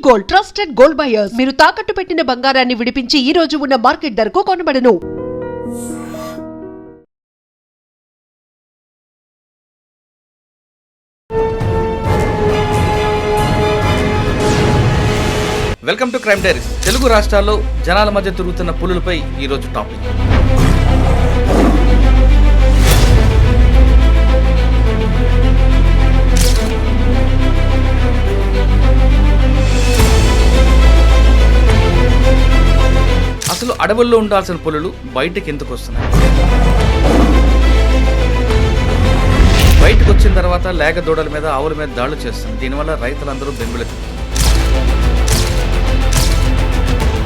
Gold trusted gold buyers మీరు తాకట్టు పెట్టిన బంగారాన్ని విడిపించి ఈ రోజు ఉన్న మార్కెట్ ధరకు కొనబడను. Welcome to crime diaries. Telugu రాష్ట్రాల్లో జనాల మధ్య తిరుగుతున్న పులులపై ఈరోజు టాపిక్. అసలు అడవుల్లో ఉండాల్సిన పులులు బయటకు ఎందుకు వస్తున్నాయి? బయటకు వచ్చిన తర్వాత లేగ దూడల మీద ఆవుల మీద దాడులు చేస్తుంది. దీనివల్ల రైతులందరూ బెంబేలెత్తుతున్నారు.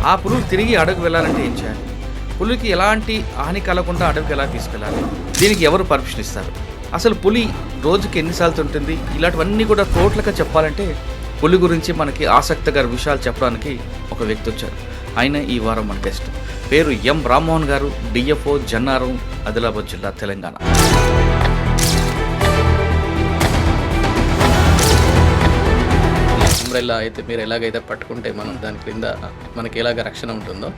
ఆ పులులు తిరిగి అడవికి వెళ్ళాలంటే ఏం చేయాలి? పులికి ఎలాంటి హాని కలగకుండా అడవికి ఎలా తీసుకెళ్ళాలి? దీనికి ఎవరు పర్మిషన్ ఇస్తారు? అసలు పులి రోజుకి ఎన్నిసార్లు ఉంటుంది? ఇలాంటివన్నీ కూడా టోటల్గా చెప్పాలంటే పులి గురించి మనకి ఆసక్తికర విషయాలు చెప్పడానికి ఒక వ్యక్తి వచ్చారు. ఆయన ఈ వారం మన గెస్ట్. పేరు ఎం రామ్మోహన్ గారు, డిఎఫ్ఓ, జన్నారం, ఆదిలాబాద్ జిల్లా, తెలంగాణ. అంబ్రెల్లా అయితే మీరు ఎలాగైతే పట్టుకుంటే మనం దాని క్రింద మనకి ఎలాగ రక్షణ ఉంటుందో,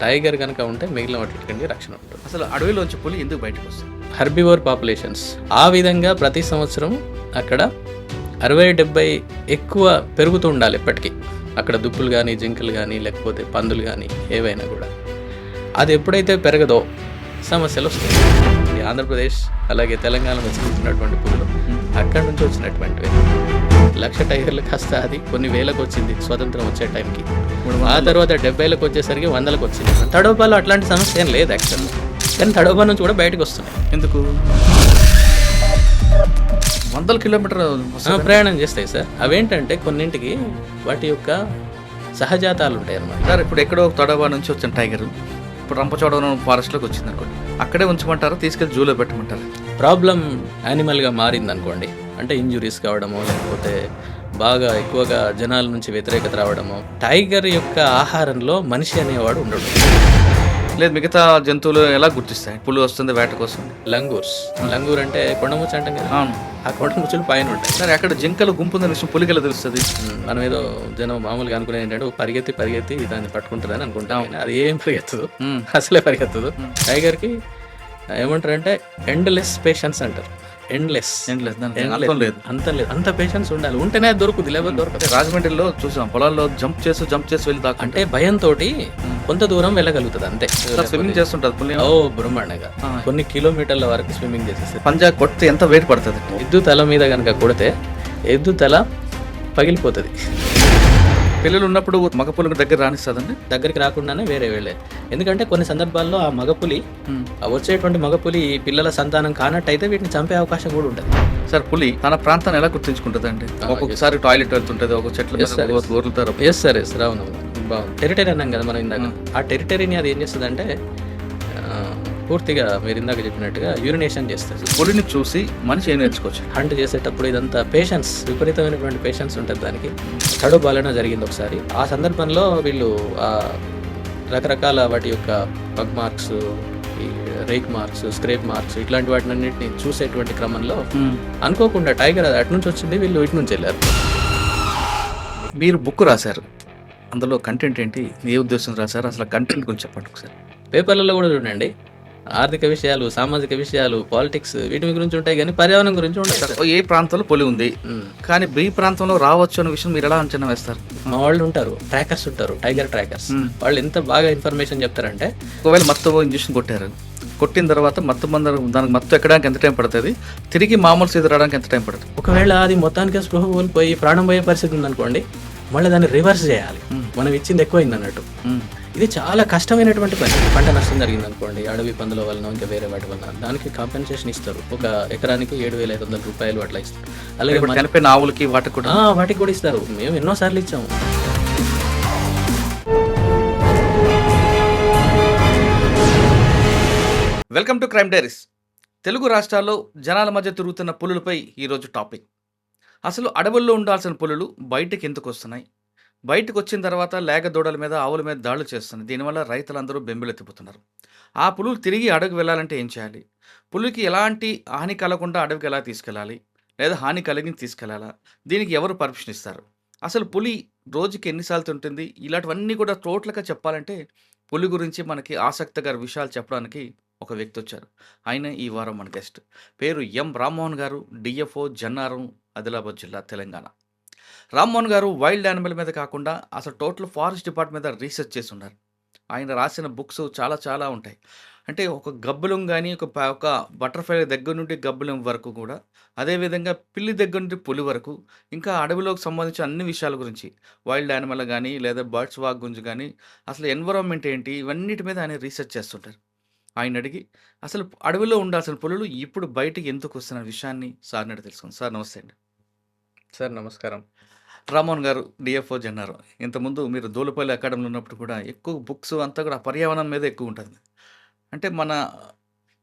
టైగర్ కనుక ఉంటే మిగిలిన వాటికి రక్షణ ఉంటుంది. అసలు అడవిలోంచి పులి ఎందుకు బయటకు వస్తుంది? హెర్బివోర్ పాపులేషన్స్ ఆ విధంగా ప్రతి సంవత్సరం అక్కడ 60-70 ఎక్కువ పెరుగుతూ ఉండాలి ఎప్పటికీ. అక్కడ దుప్పులు కానీ, జింకలు కానీ, లేకపోతే పందులు కానీ ఏవైనా కూడా. అది ఎప్పుడైతే పెరగదో సమస్యలు వస్తాయి. ఆంధ్రప్రదేశ్ అలాగే తెలంగాణ వచ్చినటువంటి పులులు అక్కడి నుంచి వచ్చినటువంటివి 1,00,000 టైగర్లు కాస్త అది కొన్ని వేలకు వచ్చింది స్వతంత్రం వచ్చే టైంకి. ఆ తర్వాత 70లకు వచ్చేసరికి 100లకు వచ్చింది. తడోపాలో అట్లాంటి సమస్య ఏం లేదు యాక్చువల్, కానీ తడోపా నుంచి కూడా బయటకు వస్తున్నాయి. ఎందుకు? 100 కిలోమీటర్లు ప్రయాణం చేస్తాయి సార్. అవేంటంటే కొన్నింటికి వాటి యొక్క సహజాతాలు ఉంటాయి అన్నమాట. సార్, ఇప్పుడు ఎక్కడో తడవా నుంచి వచ్చిన టైగర్ ఇప్పుడు రంపచోడవరం ఫారెస్ట్లోకి వచ్చింది అనుకోండి, అక్కడే ఉంచమంటారా, తీసుకెళ్ళి జూలో పెట్టమంటారా? ప్రాబ్లం యానిమల్గా మారింది అనుకోండి, అంటే ఇంజురీస్ కావడము, లేకపోతే బాగా ఎక్కువగా జనాల నుంచి వ్యతిరేకత రావడము. టైగర్ యొక్క ఆహారంలో మనిషి అనేవాడు ఉండడు. లేదు, మిగతా జంతువులు ఎలా గుర్తిస్తాయి పులి వస్తుంది వేట కోసం? లంగూర్ అంటే కొండముచ్చు అంటాం కదా. అవును, ఆ కొండముచ్చులు పైన ఉంటాయి. సరే, అక్కడ జింకలు గుంపు ఉందని విషయం పులికి ఎలా తెలుస్తుంది? మనం ఏదో జనం మామూలుగా అనుకునే ఏంటంటే పరిగెత్తి దాన్ని పట్టుకుంటుందని అనుకుంటాం. అది ఏం పరిగెత్తదు, అసలే పరిగెత్తదు. టైగర్కి ఏమంటారంటే ఎండ్లెస్ పేషెన్స్ అంటారు. ఎండ్లెస్ అంత పేషెన్స్ ఉండాలి, ఉంటేనే దొరుకుతుంది, లేకపోతే దొరకదు. రాజమండ్రిలో చూసాం, పొలాల్లో జంప్ చేసి వెళ్ళి దాకా, అంటే భయంతో కొంత దూరం వెళ్ళగలుగుతుంది అంతే. స్విమ్మింగ్ చేస్తుంటది పులి. ఓ బ్రహ్మాండంగా కొన్ని కిలోమీటర్ల వరకు స్విమ్మింగ్ చేసేస్తుంది. పంజా కొడితే ఎంత వెయిట్ పడుతుంది? ఎద్దు తల మీద కనుక కొడితే ఎద్దు తల పగిలిపోతుంది. పిల్లలు ఉన్నప్పుడు మగపులి దగ్గర రానిస్తుందండి? దగ్గరికి రాకుండానే వేరే వెళ్ళేది. ఎందుకంటే కొన్ని సందర్భాల్లో ఆ మగపులి వచ్చేటువంటి మగపులి పిల్లల సంతానం కానట్టయితే వీటిని చంపే అవకాశం కూడా ఉంటుంది. సార్, పులి తన ప్రాంతాన్ని ఎలా గుర్తించుకుంటుంది అండి? ఒక్కొక్కసారి టాయిలెట్ వెళ్తుంటది, ఒక చెట్ల ఊరుతారు. అవును, బాగుంది. టెరిటరీ అన్నాం కదా మనం ఇందాక. ఆ టెరిటరీని అది ఏం చేస్తుంది అంటే పూర్తిగా మీరు ఇందాక చెప్పినట్టుగా యూరినేషన్ చేస్తుంది. పులిని చూసి మనిషి ఏం నేర్చుకోవచ్చు? హంట్ చేసేటప్పుడు ఇదంతా పేషెన్స్, విపరీతమైనటువంటి పేషెన్స్ ఉంటుంది దానికి. తడోపాలన జరిగింది ఒకసారి. ఆ సందర్భంలో వీళ్ళు రకరకాల వాటి యొక్క పగ్ మార్క్స్, ఈ రేక్ మార్క్స్, స్క్రేప్ మార్క్స్, ఇట్లాంటి వాటినన్నింటినీ చూసేటువంటి క్రమంలో అనుకోకుండా టైగర్ అది అటు నుంచి వచ్చింది, వీళ్ళు ఇటు నుంచి వెళ్ళారు. మీరు బుక్ రాశారు, అందులో కంటెంట్ ఏంటి, ఏ ఉద్దేశం రాశారు? అసలు కంటెంట్ గురించి చెప్పండి ఒకసారి. పేపర్లలో కూడా చూడండి, ఆర్థిక విషయాలు, సామాజిక విషయాలు, పాలిటిక్స్, వీటి గురించి ఉంటాయి, కానీ పర్యావరణం గురించి ఉండదు. ఏ ప్రాంతంలో పులి ఉంది కానీ బి ప్రాంతంలో రావచ్చు అనే విషయం మీరు ఎలా అంచనా వేస్తారు? మా వాళ్ళు ఉంటారు, ట్రాకర్స్ ఉంటారు, టైగర్ ట్రాకర్స్. వాళ్ళు ఎంత బాగా ఇన్ఫర్మేషన్ చెప్తారంటే, ఒకవేళ మత్తు ఇంజక్షన్ కొట్టిన తర్వాత దానికి మత్తు ఎక్కడానికి ఎంత టైం పడుతుంది, తిరిగి మామూలు స్థితి రావడానికి ఎంత టైం పడుతుంది? ఒకవేళ అది మొత్తానికి స్పృహ కోల్పోయి ప్రాణం పోయే పరిస్థితి ఉందనుకోండి, మళ్ళీ దాన్ని రివర్స్ చేయాలి. మనం ఇచ్చింది ఎక్కువైంది అన్నట్టు. ఇది చాలా కష్టమైనటువంటి పని. పంట నష్టం జరిగింది అనుకోండి, అడవి పందుల వలన, ఇంకా వేరే వాటి వలన, దానికి కాంపెన్సేషన్ ఇస్తారు. ఒక ఎకరానికి 7,500 రూపాయలు అట్లా ఇస్తారు. అలాగే చనిపోయిన ఆవులకి వాటికి కూడా ఇస్తారు. మేము ఎన్నోసార్లు ఇచ్చాము. Welcome to crime diaries. Telugu రాష్ట్రాల్లో జనాల మధ్య తిరుగుతున్న పులులపై ఈరోజు టాపిక్. అసలు అడవుల్లో ఉండాల్సిన పులులు బయటకు ఎందుకు వస్తున్నాయి? బయటకు వచ్చిన తర్వాత లేగ దూడల మీద ఆవుల మీద దాడులు చేస్తుంది. దీనివల్ల రైతులందరూ బెంబేలెత్తిపోతున్నారు. ఆ పులులు తిరిగి అడవికి వెళ్ళాలంటే ఏం చేయాలి? పులికి ఎలాంటి హాని కలగకుండా అడవికి ఎలా తీసుకెళ్ళాలి, లేదా హాని కలిగి తీసుకెళ్లాలా? దీనికి ఎవరు పర్మిషన్ ఇస్తారు? అసలు పులి రోజుకి ఎన్నిసార్లు తింటుంది? ఇలాంటివన్నీ కూడా టోటల్‌గా చెప్పాలంటే, పులి గురించి మనకి ఆసక్తికర విషయాలు చెప్పడానికి ఒక వ్యక్తొచ్చారు. ఆయన ఈ వారం మన గెస్ట్. పేరు ఎం. రామ్మోహన్ గారు. డీఎఫ్ఓ జన్నారం, ఆదిలాబాద్ జిల్లా, తెలంగాణ. రామ్మోహన్ గారు వైల్డ్ యానిమల్ మీద కాకుండా అసలు టోటల్ ఫారెస్ట్ డిపార్ట్‌మెంట్ మీద రీసెర్చ్ చేసున్నారు. ఆయన రాసిన బుక్స్ చాలా చాలా ఉంటాయి. అంటే ఒక గబ్బిలం గాని, ఒక బటర్‌ఫ్లై దగ్గర నుండి గబ్బిలం వరకు కూడా, అదేవిధంగా పిల్లి దగ్గర నుండి పులి వరకు, ఇంకా అడవిలోకి సంబంధించిన అన్ని విషయాల గురించి, వైల్డ్ యానిమల్ గాని, లేదా బర్డ్స్ వాక్ గురించి గాని, అసలు ఎన్విరాన్మెంట్ ఏంటి, ఇవన్నిటి మీద ఆయన రీసెర్చ్ చేస్తుంటారు. ఆయన్ని అడిగి అసలు అడవిలో ఉండాల్సిన పులులు ఇప్పుడు బయటికి ఎందుకు వస్తున్న విషయాన్ని సార్‌ని అడిగి తెలుసుకుందాం. సార్ నమస్తే అండి. సార్ నమస్కారం. రామ్మోహన్ గారు, డీఎఫ్ఓ జన్నారు. ఇంతకుముందు మీరు దూలపల్లి అకాడమీలో ఉన్నప్పుడు కూడా ఎక్కువ బుక్స్ అంతా కూడా పర్యావరణం మీద ఎక్కువ ఉంటుంది. అంటే మన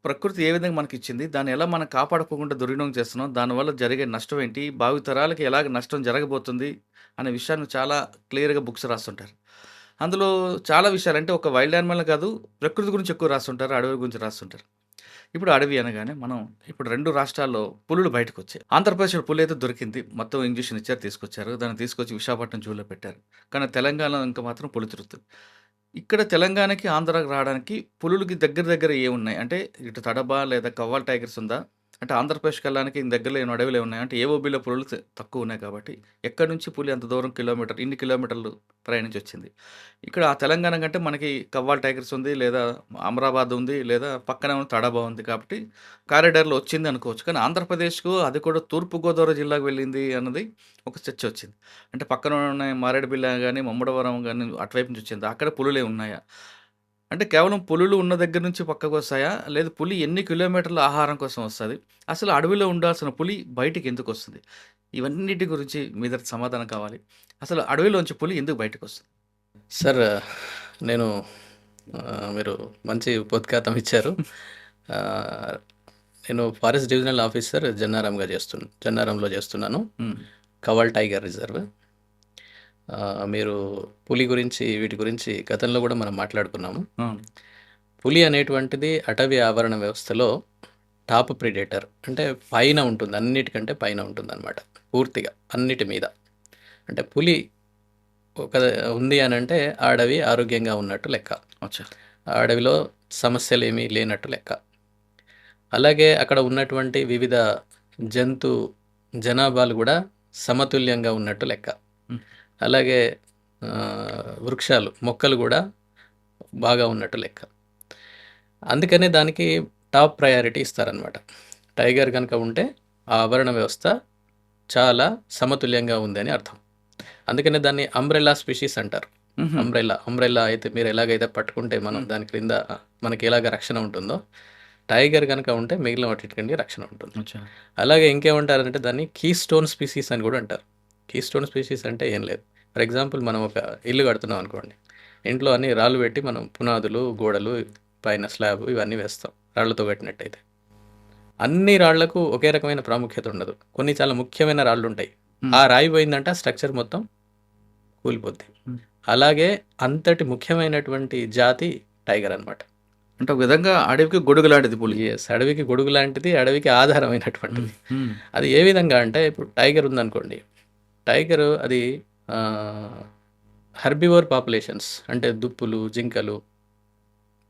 ప్రకృతి ఏ విధంగా మనకిచ్చింది, దాన్ని ఎలా మనం కాపాడుకోకుండా దుర్వినియోగం చేస్తున్నాం, దానివల్ల జరిగే నష్టం ఏంటి, భావితరాలకి ఎలాగ నష్టం జరగబోతుంది అనే విషయాన్ని చాలా క్లియర్‌గా బుక్స్ రాస్తుంటారు. అందులో చాలా విషయాలు అంటే ఒక వైల్డ్ యానిమల్ కాదు, ప్రకృతి గురించి ఎక్కువ రాస్తుంటారు, అడవి గురించి రాస్తుంటారు. ఇప్పుడు అడవి అనగానే మనం ఇప్పుడు 2 రాష్ట్రాల్లో పులులు బయటకొచ్చాయి. ఆంధ్రప్రదేశ్‌లో పులి అయితే దొరికింది. మొత్తం ఇంజెక్షన్ ఇచ్చారు, తీసుకొచ్చారు. దాన్ని తీసుకొచ్చి విశాఖపట్నం జూలో పెట్టారు. కానీ తెలంగాణలో ఇంకా మాత్రం పులి తిరుగుతుంది. ఇక్కడ తెలంగాణకి, ఆంధ్రాకి రావడానికి పులులకి దగ్గర దగ్గర ఏమున్నాయి? అంటే ఇటు తడబ లేదా కవ్వాల్ టైగర్స్ ఉందా? అంటే ఆంధ్రప్రదేశ్‌కి వెళ్ళడానికి దగ్గరలో ఏమైనా అడవులు ఏమున్నాయా? అంటే ఏఓబీలో పులులు తక్కువ ఉన్నాయి కాబట్టి ఎక్కడి నుంచి పులి అంత దూరం ఇన్ని కిలోమీటర్లు ప్రయాణించి వచ్చింది. ఇక్కడ ఆ తెలంగాణ కంటే మనకి కవ్వాల్ టైగర్స్ ఉంది, లేదా అమరాబాద్ ఉంది, లేదా పక్కనే ఉన్న తడబ ఉంది కాబట్టి కారిడార్‌లో వచ్చింది అనుకోవచ్చు. కానీ ఆంధ్రప్రదేశ్‌కు అది కూడా తూర్పుగోదావరి జిల్లాకు వెళ్ళింది అన్నది ఒక చర్చ వచ్చింది. అంటే పక్కన ఉన్న మారేడుమిల్లి గాని, ముమ్మడివరం గాని అటువైపు నుంచి వచ్చిందా? అక్కడ పులులే ఉన్నాయా? అంటే కేవలం పులులు ఉన్న దగ్గర నుంచి పక్కకొస్తాయా? లేదా పులి ఎన్ని కిలోమీటర్ల ఆహారం కోసం వస్తది? అసలు అడవిలో ఉండాల్సిన పులి బయటికి ఎందుకొస్తుంది? ఇవన్నిటి గురించి మీ దగ్గర సమాధానం కావాలి. అసలు అడవిలోంచి పులి ఎందుకు బయటకొస్తుంది? సార్ నేను మీరు మంచి ఉపోద్ఘాతం ఇచ్చారు. ఆహ్, నేను ఫారెస్ట్ డివిజనల్ ఆఫీసర్ జన్నారంలో చేస్తున్నాను. హ్మ్. Kawal tiger reserve. మీరు పులి గురించి, వీటి గురించి గతంలో కూడా మనం మాట్లాడుకున్నాము. అవును. పులి అనేటువంటిది అటవీ ఆవరణ వ్యవస్థలో టాప్ ప్రిడేటర్. అంటే పైన ఉంటుంది, అన్నిటికంటే పైన ఉంటుందన్నమాట, పూర్తిగా అన్నిటి మీద. అంటే పులి ఒక ఉంది అని అంటే ఆ అడవి ఆరోగ్యంగా ఉన్నట్టు లెక్క, అచ్చా! ఆ అడవిలో సమస్యలు ఏమీ లేనట్టు లెక్క. అలాగే అక్కడ ఉన్నటువంటి వివిధ జంతు జనాభాలు కూడా సమతుల్యంగా ఉన్నట్టు లెక్క. హ్మ్. అలాగే వృక్షాలు, మొక్కలు కూడా బాగా ఉన్నట్టు లెక్క. అందుకనే దానికి టాప్ ప్రయారిటీ ఇస్తారనమాట. టైగర్ కనుక ఉంటే ఆ ఆవరణ వ్యవస్థ చాలా సమతుల్యంగా ఉందని అర్థం. అందుకనే దాన్ని అంబ్రెల్లా స్పీషీస్ అంటారు. హుహు. అంబ్రెల్లా అయితే మీరు ఎలాగైతే పట్టుకుంటే మనం దాని క్రింద మనకి ఎలాగ రక్షణ ఉంటుందో, టైగర్ కనుక ఉంటే మిగిలిన వాటికి రక్షణ ఉంటుంది. అచ్చా! అలాగే ఇంకేమంటారంటే దాన్ని కీ స్టోన్ స్పీసీస్ అని కూడా అంటారు. కీ స్టోన్ స్పీసీస్ అంటే ఏం లేదు. ఫర్ ఎగ్జాంపుల్ మనం ఒక ఇల్లు కడుతున్నాం అనుకోండి. ఇంట్లో అన్ని రాళ్ళు పెట్టి మనం పునాదులు, గోడలు, పైన స్లాబ్ ఇవన్నీ వేస్తాం రాళ్లతో కట్టినట్టయితే. అన్ని రాళ్లకు ఒకే రకమైన ప్రాముఖ్యత ఉండదు. కొన్ని చాలా ముఖ్యమైన రాళ్ళు ఉంటాయి. ఆ రాయి పోయిందంటే ఆ స్ట్రక్చర్ మొత్తం కూలిపోద్ది. అలాగే అంతటి ముఖ్యమైనటువంటి జాతి టైగర్ అనమాట. అంటే ఒక విధంగా అడవికి గొడుగు లాంటిది పులి. ఎస్, అడవికి గొడుగు లాంటిది, అడవికి ఆధారమైనటువంటిది. హ్మ్. అది ఏ విధంగా అంటే ఇప్పుడు టైగర్ ఉందనుకోండి. టైగర్ అది హెర్బివోర్ పాపులేషన్స్ అంటే దుప్పులు, జింకలు,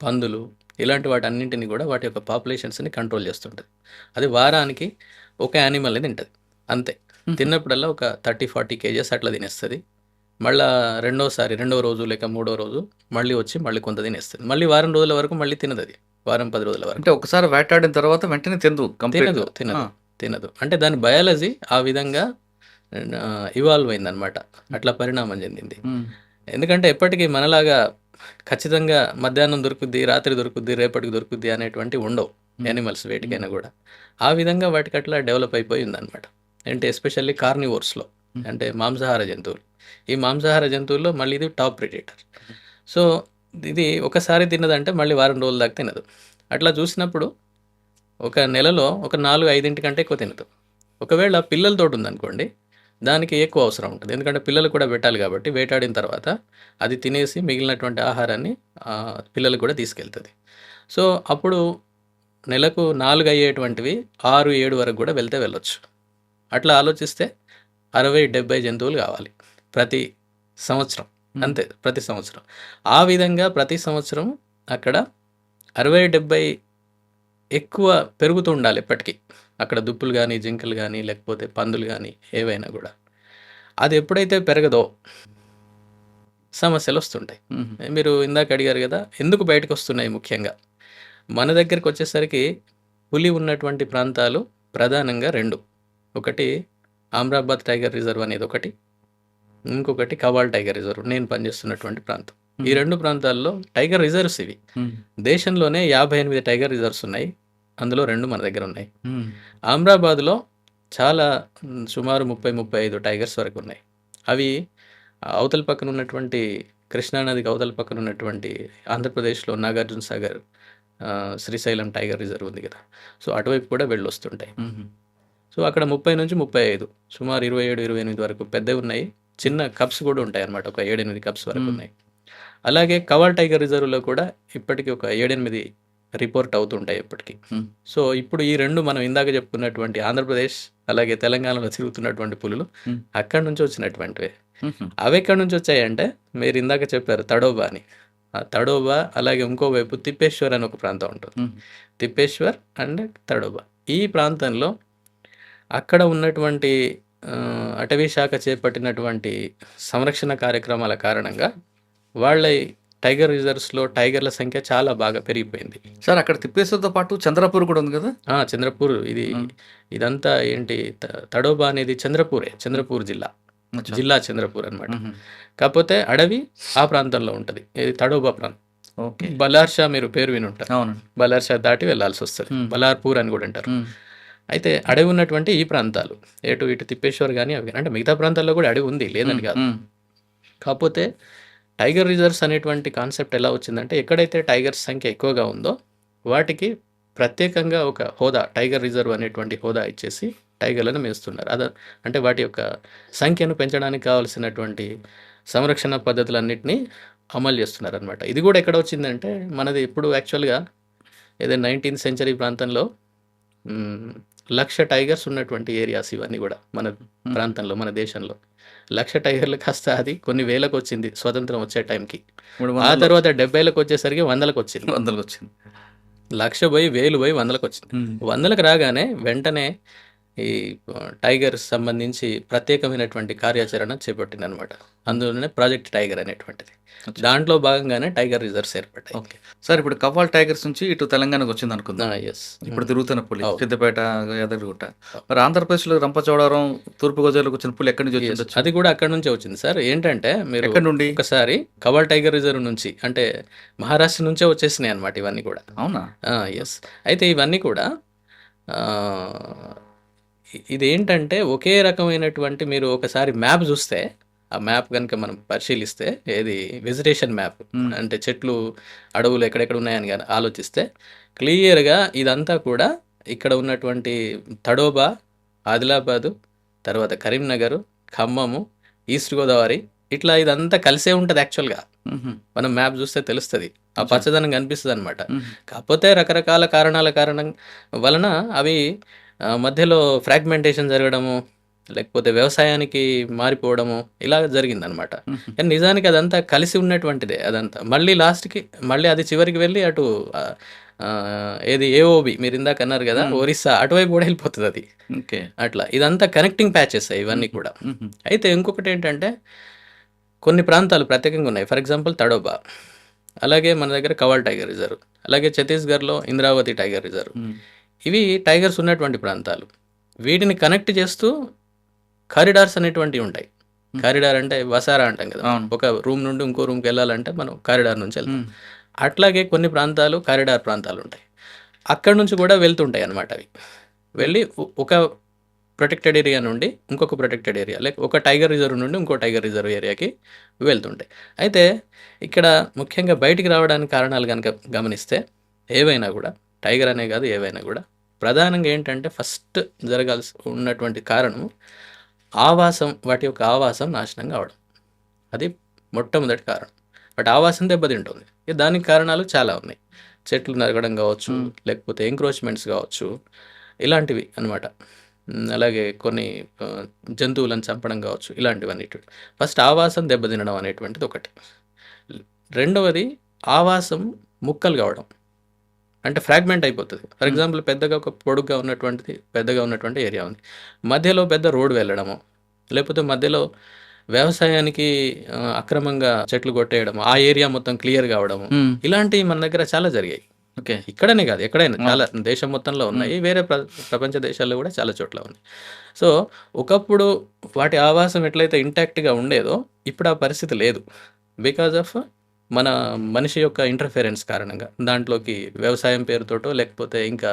పందులు ఇలాంటి వాటన్నింటిని కూడా వాటి యొక్క పాపులేషన్స్ని కంట్రోల్ చేస్తుంటుంది. అది వారానికి ఒక యానిమల్ని తింటుంది అంతే. తిన్నప్పుడల్లా ఒక 30-40 కేజెస్ అట్లా తినేస్తుంది. మళ్ళీ రెండో రోజు లేక మూడో రోజు మళ్ళీ వచ్చి మళ్ళీ కొంత తినేస్తుంది. మళ్ళీ వారం రోజుల వరకు మళ్ళీ తినదు. అది వారం 10 రోజుల వరకు అంటే ఒకసారి వేటాడిన తర్వాత వెంటనే తినదు. అంటే దాని బయాలజీ ఆ విధంగా ఇవాల్వ్ అయిందనమాట, అట్లా పరిణామం చెందింది. ఎందుకంటే ఎప్పటికీ మనలాగా ఖచ్చితంగా మధ్యాహ్నం దొరుకుద్ది, రాత్రి దొరుకుద్ది, రేపటికి దొరుకుద్ది అనేటువంటి ఉండవు యానిమల్స్ వేటికైనా కూడా. ఆ విధంగా వాటికి అట్లా డెవలప్ అయిపోయి ఉందన్నమాట. అంటే ఎస్పెషల్లీ కార్నివోర్స్లో, అంటే మాంసాహార జంతువులు. ఈ మాంసాహార జంతువుల్లో మళ్ళీ ఇది టాప్ ప్రెడేటర్. సో ఇది ఒకసారి తిన్నదంటే మళ్ళీ వారం రోజుల దాకా తినదు. అట్లా చూసినప్పుడు ఒక నెలలో ఒక 4-5 కంటే ఎక్కువ తినదు. ఒకవేళ పిల్లలతో ఉందనుకోండి, దానికి ఎక్కువ అవసరం ఉంటుంది. ఎందుకంటే పిల్లలు కూడా పెట్టాలి కాబట్టి వేటాడిన తర్వాత అది తినేసి మిగిలినటువంటి ఆహారాన్ని పిల్లలకు కూడా తీసుకెళ్తుంది. సో అప్పుడు నెలకు 4 అయ్యేటువంటివి 6-7 వరకు కూడా వెళ్ళొచ్చు. అట్లా ఆలోచిస్తే 60-70 జంతువులు కావాలి. ప్రతి సంవత్సరం, అంతే ప్రతి సంవత్సరం. ఆ విధంగా ప్రతి సంవత్సరం అక్కడ 60-70 ఎక్కువ పెరుగుతూ ఉండాలి ఎప్పటికీ. అక్కడ దుప్పులు కానీ, జింకలు కానీ, లేకపోతే పందులు కానీ ఏవైనా కూడా. అది ఎప్పుడైతే పెరగదో సమస్యలు వస్తుంటాయి. మీరు ఇందాక అడిగారు కదా, ఎందుకు బయటకు వస్తున్నాయి ముఖ్యంగా. మన దగ్గరికి వచ్చేసరికి పులి ఉన్నటువంటి ప్రాంతాలు ప్రధానంగా 2. ఒకటి అమ్రాబాద్ టైగర్ రిజర్వ్ అనేది ఒకటి, ఇంకొకటి కవాల్ టైగర్ రిజర్వ్, నేను పనిచేస్తున్నటువంటి ప్రాంతం. ఈ 2 ప్రాంతాల్లో టైగర్ రిజర్వ్స్ ఇవి. దేశంలోనే 58 టైగర్ రిజర్వ్స్ ఉన్నాయి, అందులో 2 మన దగ్గర ఉన్నాయి. అమ్రాబాద్లో చాలా సుమారు 30-35 టైగర్స్ వరకు ఉన్నాయి. అవి అవతల పక్కన ఉన్నటువంటి కృష్ణానదికి అవతల పక్కన ఉన్నటువంటి ఆంధ్రప్రదేశ్లో నాగార్జున సాగర్, శ్రీశైలం టైగర్ రిజర్వ్ ఉంది కదా, సో అటువైపు కూడా వెళ్ళొస్తుంటాయి. సో అక్కడ 30-35 సుమారు 27-28 వరకు పెద్దవి ఉన్నాయి. చిన్న కప్స్ కూడా ఉంటాయి అన్నమాట, ఒక 7-8 కప్స్ వరకు ఉన్నాయి. అలాగే కవాల్ టైగర్ రిజర్వ్లో కూడా ఇప్పటికీ ఒక 7-8 రిపోర్ట్ అవుతుంటాయి ఇప్పటికీ. సో ఇప్పుడు ఈ 2 మనం ఇందాక చెప్పుకున్నటువంటి ఆంధ్రప్రదేశ్ అలాగే తెలంగాణలో తిరుగుతున్నటువంటి పులులు అక్కడి నుంచి వచ్చినటువంటివే. అవి ఎక్కడి నుంచి వచ్చాయంటే, మీరు ఇందాక చెప్పారు తడోబా అని. ఆ తడోబా, అలాగే ఇంకోవైపు తిప్పేశ్వర్ అని ఒక ప్రాంతం ఉంటుంది. తిప్పేశ్వర్ అండ్ తడోబా, ఈ ప్రాంతంలో అక్కడ ఉన్నటువంటి అటవీ శాఖ చేపట్టినటువంటి సంరక్షణ కార్యక్రమాల కారణంగా వాళ్ళ టైగర్ రిజర్వ్స్లో టైగర్ల సంఖ్య చాలా బాగా పెరిగిపోయింది. సార్ అక్కడ తిప్పేశ్వర్తో పాటు చంద్రపూర్ కూడా ఉంది కదా. చంద్రపూర్, ఇదంతా ఏంటి, తడోబా అనేది చంద్రపూర్ జిల్లా చంద్రపూర్ అనమాట. కాకపోతే అడవి ఆ ప్రాంతంలో ఉంటుంది, ఇది తడోబా ప్రాంతం. ఓకే. బలార్షా మీరు పేరు విని ఉంటారు. అవును. బలార్షా దాటి వెళ్ళాల్సి వస్తుంది, బలార్పూర్ అని కూడా అంటారు. అయితే అడవి ఉన్నటువంటి ఈ ప్రాంతాలు ఇటు తిప్పేశ్వర్ కానీ అవి, అంటే మిగతా ప్రాంతాల్లో కూడా అడవి ఉంది, లేదని కాదు. కాకపోతే టైగర్ రిజర్వ్స్ అనేటువంటి కాన్సెప్ట్ ఎలా వచ్చిందంటే, ఎక్కడైతే టైగర్స్ సంఖ్య ఎక్కువగా ఉందో వాటికి ప్రత్యేకంగా ఒక హోదా, టైగర్ రిజర్వ్ అనేటువంటి హోదా ఇచ్చేసి టైగర్లను మేస్తున్నారు. అంటే వాటి యొక్క సంఖ్యను పెంచడానికి కావాల్సినటువంటి సంరక్షణ పద్ధతులన్నింటినీ అమలు చేస్తున్నారు అనమాట. ఇది కూడా ఎక్కడ వచ్చిందంటే, మనది ఇప్పుడు యాక్చువల్గా ఏదైనా 19th సెంచరీ ప్రాంతంలో 1,00,000 టైగర్స్ ఉన్నటువంటి ఏరియాస్ ఇవన్నీ కూడా మన ప్రాంతంలో, మన దేశంలో. 1,00,000 టైగర్లు కాస్త అది కొన్ని వేలకు వచ్చింది స్వతంత్రం వచ్చే టైంకి. ఆ తర్వాత 70లకు వచ్చేసరికి 100లకు వచ్చింది. 1,00,000 పోయి 1,000 పోయి 100లకు వచ్చింది. 100లకు రాగానే వెంటనే ఈ టైగర్స్ సంబంధించి ప్రత్యేకమైనటువంటి కార్యాచరణ చేపట్టింది అనమాట. అందులోనే ప్రాజెక్ట్ టైగర్ అనేటువంటిది. దాంట్లో భాగంగానే టైగర్ రిజర్వ్స్ ఏర్పడ్డాయి. ఓకే సార్, ఇప్పుడు కవ్వాల్ టైగర్స్ నుంచి ఇటు తెలంగాణకు వచ్చింది అనుకుందాం. ఎస్, ఇప్పుడు తిరుగుతున్న పులి సిద్దిపేట, యాదగిరిగుట్ట. మరి ఆంధ్రప్రదేశ్లో రంపచోడవరం, తూర్పుగోదావరికి వచ్చిన పులి ఎక్కడి నుంచి వచ్చింది? అది కూడా అక్కడ నుంచే వచ్చింది సార్. ఏంటంటే మీరు ఎక్కడి నుండి? ఒకసారి కవ్వాల్ టైగర్ రిజర్వ్ నుంచి, అంటే మహారాష్ట్ర నుంచే వచ్చేసినాయి అనమాట ఇవన్నీ కూడా. అవునా? ఎస్. అయితే ఇవన్నీ కూడా ఇదేంటంటే ఒకే రకమైనటువంటి, మీరు ఒకసారి మ్యాప్ చూస్తే, ఆ మ్యాప్ కనుక మనం పరిశీలిస్తే, ఏది వెజిటేషన్ మ్యాప్ అంటే చెట్లు అడవులు ఎక్కడెక్కడ ఉన్నాయని కానీ ఆలోచిస్తే క్లియర్గా ఇదంతా కూడా ఇక్కడ ఉన్నటువంటి తడోబా, ఆదిలాబాదు, తర్వాత కరీంనగర్, ఖమ్మము, ఈస్ట్ గోదావరి, ఇట్లా ఇదంతా కలిసే ఉంటుంది యాక్చువల్గా. మనం మ్యాప్ చూస్తే తెలుస్తుంది, ఆ పచ్చదనం కనిపిస్తుంది అనమాట. కాకపోతే రకరకాల కారణాల వలన అవి మధ్యలో ఫ్రాగ్మెంటేషన్ జరగడము, లేకపోతే వ్యవసాయానికి మారిపోవడము ఇలా జరిగిందనమాట. కానీ నిజానికి అదంతా కలిసి ఉన్నటువంటిదే. అదంతా మళ్ళీ లాస్ట్కి మళ్ళీ అది చివరికి వెళ్ళి అటు ఏది ఏఓబి మీరు ఇందాక అన్నారు కదా, ఒరిస్సా అటువైపు కూడా వెళ్ళిపోతుంది అది. ఓకే. అట్లా ఇదంతా కనెక్టింగ్ ప్యాచెస్ ఇవన్నీ కూడా. అయితే ఇంకొకటి ఏంటంటే, కొన్ని ప్రాంతాలు ప్రత్యేకంగా ఉన్నాయి. ఫర్ ఎగ్జాంపుల్ తడోబా, అలాగే మన దగ్గర కవాల్ టైగర్ రిజర్వ్, అలాగే ఛత్తీస్గఢ్లో ఇంద్రావతి టైగర్ రిజర్వ్. ఇవి టైగర్స్ ఉన్నటువంటి ప్రాంతాలు. వీటిని కనెక్ట్ చేస్తూ కారిడార్స్ అనేటువంటివి ఉంటాయి. కారిడార్ అంటే వసారా అంటాం కదా, ఒక రూమ్ నుండి ఇంకో రూమ్కి వెళ్ళాలంటే మనం కారిడార్ నుంచి వెళ్తాం. అట్లాగే కొన్ని ప్రాంతాలు కారిడార్ ప్రాంతాలు ఉంటాయి, అక్కడ నుంచి కూడా వెళ్తుంటాయి అన్నమాట. అవి వెళ్ళి ఒక ప్రొటెక్టెడ్ ఏరియా నుండి ఇంకొక ప్రొటెక్టెడ్ ఏరియా, లైక్ ఒక టైగర్ రిజర్వ్ నుండి ఇంకో టైగర్ రిజర్వ్ ఏరియాకి వెళ్తుంటాయి. అయితే ఇక్కడ ముఖ్యంగా బయటికి రావడానికి కారణాలు కనుక గమనిస్తే, ఏవైనా కూడా టైగర్ అనే కాదు ఏవైనా కూడా ప్రధానంగా ఏంటంటే, ఫస్ట్ జరగాల్సి ఉన్నటువంటి కారణం ఆవాసం, వాటి యొక్క ఆవాసం నాశనం కావడం. అది మొట్టమొదటి కారణం. వాటి ఆవాసం దెబ్బతింటుంది. దానికి కారణాలు చాలా ఉన్నాయి. చెట్లు నరగడం కావచ్చు, లేకపోతే ఎంక్రోచ్మెంట్స్ కావచ్చు, ఇలాంటివి అనమాట. అలాగే కొన్ని జంతువులను చంపడం కావచ్చు, ఇలాంటివన్నీ. ఫస్ట్ ఆవాసం దెబ్బతినడం అనేటువంటిది ఒకటి. రెండవది ఆవాసం ముక్కలు కావడం, అంటే ఫ్రాగ్మెంట్ అయిపోతుంది. ఫర్ ఎగ్జాంపుల్ పెద్దగా ఒక పొడుగ్గా ఉన్నటువంటి ఏరియా ఉంది, మధ్యలో పెద్ద రోడ్ వెళ్ళడము, లేకపోతే మధ్యలో వ్యవసాయానికి అక్రమంగా చెట్లు కొట్టేయడము, ఆ ఏరియా మొత్తం క్లియర్ కావడము, ఇలాంటివి మన దగ్గర చాలా జరిగాయి. ఓకే. ఇక్కడనే కాదు, ఎక్కడైనా చాలా దేశం మొత్తంలో ఉన్నాయి, వేరే ప్రపంచ దేశాల్లో కూడా చాలా చోట్ల ఉన్నాయి. సో ఒకప్పుడు వాటి ఆవాసం ఎట్లయితే ఇంటాక్ట్గా ఉండేదో ఇప్పుడు ఆ పరిస్థితి లేదు. బికాజ్ ఆఫ్ మన మనిషి యొక్క ఇంటర్ఫిరెన్స్ కారణంగా దాంట్లోకి వ్యవసాయం పేరుతోటో లేకపోతే ఇంకా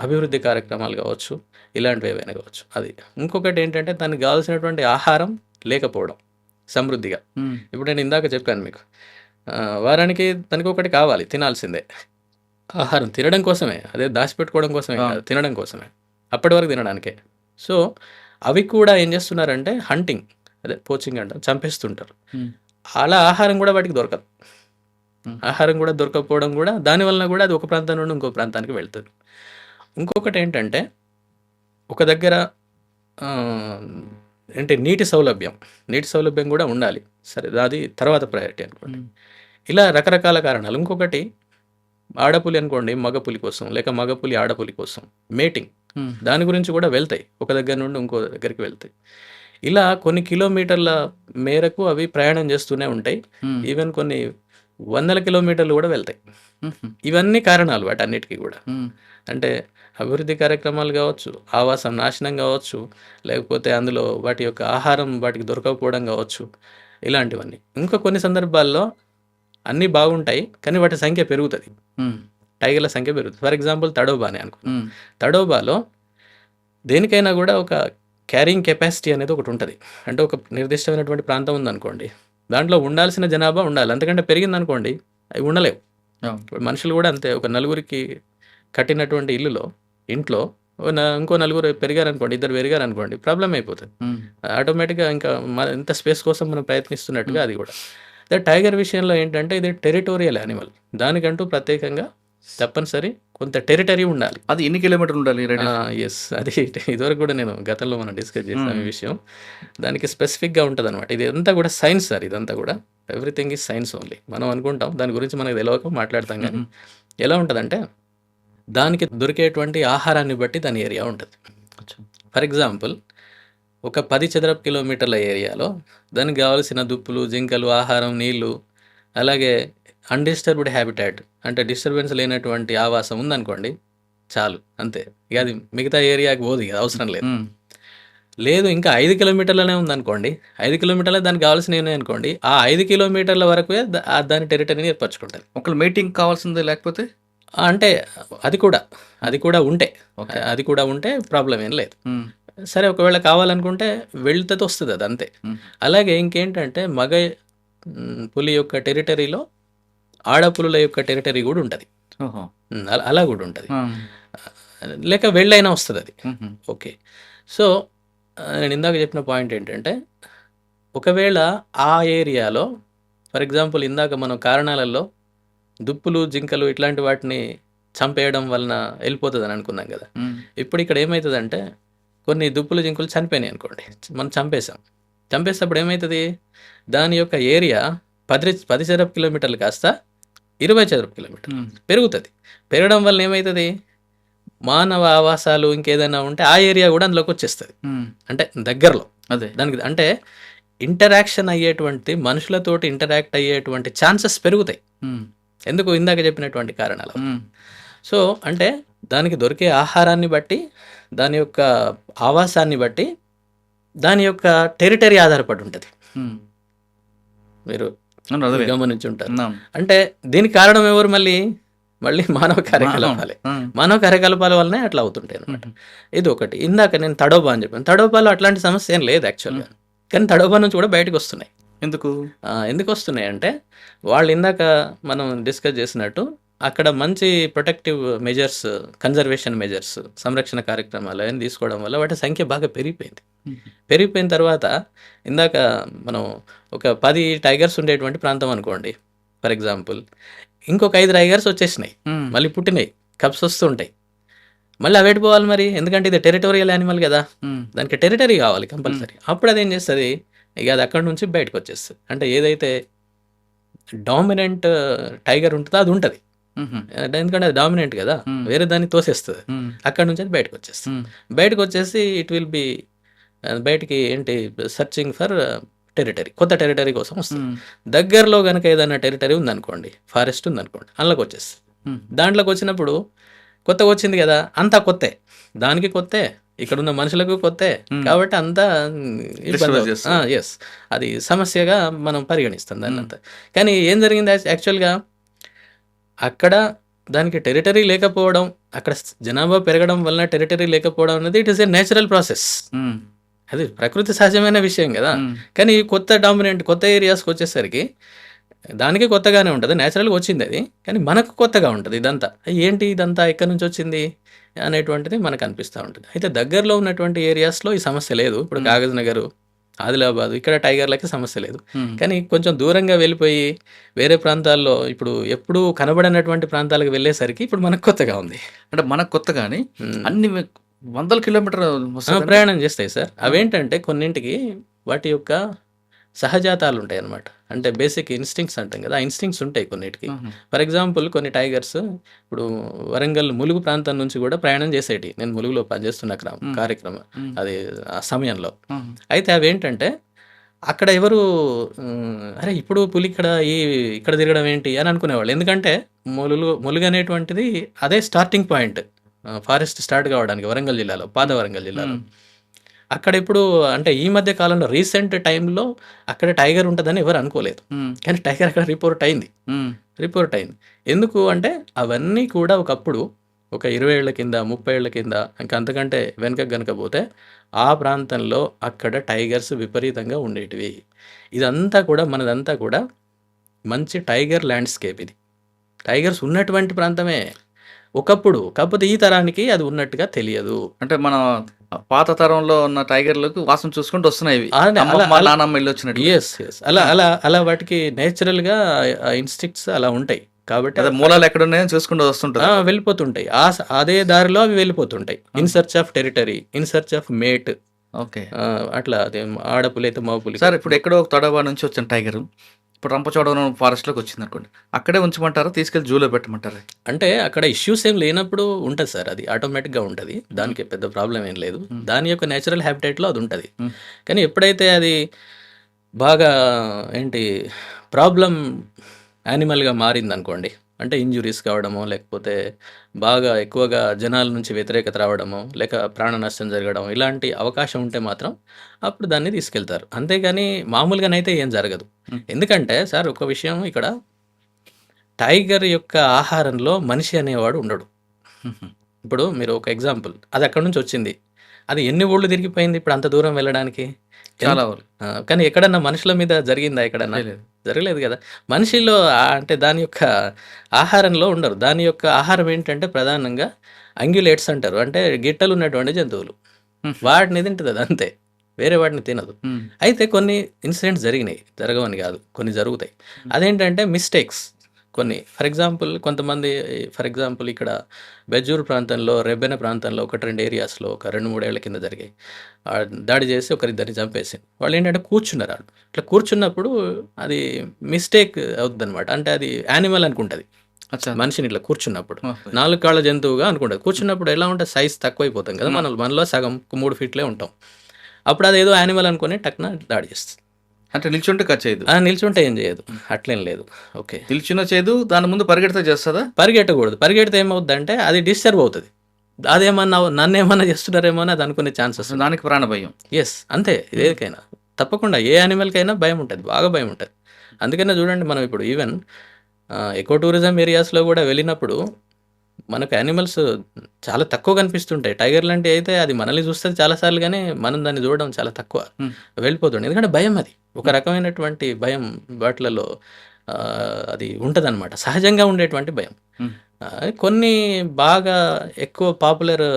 అభివృద్ధి కార్యక్రమాలు కావచ్చు, ఇలాంటివి ఏవైనా కావచ్చు. అది ఇంకొకటి ఏంటంటే దానికి కావాల్సినటువంటి ఆహారం లేకపోవడం సమృద్ధిగా. ఇప్పుడు నేను ఇందాక చెప్పాను మీకు, వారానికి దానికి ఒకటి కావాలి, తినాల్సిందే ఆహారం, తినడం కోసమే, అదే దాచిపెట్టుకోవడం కోసమే కాదు, తినడం కోసమే, అప్పటి వరకు తినడానికే. సో అవి కూడా ఏం చేస్తున్నారంటే హంటింగ్, అదే పోచింగ్ అంటారు, చంపేస్తుంటారు. అలా ఆహారం కూడా వాటికి దొరకదు. ఆహారం కూడా దొరకకపోవడం కూడా దానివల్ల కూడా అది ఒక ప్రాంతం నుండి ఇంకో ప్రాంతానికి వెళ్తుంది. ఇంకొకటి ఏంటంటే ఒక దగ్గర అంటే నీటి సౌలభ్యం కూడా ఉండాలి. సరే, అది తర్వాత ప్రయారిటీ అనుకోండి. ఇలా రకరకాల కారణాలు. ఇంకొకటి ఆడపులి అనుకోండి, మగపులి కోసం, లేక మగపులి ఆడపులి కోసం మేటింగ్, దాని గురించి కూడా వెళ్తాయి, ఒక దగ్గర నుండి ఇంకో దగ్గరికి వెళ్తాయి. ఇలా కొన్ని కిలోమీటర్ల మేరకు అవి ప్రయాణం చేస్తూనే ఉంటాయి. ఈవెన్ కొన్ని వందల కిలోమీటర్లు కూడా వెళ్తాయి. ఇవన్నీ కారణాలు వాటన్నిటికీ కూడా. అంటే అభివృద్ధి కార్యక్రమాలు కావచ్చు, ఆవాసం నాశనం కావచ్చు, లేకపోతే అందులో వాటి యొక్క ఆహారం వాటికి దొరకకపోవడం కావచ్చు, ఇలాంటివన్నీ. ఇంకా కొన్ని సందర్భాల్లో అన్నీ బాగుంటాయి కానీ వాటి సంఖ్య పెరుగుతుంది, టైగర్ల సంఖ్య పెరుగుతుంది. ఫర్ ఎగ్జాంపుల్ తడోబానే అనుకో, తడోబాలో దేనికైనా కూడా ఒక క్యారింగ్ కెపాసిటీ అనేది ఒకటి ఉంటుంది. అంటే ఒక నిర్దిష్టమైనటువంటి ప్రాంతం ఉందనుకోండి, దాంట్లో ఉండాల్సిన జనాభా ఉండాలి, అంతకంటే పెరిగింది అనుకోండి అవి ఉండలేవు. మనుషులు కూడా అంతే. ఒక నలుగురికి కట్టినటువంటి ఇంట్లో ఇంకో నలుగురు పెరిగారనుకోండి, ఇద్దరు పెరిగారనుకోండి, ప్రాబ్లం అయిపోతుంది ఆటోమేటిక్గా. ఇంకా ఎంత స్పేస్ కోసం మనం ప్రయత్నిస్తున్నట్టుగా అది కూడా. అదే టైగర్ విషయంలో ఏంటంటే ఇది టెరిటోరియల్ యానిమల్, దానికంటూ ప్రత్యేకంగా తప్పనిసరి కొంత టెరిటరీ ఉండాలి. అది ఎన్ని కిలోమీటర్లు ఉండాలి? ఎస్, అది ఇదివరకు కూడా నేను గతంలో మనం డిస్కస్ చేసాం ఈ విషయం. దానికి స్పెసిఫిక్గా ఉంటుంది అనమాట. ఇది అంతా కూడా సైన్స్ సార్, ఇదంతా కూడా ఎవ్రీథింగ్ ఈజ్ సైన్స్ ఓన్లీ. మనం అనుకుంటాం దాని గురించి మనకు తెలియక మాట్లాడతాం, కానీ ఎలా ఉంటుందంటే దానికి దొరికేటువంటి ఆహారాన్ని బట్టి దాని ఏరియా ఉంటుంది. ఫర్ ఎగ్జాంపుల్ ఒక 10 చదరపు కిలోమీటర్ల ఏరియాలో దానికి కావాల్సిన దుప్పులు, జింకలు, ఆహారం, నీళ్లు, అలాగే అన్డిస్టర్బ్డ్ హ్యాబిటాట్ అంటే డిస్టర్బెన్స్ లేనటువంటి ఆవాసం ఉందనుకోండి, చాలు, అంతే. ఇక అది మిగతా ఏరియాకి పోదు, ఇక అవసరం లేదు. ఇంకా 5 కిలోమీటర్లనే ఉందనుకోండి, 5 కిలోమీటర్లే దానికి కావాల్సినవి ఉన్నాయి అనుకోండి, ఆ 5 కిలోమీటర్ల వరకే దాని టెరిటరీని ఏర్పరచుకుంటుంది. ఒకళ్ళు మీటింగ్ కావాల్సిందే, లేకపోతే అంటే అది కూడా ఉంటే ప్రాబ్లం ఏం లేదు. సరే, ఒకవేళ కావాలనుకుంటే వెళ్తే వస్తుంది, అది అంతే. అలాగే ఇంకేంటంటే మగ పులి యొక్క టెరిటరీలో ఆడపులుల యొక్క టెరిటరీ కూడా ఉంటుంది, అలా కూడా ఉంటుంది. లేక వెళ్ళైనా వస్తుంది అది. ఓకే, సో నేను ఇందాక చెప్పిన పాయింట్ ఏంటంటే ఒకవేళ ఆ ఏరియాలో ఫర్ ఎగ్జాంపుల్ ఇందాక మనం కారణాలలో దుప్పులు, జింకలు ఇట్లాంటి వాటిని చంపేయడం వలన వెళ్ళిపోతుంది అని అనుకున్నాం కదా. ఇప్పుడు ఇక్కడ ఏమవుతుందంటే కొన్ని దుప్పులు, జింకలు చనిపోయినాయి అనుకోండి, మనం చంపేసేటప్పుడు ఏమవుతుంది, దాని యొక్క ఏరియా 10 చదరపు కిలోమీటర్లు కాస్త 20 చదరపు కిలోమీటర్లు పెరుగుతుంది. పెరగడం వల్ల ఏమవుతుంది, మానవ ఆవాసాలు ఇంకేదైనా ఉంటే ఆ ఏరియా కూడా అందులోకి వచ్చేస్తుంది. అంటే దగ్గరలో అదే దానికి అంటే ఇంటరాక్షన్ అయ్యేటువంటి మనుషులతోటి ఇంటరాక్ట్ అయ్యేటువంటి ఛాన్సెస్ పెరుగుతాయి. ఎందుకు, ఇందాక చెప్పినటువంటి కారణాలు. సో అంటే దానికి దొరికే ఆహారాన్ని బట్టి, దాని యొక్క ఆవాసాన్ని బట్టి, దాని యొక్క టెరిటరీ ఆధారపడి ఉంటుంది. మీరు గమనించి ఉంటారు. అంటే దీనికి కారణం ఎవరు, మళ్ళీ మానవ కార్యకలాపాల వల్లనే అట్లా అవుతుంటాయి అనమాట. ఇది ఒకటి. ఇందాక నేను తడోబా అని చెప్పాను, తడోబాలో అట్లాంటి సమస్య ఏం లేదు యాక్చువల్గా, కానీ తడోబా నుంచి కూడా బయటకు వస్తున్నాయి. ఎందుకు వస్తున్నాయి అంటే వాళ్ళు ఇందాక మనం డిస్కస్ చేసినట్టు అక్కడ మంచి ప్రొటెక్టివ్ మెజర్స్, కన్జర్వేషన్ మెజర్స్, సంరక్షణ కార్యక్రమాలు అవన్నీ తీసుకోవడం వల్ల వాటి సంఖ్య బాగా పెరిగిపోయిన తర్వాత ఇందాక మనం ఒక 10 టైగర్స్ ఉండేటువంటి ప్రాంతం అనుకోండి ఫర్ ఎగ్జాంపుల్, ఇంకొక 5 టైగర్స్ వచ్చేసినాయి, మళ్ళీ పుట్టినాయి, కప్స్ వస్తుంటాయి. మళ్ళీ అవేటి పోవాలి మరి, ఎందుకంటే ఇది టెరిటోరియల్ యానిమల్ కదా, దానికి టెరిటరీ కావాలి కంపల్సరీ. అప్పుడు అది ఏం చేస్తుంది, ఇక అది అక్కడ నుంచి బయటకు వచ్చేస్తుంది. అంటే ఏదైతే డామినెంట్ టైగర్ ఉంటుందో అది ఉంటుంది, ఎందుకంటే అది డామినెంట్ కదా, వేరే దాన్ని తోసేస్తుంది, అక్కడ నుంచి అది బయటకు వచ్చేస్తుంది. బయటకు వచ్చేసి ఇట్ విల్ బి బయటికి ఏంటి సర్చింగ్ ఫర్ టెరిటరీ, కొత్త టెరిటరీ కోసం వస్తుంది. దగ్గరలో కనుక ఏదైనా టెరిటరీ ఉందనుకోండి, ఫారెస్ట్ ఉందనుకోండి, అందులోకి వచ్చేస్తుంది. దాంట్లోకి వచ్చినప్పుడు కొత్తగా వచ్చింది కదా, అంతా కొత్తే, దానికి కొత్తే, ఇక్కడ ఉన్న మనుషులకు కొత్తే, కాబట్టి అంతా ఎస్ అది సమస్యగా మనం పరిగణిస్తాం దాన్ని అంతా. కానీ ఏం జరిగింది యాక్చువల్గా, అక్కడ దానికి టెరిటరీ లేకపోవడం, అక్కడ జనాభా పెరగడం వలన టెరిటరీ లేకపోవడం అనేది it is a natural process, అది ప్రకృతి సహజమైన విషయం కదా. కానీ కొత్త డామినెంట్ కొత్త ఏరియాస్కి వచ్చేసరికి దానికి కొత్తగానే ఉంటుంది, నేచురల్గా వచ్చింది అది, కానీ మనకు కొత్తగా ఉంటుంది ఇదంతా. ఏంటి ఇదంతా ఎక్కడి నుంచి వచ్చింది అనేటువంటిది మనకు అనిపిస్తూ ఉంటుంది. అయితే దగ్గరలో ఉన్నటువంటి ఏరియాస్లో ఈ సమస్య లేదు. ఇప్పుడు కాగజ్ నగర్, ఆదిలాబాద్, ఇక్కడ టైగర్లకి సమస్య లేదు. కానీ కొంచెం దూరంగా వెళ్ళిపోయి వేరే ప్రాంతాల్లో ఇప్పుడు ఎప్పుడు కనబడినటువంటి ప్రాంతాలకు వెళ్ళేసరికి ఇప్పుడు మనకు కొత్తగా ఉంది. అంటే మనకు కొత్తగాని అన్ని వందల కిలోమీటర్ ప్రయాణం చేస్తాయి సార్. అవేంటంటే కొన్నింటికి వాటి యొక్క సహజాతాలు ఉంటాయి అన్నమాట. అంటే బేసిక్ ఇన్స్టింక్ట్స్ అంటాం కదా, ఆ ఇన్స్టింక్ట్స్ ఉంటాయి కొన్నిటికి. ఫర్ ఎగ్జాంపుల్ కొన్ని టైగర్స్ ఇప్పుడు వరంగల్ ములుగు ప్రాంతం నుంచి కూడా ప్రయాణం చేసేటి, నేను ములుగులో పనిచేస్తున్న కార్యక్రమం అది ఆ సమయంలో. అయితే అవి ఏంటంటే అక్కడ ఎవరు అరే ఇప్పుడు పులి ఇక్కడ తిరగడం ఏంటి అని అనుకునేవాళ్ళు. ఎందుకంటే ములుగు అనేటువంటిది అదే స్టార్టింగ్ పాయింట్ ఫారెస్ట్ స్టార్ట్ కావడానికి వరంగల్ జిల్లాలో, పాత వరంగల్ జిల్లాలో. అక్కడ ఇప్పుడు అంటే ఈ మధ్య కాలంలో రీసెంట్ టైంలో అక్కడ టైగర్ ఉంటుందని ఎవరు అనుకోలేదు, కానీ టైగర్ అక్కడ రిపోర్ట్ అయింది. ఎందుకు అంటే అవన్నీ కూడా ఒకప్పుడు ఒక 20 ఏళ్ల కింద, 30 ఏళ్ల కింద, ఇంకా అంతకంటే వెనక గనక పోతే ఆ ప్రాంతంలో అక్కడ టైగర్స్ విపరీతంగా ఉండేటివి. ఇదంతా కూడా మనదంతా కూడా మంచి టైగర్ ల్యాండ్స్కేప్, ఇది టైగర్స్ ఉన్నటువంటి ప్రాంతమే ఒకప్పుడు. కాకపోతే ఈ తరానికి అది ఉన్నట్టుగా తెలియదు. అంటే మన పాత తరంలో ఉన్న టైగర్లకు వాసన చూసుకుంటూ వస్తున్నాయి ఇవి, నానమ్మ ఇల్లు వచ్చినట్టు. అలా వాటికి నేచురల్ గా ఇన్స్టింక్ట్స్ అలా ఉంటాయి. కాబట్టి అదే మూలాలు ఎక్కడ ఉన్నాయో చూసుకుంటూ వస్తుంటాయి, వెళ్ళిపోతుంటాయి. అదే దారిలో అవి వెళ్ళిపోతుంటాయి, in search of territory, in search of mate. Okay, అట్లా ఆడపులి అయితే మగపులి. సార్ ఇప్పుడు ఎక్కడో తొడవా నుంచి వచ్చిన టైగర్ ఇప్పుడు రంపచోడవరం ఫారెస్ట్లోకి వచ్చింది అనుకోండి, అక్కడే ఉంచమంటారా, తీసుకెళ్ళి జూలో పెట్టమంటారా? అంటే అక్కడ ఇష్యూస్ ఏం లేనప్పుడు ఉంటుంది సార్, అది ఆటోమేటిక్గా ఉంటుంది, దానికి పెద్ద ప్రాబ్లం ఏం లేదు. దాని యొక్క నేచురల్ హ్యాబిటేట్లో అది ఉంటుంది. కానీ ఎప్పుడైతే అది బాగా ప్రాబ్లం యానిమల్గా మారింది అనుకోండి, అంటే ఇంజురీస్ కావడమో, లేకపోతే బాగా ఎక్కువగా జనాల నుంచి వ్యతిరేకత రావడమో, లేక ప్రాణ నష్టం జరగడం, ఇలాంటి అవకాశం ఉంటే మాత్రం అప్పుడు దాన్ని తీసుకెళ్తారు. అంతేగాని మామూలుగానైతే ఏం జరగదు. ఎందుకంటే సార్ ఒక విషయం, ఇక్కడ టైగర్ యొక్క ఆహారంలో మనిషి అనేవాడు ఉండడు. ఇప్పుడు మీరు ఒక ఎగ్జాంపుల్, అది అక్కడ నుంచి వచ్చింది, అది ఎన్ని ఊళ్ళు తిరిగిపోయింది ఇప్పుడు అంత దూరం వెళ్ళడానికి, చాలా కానీ ఎక్కడన్నా మనుషుల మీద జరిగిందా? ఎక్కడన్నా జరగలేదు కదా. మనిషిలో అంటే దాని యొక్క ఆహారంలో ఉండరు. దాని యొక్క ఆహారం ఏంటంటే ప్రధానంగా అంగ్యులేట్స్ అంటారు, అంటే గిట్టలు ఉన్నటువంటి జంతువులు, వాటిని తింటుంది అది, అంతే, వేరే వాటిని తినదు. అయితే కొన్ని ఇన్సిడెంట్స్ జరగవని కాదు, కొన్ని జరుగుతాయి. అదేంటంటే మిస్టేక్స్ కొన్ని. ఫర్ ఎగ్జాంపుల్ ఇక్కడ బెజ్జూరు ప్రాంతంలో, రెబ్బెన ప్రాంతంలో 1-2 ఏరియాస్లో ఒక 2-3 ఏళ్ల కింద జరిగాయి. దాడి చేసి ఒకరిద్దరిని చంపేసి వాళ్ళు ఏంటంటే కూర్చున్నారు. వాళ్ళు ఇట్లా కూర్చున్నప్పుడు అది మిస్టేక్ అవుతుంది అనమాట. అంటే అది యానిమల్ అనుకుంటుంది మనిషిని, ఇట్లా కూర్చున్నప్పుడు 4 కాళ్ళ జంతువుగా అనుకుంటుంది. కూర్చున్నప్పుడు ఎలా ఉంటుంది, సైజ్ తక్కువైపోతాం కదా, మనలో సగం 3 ఫీట్లే ఉంటాం. అప్పుడు అది ఏదో యానిమల్ అనుకుని టక్న దాడి చేస్తుంది. అంటే నిల్చుంటే కట్ చేయదు, నిల్చుంటే ఏం చేయదు, అట్లేం లేదు. ఓకే, నిల్చున్న చేయదు, దాని ముందు పరిగెడితే చేస్తుందా? పరిగెట్టకూడదు. పరిగెడితే ఏమవుద్ది అంటే అది డిస్టర్బ్ అవుతుంది, అదేమన్నా నన్ను ఏమన్నా చేస్తున్నారేమో అని అది అనుకునే ఛాన్సెస్, దానికి ప్రాణ భయం. ఎస్, అంతే. ఏదికైనా తప్పకుండా ఏ యానిమల్కైనా భయం ఉంటుంది, బాగా భయం ఉంటుంది. అందుకనే చూడండి, మనం ఇప్పుడు ఈవెన్ ఎకో టూరిజం ఏరియాస్లో కూడా వెళ్ళినప్పుడు మనకు యానిమల్స్ చాలా తక్కువ కనిపిస్తుంటాయి. టైగర్ లాంటి అయితే అది మనల్ని చూస్తుంది చాలాసార్లు, కానీ మనం దాన్ని చూడడం చాలా తక్కువ, వెళ్ళిపోతుంది. ఎందుకంటే భయం, అది ఒక రకమైనటువంటి భయం వాటిలలో అది ఉంటుంది అనమాట, సహజంగా ఉండేటువంటి భయం. కొన్ని బాగా ఎక్కువ పాపులర్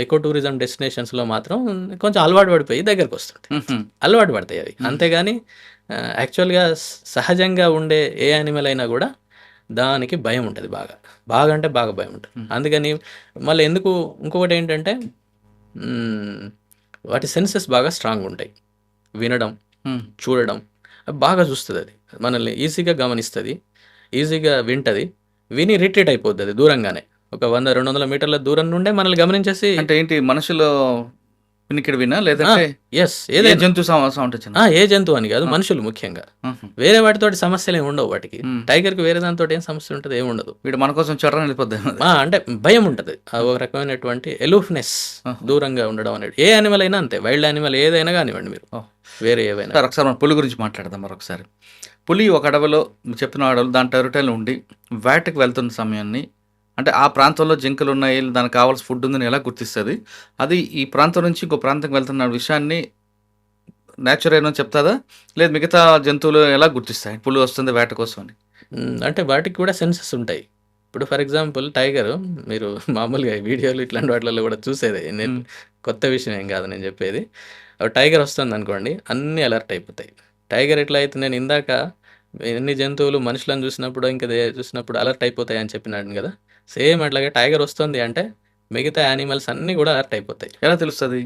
ఎకో టూరిజం డెస్టినేషన్స్లో మాత్రం కొంచెం అలవాటు పడిపోయి దగ్గరకు వస్తుంటాయి, అలవాటు పడతాయి అవి. అంతేగాని యాక్చువల్గా సహజంగా ఉండే ఏ యానిమల్ అయినా కూడా దానికి భయం ఉంటుంది బాగా బాగా అంటే బాగా భయం ఉంటుంది. అందుకని మళ్ళీ ఎందుకు ఇంకొకటి ఏంటంటే వాటి సెన్సెస్ బాగా స్ట్రాంగ్ ఉంటాయి. వినడం, చూడడం బాగా చూస్తుంది. అది మనల్ని ఈజీగా గమనిస్తుంది, ఈజీగా వింటది, విని రిట్రీట్ అయిపోద్ది అది దూరంగానే. ఒక 100-200 మీటర్ల దూరం నుండే మనల్ని గమనించేసి అంటే ఏంటి మనుషులు వినికిడి వినా లేదంటే ఎస్ ఏ ఏదైనా జంతు సౌండ్ వచ్చింది? ఏ జంతువు అని కాదు, మనుషులు ముఖ్యంగా. వేరే వాటితోటి సమస్యలు ఏమి ఉండవు వాటికి. టైగర్కి వేరే దానితో ఏం సమస్య ఉంటుంది? ఏమి ఉండదు. వీడు మన కోసం చొర్రని వెళ్ళిపోద్ది. అంటే భయం ఉంటుంది, ఒక రకమైనటువంటి ఎలూఫ్నెస్, దూరంగా ఉండడం అనేది. ఏ యానిమల్ అయినా అంతే, వైల్డ్ యానిమల్ ఏదైనా కానివ్వండి, మీరు వేరే ఏవైనా. సార్ ఒకసారి మనం పులి గురించి మాట్లాడదాం మరొకసారి. పులి ఒక అడవిలో చెప్తున్న అడవులు దాని టెరిటరీలో ఉండి వేటకు వెళ్తున్న సమయాన్ని, అంటే ఆ ప్రాంతంలో జింకలు ఉన్నాయి, దానికి కావాల్సిన ఫుడ్ ఉందని ఎలా గుర్తిస్తుంది? అది ఈ ప్రాంతం నుంచి ఇంకో ప్రాంతంకి వెళ్తున్న విషయాన్ని నేచర్ ఏమో చెప్తాదా, లేదు మిగతా జంతువులు ఎలా గుర్తిస్తాయి పులి వస్తుంది వేట కోసం అని? అంటే వాటికి కూడా సెన్సెస్ ఉంటాయి. ఇప్పుడు ఫర్ ఎగ్జాంపుల్ టైగర్, మీరు మామూలుగా వీడియోలు ఇట్లాంటి వాటిలలో కూడా చూసేది, నేను కొత్త విషయం ఏం కాదు నేను చెప్పేది. టైగర్ వస్తుంది అనుకోండి, అన్నీ అలర్ట్ అయిపోతాయి. టైగర్ ఎట్లా అయితే నేను ఇందాక ఎన్ని జంతువులు మనుషులను చూసినప్పుడు ఇంకా చూసినప్పుడు అలర్ట్ అయిపోతాయి అని చెప్పినాడు కదా, సేమ్ అట్లాగే టైగర్ వస్తుంది అంటే మిగతా యానిమల్స్ అన్నీ కూడా అలర్ట్ అయిపోతాయి. ఎలా తెలుస్తుంది?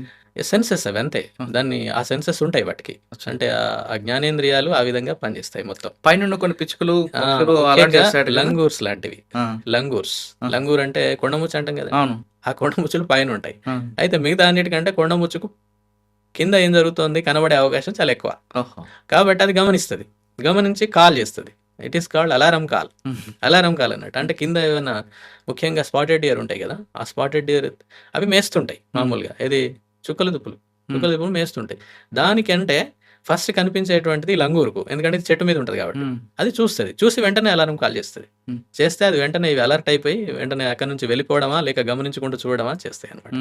సెన్సెస్ అవి అంతే, దాన్ని ఆ సెన్సెస్ ఉంటాయి వాటికి. అంటే ఆ జ్ఞానేంద్రియాలు ఆ విధంగా పనిచేస్తాయి మొత్తం. పైన కొన్ని పిచ్చుకలు alert చేస్తాడు కదా? లంగూర్స్ లాంటివి. లంగూర్ అంటే కొండముచ్చు అంటాం కదా, అవును. ఆ కొండముచ్చులు పైన ఉంటాయి. అయితే మిగతా అన్నిటికంటే కొండముచ్చుకు కింద ఏం జరుగుతుంది కనబడే అవకాశం చాలా ఎక్కువ. కాబట్టి అది గమనిస్తుంది, గమనించి కాల్ చేస్తుంది. It is called alarm call. Alarm call అన్నట్టు. అంటే కింద ఏమైనా ముఖ్యంగా స్పాటెడ్ డియర్ ఉంటాయి కదా, ఆ స్పాటెడ్ డియర్ అవి మేస్తుంటాయి మామూలుగా. ఏది చుక్కల దుప్పులు మేస్తుంటాయి. దానికంటే ఫస్ట్ కనిపించేటువంటిది లంగూరుకు, ఎందుకంటే ఇది చెట్టు మీద ఉంటుంది కాబట్టి అది చూస్తుంది. చూసి వెంటనే అలారం కాల్ చేస్తుంది. చేస్తే అది వెంటనే ఇవి అలర్ట్ అయిపోయి వెంటనే అక్కడి నుంచి వెళ్ళిపోవడమా లేక గమనించుకుంటూ చూడడమా చేస్తాయి అనమాట.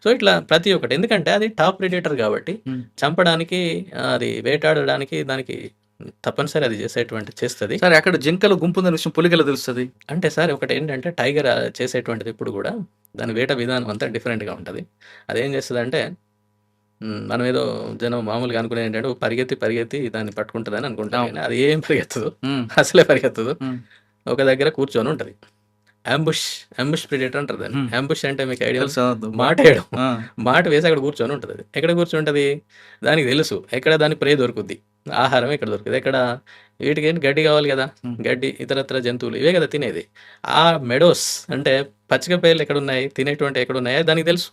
సో ఇట్లా ప్రతి ఒక్కటి, ఎందుకంటే అది టాప్ ప్రెడేటర్ కాబట్టి చంపడానికి, అది వేటాడడానికి దానికి తప్పనిసరి అది చేస్తుంది. సరే, అక్కడ జింకలు గుంపు ఉందనే విషయం పులికి ఎలా తెలుస్తుంది? అంటే సార్ ఒకటి ఏంటంటే టైగర్ చేసేటువంటిది ఇప్పుడు కూడా దాని వేట విధానం అంతా డిఫరెంట్గా ఉంటుంది. అదేం చేస్తుంది అంటే, మనం ఏదో జనం మామూలుగా అనుకునేది ఏంటంటే పరిగెత్తి దాన్ని పట్టుకుంటుందని అనుకుంటాం. అది ఏం పరిగెత్తదు, అసలే పరిగెత్తదు. ఒక దగ్గర కూర్చొని ఉంటుంది. అంబుష్ ప్రెడేటర్ అంటారు దాన్ని. అంబుష్ అంటే మీకు ఐడియా? మాట వేయడం. మాట వేసి అక్కడ కూర్చొని ఉంటుంది. అది ఎక్కడ కూర్చుంటుంది దానికి తెలుసు, ఎక్కడ దాని ప్రే దొరుకుద్ది, ఆహారం ఎక్కడ దొరుకుతుంది, ఎక్కడ వీటికి ఏంటి గడ్డి కావాలి కదా, గడ్డి ఇతరత్ర జంతువులు ఇవే కదా తినేది. ఆ మెడోస్ అంటే పచ్చిక పేర్లు ఎక్కడున్నాయి, తినేటువంటి ఎక్కడున్నాయో దానికి తెలుసు.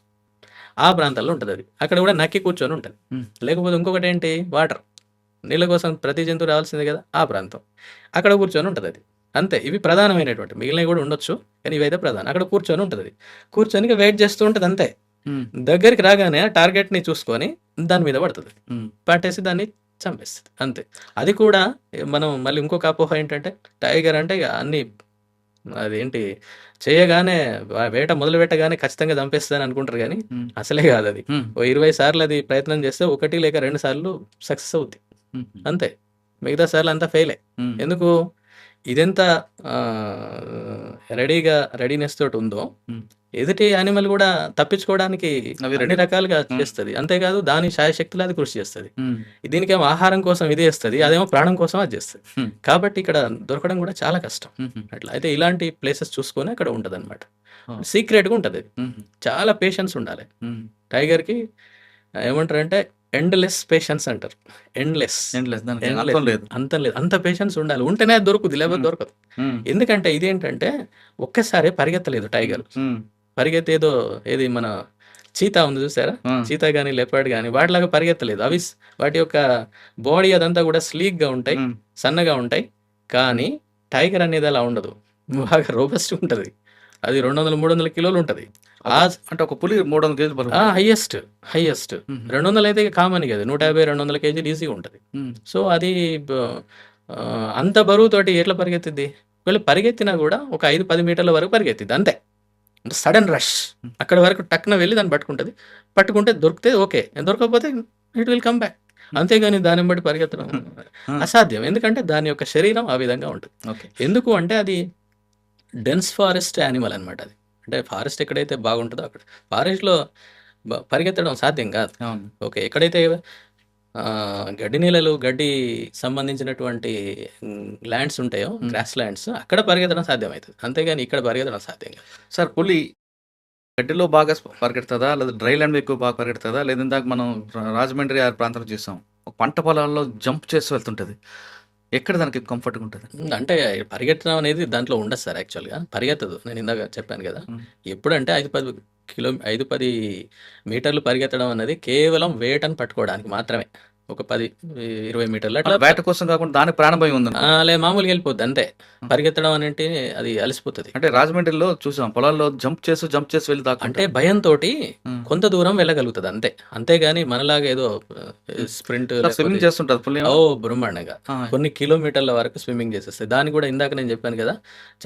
ఆ ప్రాంతాల్లో ఉంటుంది అది. అక్కడ కూడా నక్కి కూర్చొని ఉంటుంది. లేకపోతే ఇంకొకటి ఏంటి, వాటర్, నీళ్ళ కోసం ప్రతి జంతువు రావాల్సిందే కదా, ఆ ప్రాంతం అక్కడ కూర్చొని ఉంటుంది అది. అంతే. ఇవి ప్రధానమైనటువంటి, మిగిలినవి కూడా ఉండొచ్చు కానీ ఇవైతే ప్రధానం. అక్కడ కూర్చొని ఉంటుంది అది. కూర్చొని వెయిట్ చేస్తూ ఉంటుంది అంతే. దగ్గరికి రాగానే టార్గెట్ని చూసుకొని దాని మీద పడుతుంది, పట్టేసి దాన్ని చంపేస్తుంది అంతే. అది కూడా మనం మళ్ళీ ఇంకొక అపోహ ఏంటంటే టైగర్ అంటే అన్ని అదేంటి చేయగానే వేట మొదలు పెట్టగానే ఖచ్చితంగా చంపేస్తుందని అనుకుంటారు కానీ అసలే కాదు. అది 20 సార్లు అది ప్రయత్నం చేస్తే 1 లేక 2 సార్లు సక్సెస్ అవుద్ది అంతే. మిగతా సార్లు అంతా ఫెయిలే. ఎందుకు? ఇదెంత రెడీనెస్ తోటి ఉందో ఎదుటి యానిమల్ కూడా తప్పించుకోవడానికి అన్ని రకాలుగా చేస్తుంది. అంతేకాదు దాని శాయశక్తులు అది కృషి చేస్తుంది. దీనికేమో ఆహారం కోసం ఇది చేస్తుంది, అదేమో ప్రాణం కోసం అది చేస్తుంది. కాబట్టి ఇక్కడ దొరకడం కూడా చాలా కష్టం. అట్లా అయితే ఇలాంటి ప్లేసెస్ చూసుకొని అక్కడ ఉంటుంది అనమాట. సీక్రెట్గా ఉంటుంది. చాలా పేషెన్స్ ఉండాలి టైగర్కి. ఏమంటారంటే ఎండ్లెస్ పేషెన్స్ అంటారు. ఎండ్లెస్ అంతం లేదు, అంత పేషెన్స్ ఉండాలి. ఉంటేనే అది దొరుకుతుంది, లేకపోతే దొరకదు. ఎందుకంటే ఇదేంటంటే ఒక్కసారి పరిగెత్తలేదు టైగర్. పరిగెత్తేదో ఏది మన చీతా ఉంది చూసారా, చీతా కానీ లెపర్డ్ కానీ వాటిలాగా పరిగెత్తలేదు. అవి వాటి యొక్క బాడీ అదంతా కూడా స్లీక్గా ఉంటాయి, సన్నగా ఉంటాయి. కానీ టైగర్ అనేది అలా ఉండదు, బాగా రోబస్ట్ ఉంటుంది. అది 200-300 కిలోలు ఉంటుంది. అంటే ఒక పులి 300 కేజీలు హైయెస్ట్ 200 అయితే కామన్ కదా, 150-200 కేజీలు ఈజీగా ఉంటుంది. సో అది అంత బరువుతోటి ఎట్లా పరిగెత్తిద్ది? ఒకవేళ పరిగెత్తినా కూడా ఒక 5-10 మీటర్ల వరకు పరిగెత్తిద్ది అంతే. సడన్ రష్ అక్కడ వరకు టక్కున వెళ్ళి దాన్ని పట్టుకుంటే దొరికితే ఓకే, దొరకకపోతే ఇట్ విల్ కమ్ బ్యాక్. అంతేగాని దాన్ని బట్టి పరిగెత్తడం అసాధ్యం. ఎందుకంటే దాని యొక్క శరీరం ఆ విధంగా ఉంటుంది. ఎందుకు అంటే అది డెన్స్ ఫారెస్ట్ యానిమల్ అనమాట. అది అంటే ఫారెస్ట్ ఎక్కడైతే బాగుంటుందో అక్కడ ఫారెస్ట్లో పరిగెత్తడం సాధ్యం కాదు. ఓకే, ఎక్కడైతే గడ్డి నేలలు, గడ్డి సంబంధించినటువంటి ల్యాండ్స్ ఉంటాయో, గ్రాస్ ల్యాండ్స్, అక్కడ పరిగెత్తడం సాధ్యమవుతుంది. అంతేగాని ఇక్కడ పరిగెత్తడం సాధ్యం కాదు. సార్ పులి గడ్డిలో బాగా పరిగెడుతుందా, లేదా డ్రై ల్యాండ్ ఎక్కువ బాగా పరిగెడుతుందా, లేదా ఇందాక మనం రాజమండ్రి ఆ ప్రాంతంలో చూసాం ఒక పంట పొలాల్లో జంప్ చేసి వెళ్తుంటుంది, ఎక్కడ దానికి కంఫర్ట్గా ఉంటుంది? అంటే పరిగెత్తడం అనేది దాంట్లో ఉండదు సార్. యాక్చువల్గా పరిగెత్తదు. నేను ఇందాక చెప్పాను కదా, ఎప్పుడంటే 5-10 మీటర్లు పరిగెత్తడం అనేది కేవలం వేటను పట్టుకోవడానికి మాత్రమే. ఒక 10-20 మీటర్లు అట్లా వేట కోసం కాకుండా దానికి ప్రాణభయం ఉంది. లేదు, మామూలుగా వెళ్ళిపోద్ది అంతే. పరిగెత్తడం అంటే అది అలసిపోతుంది. అంటే రాజమండ్రిలో చూసాం పొలాల్లో జంప్ చేసి వెళ్ళి దాకా అంటే భయంతో కొంత దూరం వెళ్ళగలుగుతుంది అంతే. అంతేగాని మనలాగా ఏదో స్ప్రింట్ స్విమ్మింగ్ చేస్తుంటుంది పులి. బ్రహ్మాండంగా కొన్ని కిలోమీటర్ల వరకు స్విమ్మింగ్ చేసేస్తాయి. దాన్ని కూడా ఇందాక నేను చెప్పాను కదా,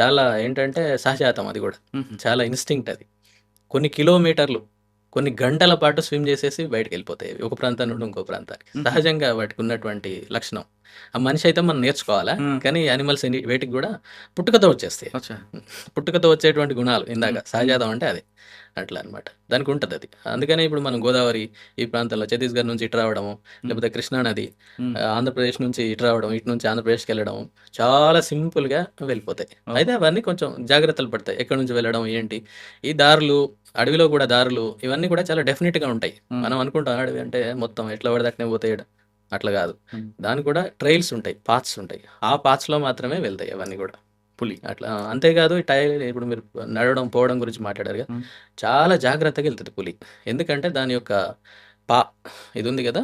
చాలా ఏంటంటే సహజాతం, అది కూడా చాలా ఇన్స్టింక్ట్. అది కొన్ని కిలోమీటర్లు, కొన్ని గంటల పాటు స్విమ్ చేసేసి బయటకు వెళ్ళిపోతాయి ఒక ప్రాంతం నుండి ఇంకో ప్రాంతానికి. సహజంగా వాటికి ఉన్నటువంటి లక్షణం. ఆ మనిషి అయితే మనం నేర్చుకోవాలా, కానీ యానిమల్స్ వేటికి కూడా పుట్టుకతో వచ్చేస్తాయి. పుట్టుకతో వచ్చేటువంటి గుణాలు ఇందాక సహజాతం అంటే అది అట్లా అనమాట. దానికి ఉంటుంది అది. అందుకనే ఇప్పుడు మనం గోదావరి ఈ ప్రాంతంలో ఛత్తీస్గఢ్ నుంచి ఇటు రావడము, లేకపోతే కృష్ణా నది ఆంధ్రప్రదేశ్ నుంచి ఇటు రావడం, ఇటు నుంచి ఆంధ్రప్రదేశ్కి వెళ్ళడం చాలా సింపుల్గా వెళ్ళిపోతాయి. అయితే అవన్నీ కొంచెం జాగ్రత్తలు పడతాయి, ఎక్కడి నుంచి వెళ్ళడం ఏంటి. ఈ దారులు, అడవిలో కూడా దారులు, ఇవన్నీ కూడా చాలా డెఫినెట్గా ఉంటాయి. మనం అనుకుంటాం అడవి అంటే మొత్తం ఎట్లా పడదట్నే పోతాయి, అట్లా కాదు. దానికి కూడా ట్రైల్స్ ఉంటాయి, పాత్స్ ఉంటాయి. ఆ పాత్స్లో మాత్రమే వెళ్తాయి అవన్నీ కూడా పులి అట్లా. అంతేకాదు ఈ ఇప్పుడు మీరు నడవడం పోవడం గురించి మాట్లాడారు కదా, చాలా జాగ్రత్తగా వెళ్తుంది పులి. ఎందుకంటే దాని యొక్క ఇది ఉంది కదా,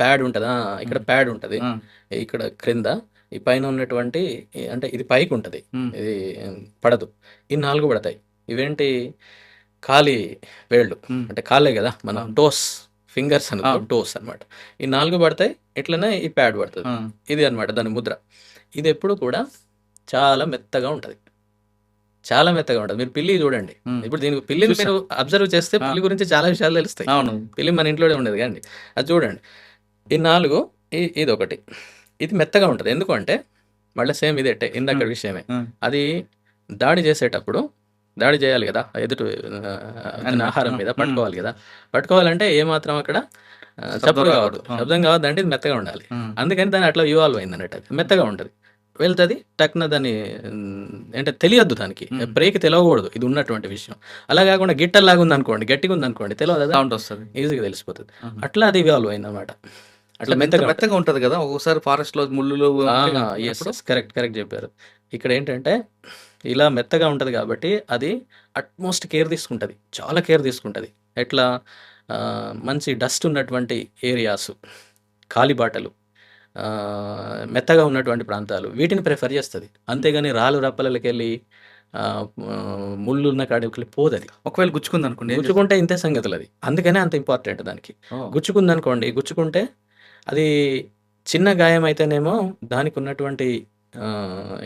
ప్యాడ్ ఉంటుందా, ఇక్కడ ప్యాడ్ ఉంటుంది, ఇక్కడ క్రింద ఈ పైన ఉన్నటువంటి, అంటే ఇది పైకి ఉంటుంది, ఇది పడదు. ఈ 4 పడతాయి. ఇవేంటి, కాలి వేళ్ళు, అంటే కాళ్ళే కదా మన టోస్, ఫింగర్స్ అనుకో, టోస్ అనమాట. ఈ 4 పడతాయి, ఇట్లనే ఈ ప్యాడ్ పడుతుంది. ఇది అనమాట దాని ముద్ర. ఇది ఎప్పుడు కూడా చాలా మెత్తగా ఉంటుంది, చాలా మెత్తగా ఉంటుంది. మీరు పిల్లి చూడండి, ఇప్పుడు దీనికి పిల్లిని మీరు అబ్జర్వ్ చేస్తే పిల్లి గురించి చాలా విషయాలు తెలుస్తాయి. పిల్లి మన ఇంట్లోనే ఉండేది కానీ అది చూడండి. ఈ 4, ఇది ఒకటి, ఇది మెత్తగా ఉంటుంది. ఎందుకంటే మళ్ళీ సేమ్ ఇదే ఇందాక విషయమే. అది దాడి చేసేటప్పుడు దాడి చేయాలి కదా, ఎదుటి ఆహారం మీద పట్టుకోవాలి కదా. పట్టుకోవాలంటే ఏమాత్రం అక్కడ చప్పుడు కావద్దు, శబ్దం కావద్దు, అంటే ఇది మెత్తగా ఉండాలి. అందుకని దాన్ని అట్లా ఇవాల్వ్ అయింది అన్నట్టు. అది మెత్తగా ఉంటుంది, వెళ్తుంది టక్న. దాన్ని అంటే తెలియద్దు, దానికి బ్రేక్ తెలియకూడదు, ఇది ఉన్నటువంటి విషయం. అలా కాకుండా గిట్టల్లాగా ఉంది అనుకోండి, గట్టిగా ఉంది అనుకోండి, తెలియదు, సౌండ్ వస్తుంది, ఈజీగా తెలిసిపోతుంది. అట్లా అది ఇవాల్వ్ అయింది అనమాట. అట్లా మెత్తగా ఉంటుంది కదా. ఒక్కోసారి ఫారెస్ట్ లో ముళ్ళు. కరెక్ట్ చెప్పారు. ఇక్కడ ఏంటంటే ఇలా మెత్తగా ఉంటుంది కాబట్టి అది అట్మోస్ట్ కేర్ తీసుకుంటుంది, చాలా కేర్ తీసుకుంటుంది. ఎట్లా, మంచి డస్ట్ ఉన్నటువంటి ఏరియాస్, కాలిబాటలు, మెత్తగా ఉన్నటువంటి ప్రాంతాలు, వీటిని ప్రిఫర్ చేస్తుంది. అంతేగాని రాళ్ళు రప్పలకి వెళ్ళి ముళ్ళు ఉన్న కాడికి పోదది. ఒకవేళ గుచ్చుకుంది అనుకోండి, గుచ్చుకుంటే ఇంతే సంగతులు. అది అందుకనే అంత ఇంపార్టెంట్ దానికి. గుచ్చుకుంది అనుకోండి, గుచ్చుకుంటే అది చిన్న గాయం అయితేనేమో దానికి ఉన్నటువంటి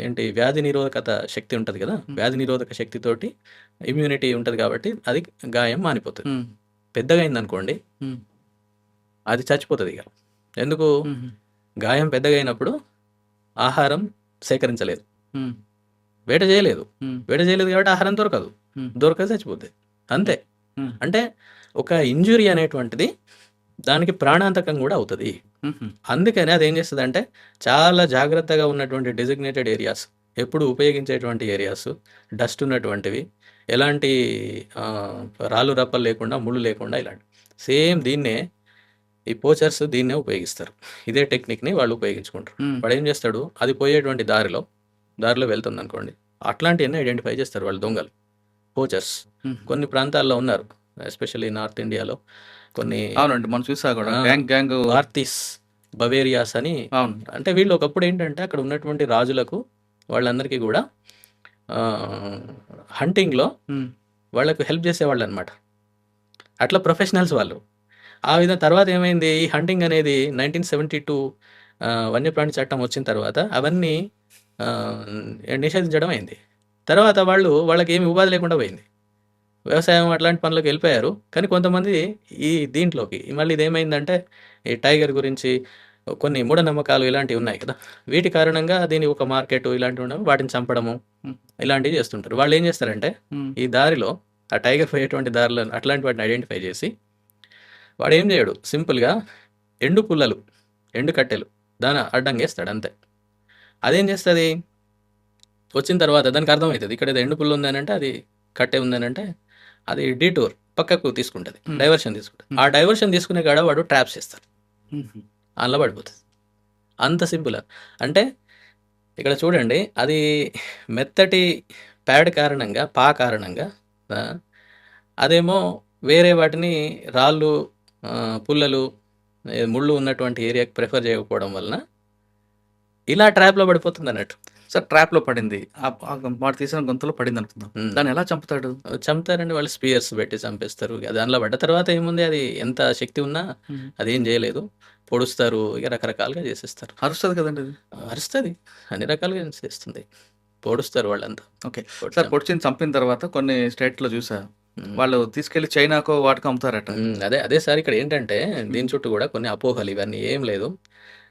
ఏంటి వ్యాధి నిరోధకత శక్తి ఉంటుంది కదా, వ్యాధి నిరోధక శక్తితోటి ఇమ్యూనిటీ ఉంటుంది కాబట్టి అది గాయం మానిపోతుంది. పెద్దగా అయింది అనుకోండి, అది చచ్చిపోతుంది ఇక. ఎందుకు, గాయం పెద్దగా అయినప్పుడు ఆహారం సేకరించలేదు, వేట చేయలేదు కాబట్టి ఆహారం దొరకదు, చచ్చిపోతుంది అంతే. అంటే ఒక ఇంజురీ అనేటువంటిది దానికి ప్రాణాంతకం కూడా అవుతుంది. అందుకని అది ఏం చేస్తుంది అంటే, చాలా జాగ్రత్తగా ఉన్నటువంటి డెసిగ్నేటెడ్ ఏరియాస్, ఎప్పుడు ఉపయోగించేటువంటి ఏరియాస్, డస్ట్ ఉన్నటువంటివి, ఎలాంటి రాళ్ళు రప్పలు లేకుండా, ముళ్ళు లేకుండా, ఇలాంటి సేమ్ దీన్నే ఈ పోచర్స్ దీన్నే ఉపయోగిస్తారు. ఇదే టెక్నిక్ని వాళ్ళు ఉపయోగించుకుంటారు. వాడు ఏం చేస్తాడు, అది పోయేటువంటి దారిలో వెళ్తుంది అనుకోండి, అట్లాంటివన్నీ ఐడెంటిఫై చేస్తారు వాళ్ళు, దొంగలు, పోచర్స్. కొన్ని ప్రాంతాల్లో ఉన్నారు, ఎస్పెషల్లీ నార్త్ ఇండియాలో కొన్ని. అవునండి, మనం చూసా కూడా గ్యాంగ్ ఆర్టిస్, బవేరియాస్ అని. అంటే వీళ్ళు ఒకప్పుడు ఏంటంటే అక్కడ ఉన్నటువంటి రాజులకు వాళ్ళందరికీ కూడా హంటింగ్లో వాళ్ళకు హెల్ప్ చేసేవాళ్ళు అనమాట. అట్లా ప్రొఫెషనల్స్ వాళ్ళు. ఆ విధంగా తర్వాత ఏమైంది, ఈ హంటింగ్ అనేది 1972 వన్యప్రాణి చట్టం వచ్చిన తర్వాత అవన్నీ నిషేధించడం అయింది. తర్వాత వాళ్ళకి ఏమి ఉపాధి లేకుండా పోయింది, వ్యవసాయం అట్లాంటి పనులకు వెళ్ళిపోయారు. కానీ కొంతమంది ఈ దీంట్లోకి మళ్ళీ ఇదేమైందంటే, ఈ టైగర్ గురించి కొన్ని మూఢనమ్మకాలు ఇలాంటివి ఉన్నాయి కదా, వీటి కారణంగా దీని ఒక మార్కెట్ ఇలాంటివి ఉండవు, వాటిని చంపడము ఇలాంటివి చేస్తుంటారు. వాళ్ళు ఏం చేస్తారంటే, ఈ దారిలో ఆ టైగర్ పోయేటువంటి దారిలో అట్లాంటి వాటిని ఐడెంటిఫై చేసి, వాడు ఏం చేయడు, సింపుల్గా ఎండు పుల్లలు, ఎండు కట్టెలు దాని అడ్డంగా వేస్తాడు అంతే. అదేం చేస్తుంది, వచ్చిన తర్వాత దానికి అర్థమవుతుంది ఇక్కడ ఏదో ఎండు పుల్ల ఉందని అంటే, అది కట్టె ఉందని అంటే, అది డీటూర్ పక్కకు తీసుకుంటుంది, డైవర్షన్ తీసుకుంటుంది. ఆ డైవర్షన్ తీసుకునే కాడ వాడు ట్రాప్స్ చేస్తారు, అందులో పడిపోతుంది. అంత సింపుల్. అంటే ఇక్కడ చూడండి, అది మెత్తటి ప్యాడ్ కారణంగా, కారణంగా అదేమో వేరే వాటిని రాళ్ళు, పుల్లలు, ముళ్ళు ఉన్నటువంటి ఏరియాకి ప్రిఫర్ చేయకపోవడం వలన ఇలా ట్రాప్లో పడిపోతుంది అన్నట్టు. సార్ ట్రాప్లో పడింది, వాడు తీసిన గొంతులో పడింది అనుకుందాం, దాన్ని ఎలా చంపుతాడు? చంపుతారండి వాళ్ళు, స్పియర్స్ పెట్టి చంపేస్తారు. దానిలో పడ్డ తర్వాత ఏముంది, అది ఎంత శక్తి ఉన్నా అదేం చేయలేదు, పొడుస్తారు, ఇక రకరకాలుగా చేసేస్తారు. అరుస్తుంది కదండి అది? అరుస్తుంది, అన్ని రకాలుగా చేస్తుంది, పొడుస్తారు వాళ్ళంతా. ఓకే సార్, పొడిచిని చంపిన తర్వాత కొన్ని స్టేట్లో చూసా వాళ్ళు తీసుకెళ్లి చైనాకో వాటికి అమ్ముతారట. అదే సార్, ఇక్కడ ఏంటంటే దీని చుట్టూ కూడా కొన్ని అపోహలు, ఇవన్నీ ఏం లేదు.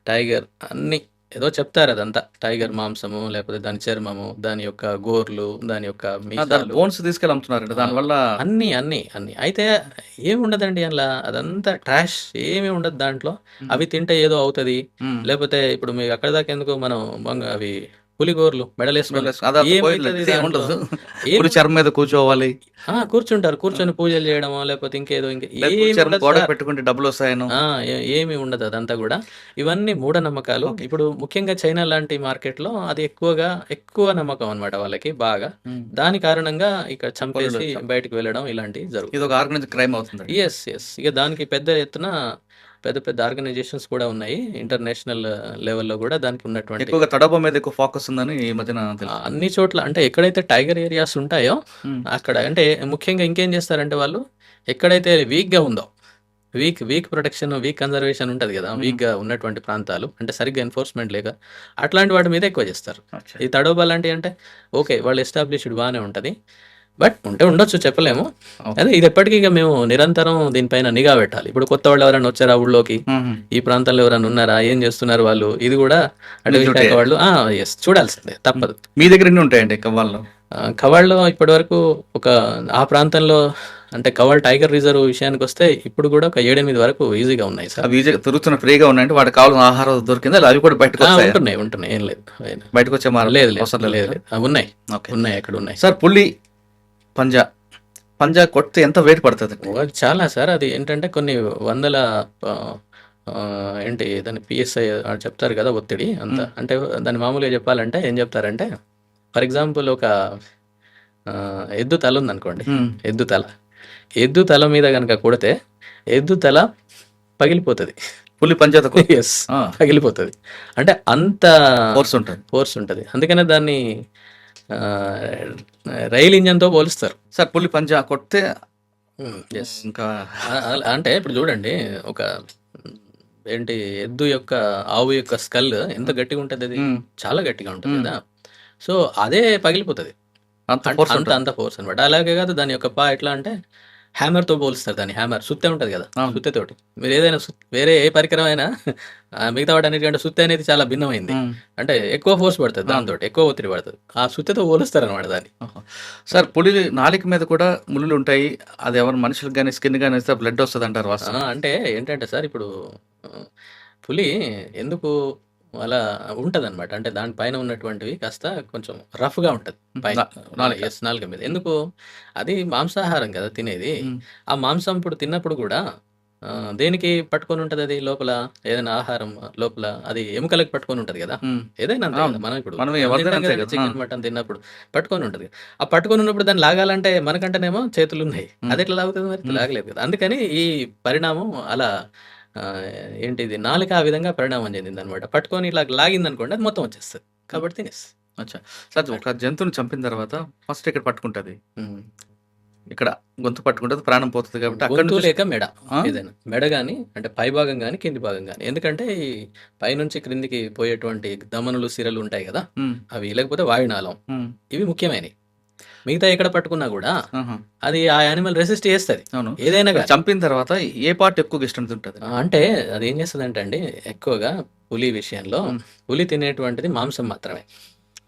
టైగర్ అన్ని ఏదో చెప్తారు, అదంతా టైగర్ మాంసము, లేకపోతే దాని చర్మము, దాని యొక్క గోర్లు, దాని యొక్క బోన్స్ తీసుకెళ్ళి అమ్ముతున్నారట, దానివల్ల అన్ని అన్ని అన్ని అయితే ఏముండదండి అలా, అదంతా ట్రాష్, ఏమీ ఉండదు దాంట్లో. అవి తింటే ఏదో అవుతుంది, లేకపోతే ఇప్పుడు మీకు అక్కడ దాకా ఎందుకు, మనం అవి పులిగోర్లు మెడలేసుకొని చర్మం మీద కూర్చోవాలి, కూర్చుంటారు, కూర్చొని పూజలు చేయడమో, లేకపోతే ఇంకేదో పెట్టుకుంటే డబ్బులు వస్తాయనో, ఏమి ఉండదు అదంతా కూడా. ఇవన్నీ మూఢనమ్మకాలు. ఇప్పుడు ముఖ్యంగా చైనా లాంటి మార్కెట్లో అది ఎక్కువ నమ్మకం అనమాట వాళ్ళకి బాగా. దాని కారణంగా ఇక్కడ చంపేసి బయటకు వెళ్ళడం ఇలాంటివి జరుగుతుంది. ఇది ఒక ఆర్గనైజ్డ్ క్రైమ్ అవుతుంది. ఎస్. ఇక దానికి పెద్ద ఎత్తున పెద్ద ఆర్గనైజేషన్స్ కూడా ఉన్నాయి, ఇంటర్నేషనల్ లెవెల్లో కూడా దానికి ఉన్నటువంటి. ఎక్కువగా తడబ మీద ఎక్కువ ఫోకస్ ఉందని ఈ మధ్యన అన్ని చోట్ల. అంటే ఎక్కడైతే టైగర్ ఏరియాస్ ఉంటాయో అక్కడ, అంటే ముఖ్యంగా ఇంకేం చేస్తారంటే వాళ్ళు ఎక్కడైతే వీక్గా ఉందో, వీక్ ప్రొటెక్షన్, వీక్ కన్జర్వేషన్ ఉంటుంది కదా, వీక్గా ఉన్నటువంటి ప్రాంతాలు, అంటే సరిగ్గా ఎన్ఫోర్స్మెంట్ లేక అట్లాంటి వాటి మీద ఎక్కువ చేస్తారు. ఈ తడోబా లాంటివి అంటే ఓకే, వాళ్ళు ఎస్టాబ్లిష్డ్ బాగానే ఉంటుంది, బట్ ఉండొచ్చు, చెప్పలేము. అదే ఇది ఎప్పటికీ ఇక మేము నిరంతరం దీనిపైన నిఘా పెట్టాలి. ఇప్పుడు కొత్త వాళ్ళు ఎవరైనా వచ్చారా ఊళ్ళోకి, ఈ ప్రాంతంలో ఎవరైనా ఉన్నారా, ఏం చేస్తున్నారు వాళ్ళు, ఇది కూడా అటవీ శాఖ వాళ్ళు చూడాల్సిందే, తప్పదు. మీ దగ్గర ఎన్ని ఉంటాయండి కవ్వాళ్ళు? కవాళ్ళలో ఇప్పటి వరకు ఆ ప్రాంతంలో, అంటే కవాల్ టైగర్ రిజర్వ్ విషయానికి వస్తే ఇప్పుడు కూడా ఒక 7-8 వరకు ఈజీగా ఉన్నాయి సార్. ఈజీగా తిరుగుతున్న, ఫ్రీగా ఉన్నాయంటే వాటికి కావాల్సిన ఆహారం దొరికిందా, అవి కూడా బయటకు ఉంటున్నాయి, ఏం లేదు, బయటకు వచ్చే లేదు, ఉన్నాయి, అక్కడ ఉన్నాయి సార్. పులి పంజా కొడితే ఎంత వెయిట్ పడుతుంది? చాలా సార్, అది ఏంటంటే కొన్ని వందల ఏంటి దాన్ని PSI చెప్తారు కదా, ఒత్తిడి అంత. అంటే దాన్ని మామూలుగా చెప్పాలంటే ఏం చెప్తారంటే, ఫర్ ఎగ్జాంపుల్ ఒక ఎద్దు తల ఉందనుకోండి, ఎద్దు తల మీద కనుక కొడితే ఎద్దు తల పగిలిపోతుంది, పులి పంజాతో పగిలిపోతుంది. అంటే అంత ఫోర్స్ ఉంటుంది. అందుకనే దాన్ని రైల్ ఇంజన్తో పోలుస్తారు సార్. పులి పంజా కొడితే ఇంకా అంటే ఇప్పుడు చూడండి, ఒక ఏంటి ఆవు యొక్క స్కల్ ఎంత గట్టిగా ఉంటుంది, అది చాలా గట్టిగా ఉంటుంది కదా, సో అదే పగిలిపోతుంది, అంత ఫోర్స్ అనమాట. అలాగే కాదు దాని యొక్క ఎట్లా అంటే హ్యామర్తో పోలుస్తారు దాన్ని. హ్యామర్ సుత్తే ఉంటుంది కదా, సుత్తెతోటి మీరు ఏదైనా వేరే ఏ పరికరం అయినా మిగతా వాటి అన్నిటికంటే సుత్తే అనేది చాలా భిన్నమైంది, అంటే ఎక్కువ ఫోర్స్ పడుతుంది, దాంతో ఎక్కువ ఒత్తిడి పడుతుంది, ఆ సుత్తెతో పోలుస్తారు అనమాట దాన్ని. సార్, పులి నాలిక మీద కూడా ముళ్ళు ఉంటాయి, అది ఎవరు మనుషులకు కానీ స్కిన్ కానీ వేస్తే బ్లడ్ వస్తుంది అంటారు. అంటే ఏంటంటే సార్, ఇప్పుడు పులి ఎందుకు అలా ఉంటుంది అనమాట, అంటే దానిపైన ఉన్నటువంటివి కాస్త కొంచెం రఫ్గా ఉంటుంది పైన నాలుక మీద. ఎందుకు, అది మాంసాహారం కదా తినేది. ఆ మాంసం ఇప్పుడు తిన్నప్పుడు కూడా దేనికి పట్టుకొని ఉంటుంది, అది లోపల ఏదైనా ఆహారం లోపల అది ఎముకలకు పట్టుకొని ఉంటుంది కదా, ఏదైనా మనం ఇప్పుడు చికెన్ మటన్ తిన్నప్పుడు పట్టుకొని ఉంటుంది. ఆ పట్టుకొని ఉన్నప్పుడు దాన్ని లాగాలంటే మనకంటేనేమో చేతులు ఉన్నాయి, అది ఎట్లా లాగుతుంది, మరి లాగలేదు కదా. అందుకని ఈ పరిణామం అలా ఏంటిది నాలుక ఆ విధంగా పరిణామం చెందింది అనమాట. పట్టుకొని ఇట్లా లాగింది అనుకోండి, అది మొత్తం వచ్చేస్తుంది, కాబట్టి తినేస్తుంది. అచ్చా సార్, ఒక జంతువుని చంపిన తర్వాత ఫస్ట్ ఇక్కడ పట్టుకుంటుంది, ఇక్కడ గొంతు పట్టుకుంటుంది, ప్రాణం పోతుంది. కాబట్టి గొంతు లేక మెడ, ఏదైనా మెడ కానీ, అంటే పై భాగం కానీ కింది భాగం కానీ. ఎందుకంటే ఈ పైనుంచి క్రిందికి పోయేటువంటి దమనులు, సిరలు ఉంటాయి కదా, అవి లేకపోతే వాయునాళం, ఇవి ముఖ్యమైనవి. మిగతా ఎక్కడ పట్టుకున్నా కూడా అది ఆ యానిమల్ రెసిస్ట్ చేస్తుంది ఏదైనా. చంపిన తర్వాత ఏ పార్ట్ ఎక్కువ ఇష్టం ఉంటుంది అంటే అది ఏం చేస్తుంది అంటే అండి, ఎక్కువగా పులి విషయంలో పులి తినేటువంటిది మాంసం మాత్రమే,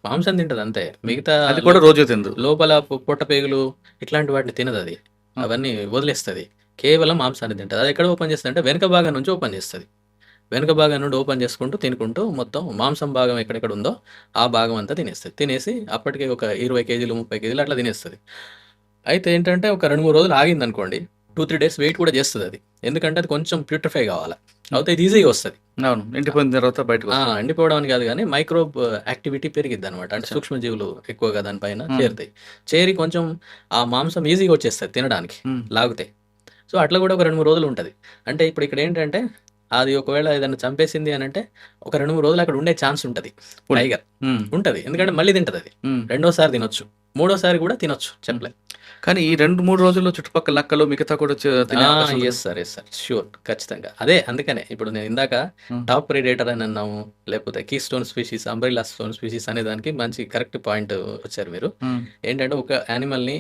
మాంసం తింటది అంతే. మిగతా అది కూడా రోజు తిందు, లోపల పొట్ట పేగులు ఇట్లాంటి వాటిని తినదు అది, అవన్నీ వదిలేస్తుంది, కేవలం మాంసాన్ని తింటది. అది ఎక్కడ ఓపెన్ చేస్తుంది అంటే వెనక భాగం నుంచి ఓపెన్ చేస్తుంది. వెనుక భాగం నుండి ఓపెన్ చేసుకుంటూ తినుకుంటూ మొత్తం మాంసం భాగం ఎక్కడెక్కడ ఉందో ఆ భాగం అంతా తినేస్తుంది. తినేసి అప్పటికే ఒక 20 కేజీలు 30 కేజీలు అట్లా తినేస్తుంది. అయితే ఏంటంటే ఒక 2-3 రోజులు ఆగిందనుకోండి, 2-3 డేస్ వెయిట్ కూడా చేస్తుంది అది. ఎందుకంటే అది కొంచెం ప్యూరిఫై కావాలి. అయితే ఇది ఈజీగా వస్తుంది. అవును, ఎండిపోయిన తర్వాత బయటకు ఎండిపోవడం అని కాదు కానీ మైక్రోబ్ యాక్టివిటీ పెరిగిద్ది అనమాట. అంటే సూక్ష్మజీవులు ఎక్కువగా దానిపైన చేరుతాయి. చేరి కొంచెం ఆ మాంసం ఈజీగా వచ్చేస్తుంది తినడానికి లాగితే. సో అట్లా కూడా ఒక 2-3 రోజులు ఉంటుంది. అంటే ఇప్పుడు ఇక్కడ ఏంటంటే అది ఒకవేళ ఏదైనా చంపేసింది అని అంటే ఒక 2-3 రోజులు అక్కడ ఉండే ఛాన్స్ ఉంటుంది. టైగర్ ఉంటుంది, ఎందుకంటే మళ్ళీ తింటుంది అది. రెండోసారి తినొచ్చు, మూడోసారి కూడా తినొచ్చు చెప్పలే. కానీ ఈ 2-3 రోజుల్లో చుట్టుపక్కల నక్కలు మిగతా కూడా ఎస్ సార్ ష్యూర్, ఖచ్చితంగా. అదే అందుకనే ఇప్పుడు నేను ఇందాక టాప్ ప్రెడేటర్ అని అన్నాము, లేకపోతే keystone species, umbrella stone species అనే దానికి మంచి కరెక్ట్ పాయింట్ వచ్చారు మీరు. ఏంటంటే ఒక యానిమల్ని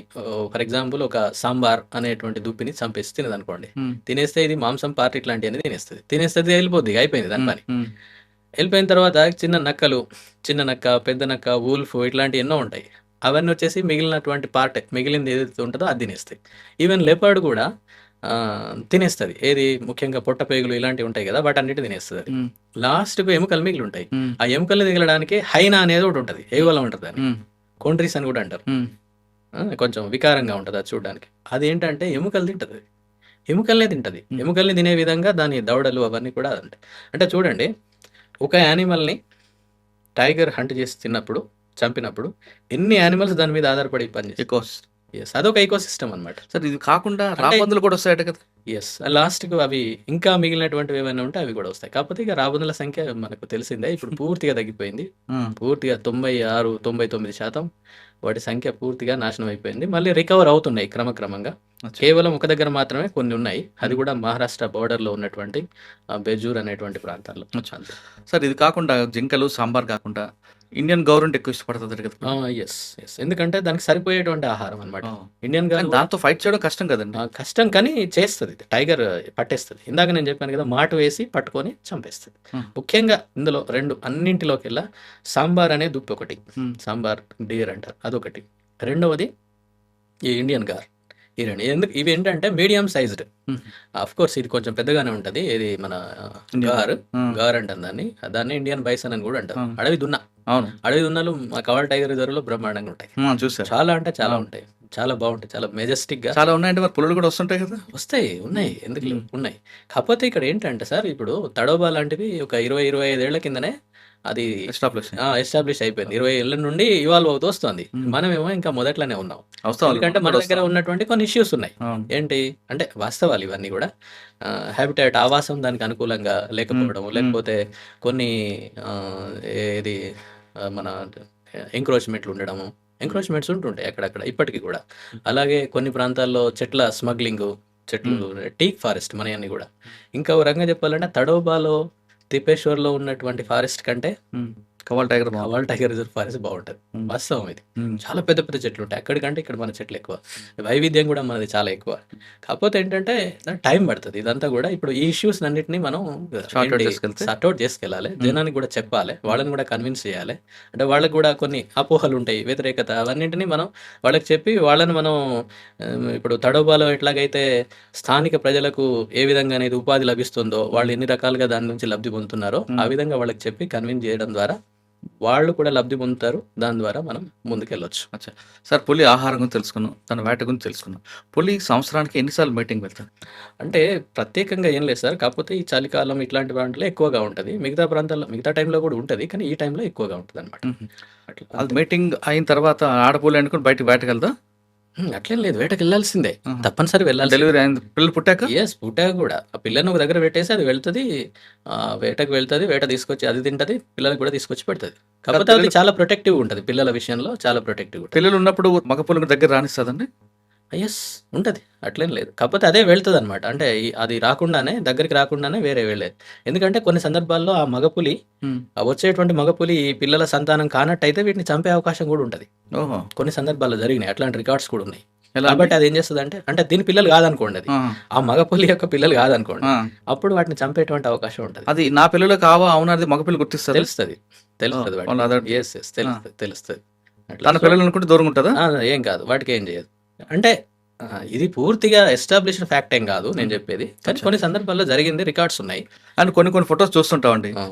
ఫర్ ఎగ్జాంపుల్ ఒక సాంబార్ అనేటువంటి దుప్పిని చంపేసి తినదనుకోండి, తినేస్తే ఇది మాంసం పార్ట్ ఇట్లాంటి అనేది తినేస్తుంది వెళ్ళిపోద్ది, అయిపోయింది దాని పని. వెళ్ళిపోయిన తర్వాత చిన్న నక్కలు, చిన్న నక్క, పెద్ద నక్క, వూల్ఫ్ ఇట్లాంటివి ఎన్నో ఉంటాయి. అవన్నీ వచ్చేసి మిగిలినటువంటి పార్ట్, మిగిలింది ఏదైతే ఉంటుందో అది తినేస్తాయి. ఈవెన్ లెపర్డ్ కూడా తినేస్తుంది. ఏది ముఖ్యంగా పొట్టపేగులు ఇలాంటివి ఉంటాయి కదా, వాటన్నిటి తినేస్తుంది. లాస్ట్కు ఎముకలు మిగిలి ఉంటాయి. ఆ ఎముకలు మిగలడానికి హైనా అనేది ఒకటి ఉంటుంది, ఏగోళం ఉంటుంది, దాన్ని కొండ్రీస్ అని కూడా అంటారు. కొంచెం వికారంగా ఉంటుంది అది చూడడానికి. అది ఏంటంటే ఎముకలు తింటుంది, ఎముకల్నే తింటుంది. ఎముకల్ని తినే విధంగా దాని దవడలు అవన్నీ కూడా ఉంటాయి. అంటే చూడండి, ఒక యానిమల్ని టైగర్ హంట్ చేసి తిన్నప్పుడు, చంపినప్పుడు ఎన్ని యానిమల్స్ దాని మీద ఆధారపడి పనిచేస్తాయి. ఎస్, అదొక ఈకో సిస్టమ్ అనమాట. సార్ ఇది కాకుండా రాబందులు కూడా వస్తాయట కదా? ఎస్, లాస్ట్కు అవి ఇంకా మిగిలినటువంటివి ఏమైనా ఉంటే అవి కూడా వస్తాయి. కాకపోతే ఇక రాబందుల సంఖ్య మనకు తెలిసిందే, ఇప్పుడు పూర్తిగా తగ్గిపోయింది. పూర్తిగా 96-99% వాటి సంఖ్య పూర్తిగా నాశనం అయిపోయింది. మళ్ళీ రికవర్ అవుతున్నాయి క్రమక్రమంగా. కేవలం ఒక దగ్గర మాత్రమే కొన్ని ఉన్నాయి, అది కూడా మహారాష్ట్ర బోర్డర్లో ఉన్నటువంటి బెజూర్ అనేటువంటి ప్రాంతాల్లో. సార్ ఇది కాకుండా జింకలు, సాంబార్ కాకుండా ఇండియన్ గవర్నమెంట్ ఎక్కువ ఇష్టపడుతుంది కదా? ఎస్, ఎందుకంటే దానికి సరిపోయేటువంటి ఆహారం అనమాట. ఇండియన్ గవర్నమెంట్ దాంతో ఫైట్ చేయడం కష్టం కదండి? కష్టం, కానీ చేస్తుంది. టైగర్ పట్టేస్తుంది. ఇందాక నేను చెప్పాను కదా, మాటు వేసి పట్టుకొని చంపేస్తుంది. ముఖ్యంగా ఇందులో అన్నింటిలోకెల్లా సాంబార్ అనే దుప్పి ఒకటి, సాంబార్ డీర్ అంటారు, అదొకటి. రెండవది ఈ ఇండియన్ గార్. ఈ రెండు ఇవి ఏంటంటే మీడియం సైజ్డ్. అఫ్ కోర్స్ ఇది కొంచెం పెద్దగానే ఉంటుంది. ఇది మన గార్ అంటారు దాన్ని ఇండియన్ బైసన్ అని కూడా అంటారు. అడవి దున్న. అవును, అడవి దున్నలు కవర్ టైగర్ రిజర్వ్లో బ్రహ్మాండంగా ఉంటాయి. చూసారు, చాలా అంటే చాలా ఉంటాయి, చాలా బాగుంటాయి, చాలా మెజెస్టిక్ గా చాలా ఉన్నాయంటే మరి పులులు కూడా వస్తుంటాయి కదా? వస్తాయి, ఉన్నాయి, ఎందుకు ఉన్నాయి. కాకపోతే ఇక్కడ ఏంటంటే సార్, ఇప్పుడు తడోబా లాంటివి ఒక 20-25 ఏళ్ల కిందనే అది ఎస్టాబ్లిష్ అయిపోయింది. 20 ఏళ్ళ నుండి ఇవాల్వ్ అవుతూ వస్తుంది. మనమేమో ఇంకా మొదట్లోనే ఉన్నాం. ఎందుకంటే మన దగ్గర ఉన్నటువంటి కొన్ని ఇష్యూస్ ఉన్నాయి. ఏంటి అంటే వాస్తవాలు ఇవన్నీ కూడా. హ్యాబిటాట్, ఆవాసం దానికి అనుకూలంగా లేకపోవడం, లేకపోతే కొన్ని ఏది మన ఎంక్రోచ్మెంట్లు ఉండడము. ఎంక్రోచ్మెంట్స్ ఉంటుంటాయి అక్కడక్కడ ఇప్పటికీ కూడా. అలాగే కొన్ని ప్రాంతాల్లో చెట్ల స్మగ్లింగ్, చెట్లు, టీక్ ఫారెస్ట్ మనయన్నీ కూడా. ఇంకా ఒక రకంగా చెప్పాలంటే తడోబాలో, తిపేశ్వర్లో ఉన్నటువంటి ఫారెస్ట్ కంటే కవాల్ టైగర్ రిజర్వ్ ఫారెస్ట్ బాగుంటుంది. వాస్తవం ఇది. చాలా పెద్ద పెద్ద చెట్లు ఉంటాయి అక్కడికంటే ఇక్కడ మన చెట్లు ఎక్కువ, వైవిధ్యం కూడా మనది చాలా ఎక్కువ. కాకపోతే ఏంటంటే టైం పడుతుంది. ఇదంతా కూడా ఇప్పుడు ఈ ఇష్యూస్ అన్నింటినీ మనం సార్ట్అవుట్ చేసుకెళ్ళాలి, జనానికి కూడా చెప్పాలి, వాళ్ళని కూడా కన్విన్స్ చేయాలి. అంటే వాళ్ళకి కూడా కొన్ని అపోహలు ఉంటాయి, వ్యతిరేకత, అవన్నింటినీ మనం వాళ్ళకి చెప్పి వాళ్ళని మనం ఇప్పుడు తడోబాలో ఎట్లాగైతే స్థానిక ప్రజలకు ఏ విధంగా అనేది ఉపాధి లభిస్తుందో, వాళ్ళు ఎన్ని రకాలుగా దాని నుంచి లబ్ధి పొందుతున్నారో ఆ విధంగా వాళ్ళకి చెప్పి కన్విన్స్ చేయడం ద్వారా వాళ్ళు కూడా లబ్ధి పొందుతారు. దాని ద్వారా మనం ముందుకెళ్ళొచ్చు. అచ్చా సార్, పులి ఆహారం గురించి తెలుసుకున్నాం, తన వేట గురించి తెలుసుకున్నాం. పులి సంవత్సరానికి ఎన్నిసార్లు మీటింగ్ వెళ్తారు? అంటే ప్రత్యేకంగా ఏం లేదు సార్, కాకపోతే ఈ చలికాలం ఇట్లాంటి వాటిలో ఎక్కువగా ఉంటుంది. మిగతా ప్రాంతాల్లో మిగతా టైంలో కూడా ఉంటుంది, కానీ ఈ టైంలో ఎక్కువగా ఉంటుంది అనమాట. అట్లా అది మీటింగ్ అయిన తర్వాత ఆడపులి అనుకుని బయటకు వేటకెళ్తా? అట్లేం లేదు, వేటకి వెళ్ళాల్సిందే, తప్పనిసరి వెళ్ళాలి. డెలివరీ అయింది, పిల్లలు పుట్టాక? ఎస్, పుట్టాక కూడా ఆ పిల్లని ఒక దగ్గర పెట్టేసి అది వెళ్తుంది, వేటకు వెళ్తుంది, వేట తీసుకొచ్చి అది తింటది, పిల్లలకు కూడా తీసుకొచ్చి పెడుతుంది. కాకపోతే అది చాలా ప్రొటెక్టివ్ ఉంటుంది, పిల్లల విషయంలో చాలా ప్రొటెక్టివ్. పిల్లలు ఉన్నప్పుడు మగ పులి దగ్గర రానిస్తుందండి? ఎస్, ఉంటుంది, అట్లేం లేదు. కాకపోతే అదే వెళ్తుంది అనమాట. అంటే అది రాకుండానే, దగ్గరికి రాకుండానే వేరే వెళ్ళేది. ఎందుకంటే కొన్ని సందర్భాల్లో ఆ మగపులి, వచ్చేటువంటి మగపులి ఈ పిల్లల సంతానం కానట్టయితే వీటిని చంపే అవకాశం కూడా ఉంటుంది. కొన్ని సందర్భాల్లో జరిగినాయి, అట్లాంటి రికార్డ్స్ కూడా ఉన్నాయి. కాబట్టి అది ఏం చేస్తుంది అంటే దీని పిల్లలు కాదనుకోండి, అది ఆ మగపులి యొక్క పిల్లలు కాదనుకోండి, అప్పుడు వాటిని చంపేటువంటి అవకాశం ఉంటుంది. అది నా పిల్లలు కావా అవునా అది మగపిల్లి గుర్తిస్తుంది, తెలుస్తుంది. తెలుస్తుంది. తన పిల్లలు అనుకుంటే దూరం ఉంటుందా? ఏం కాదు, వాటికి ఏం చేయదు. అంటే ఇది పూర్తిగా ఎస్టాబ్లిష్డ్ ఫ్యాక్ట్ ఏం కాదు నేను చెప్పేది, కానీ కొన్ని సందర్భాల్లో జరిగింది, రికార్డ్స్ ఉన్నాయి. అండ్ కొన్ని ఫొటోస్ చూస్తుంటామండి, ఆ.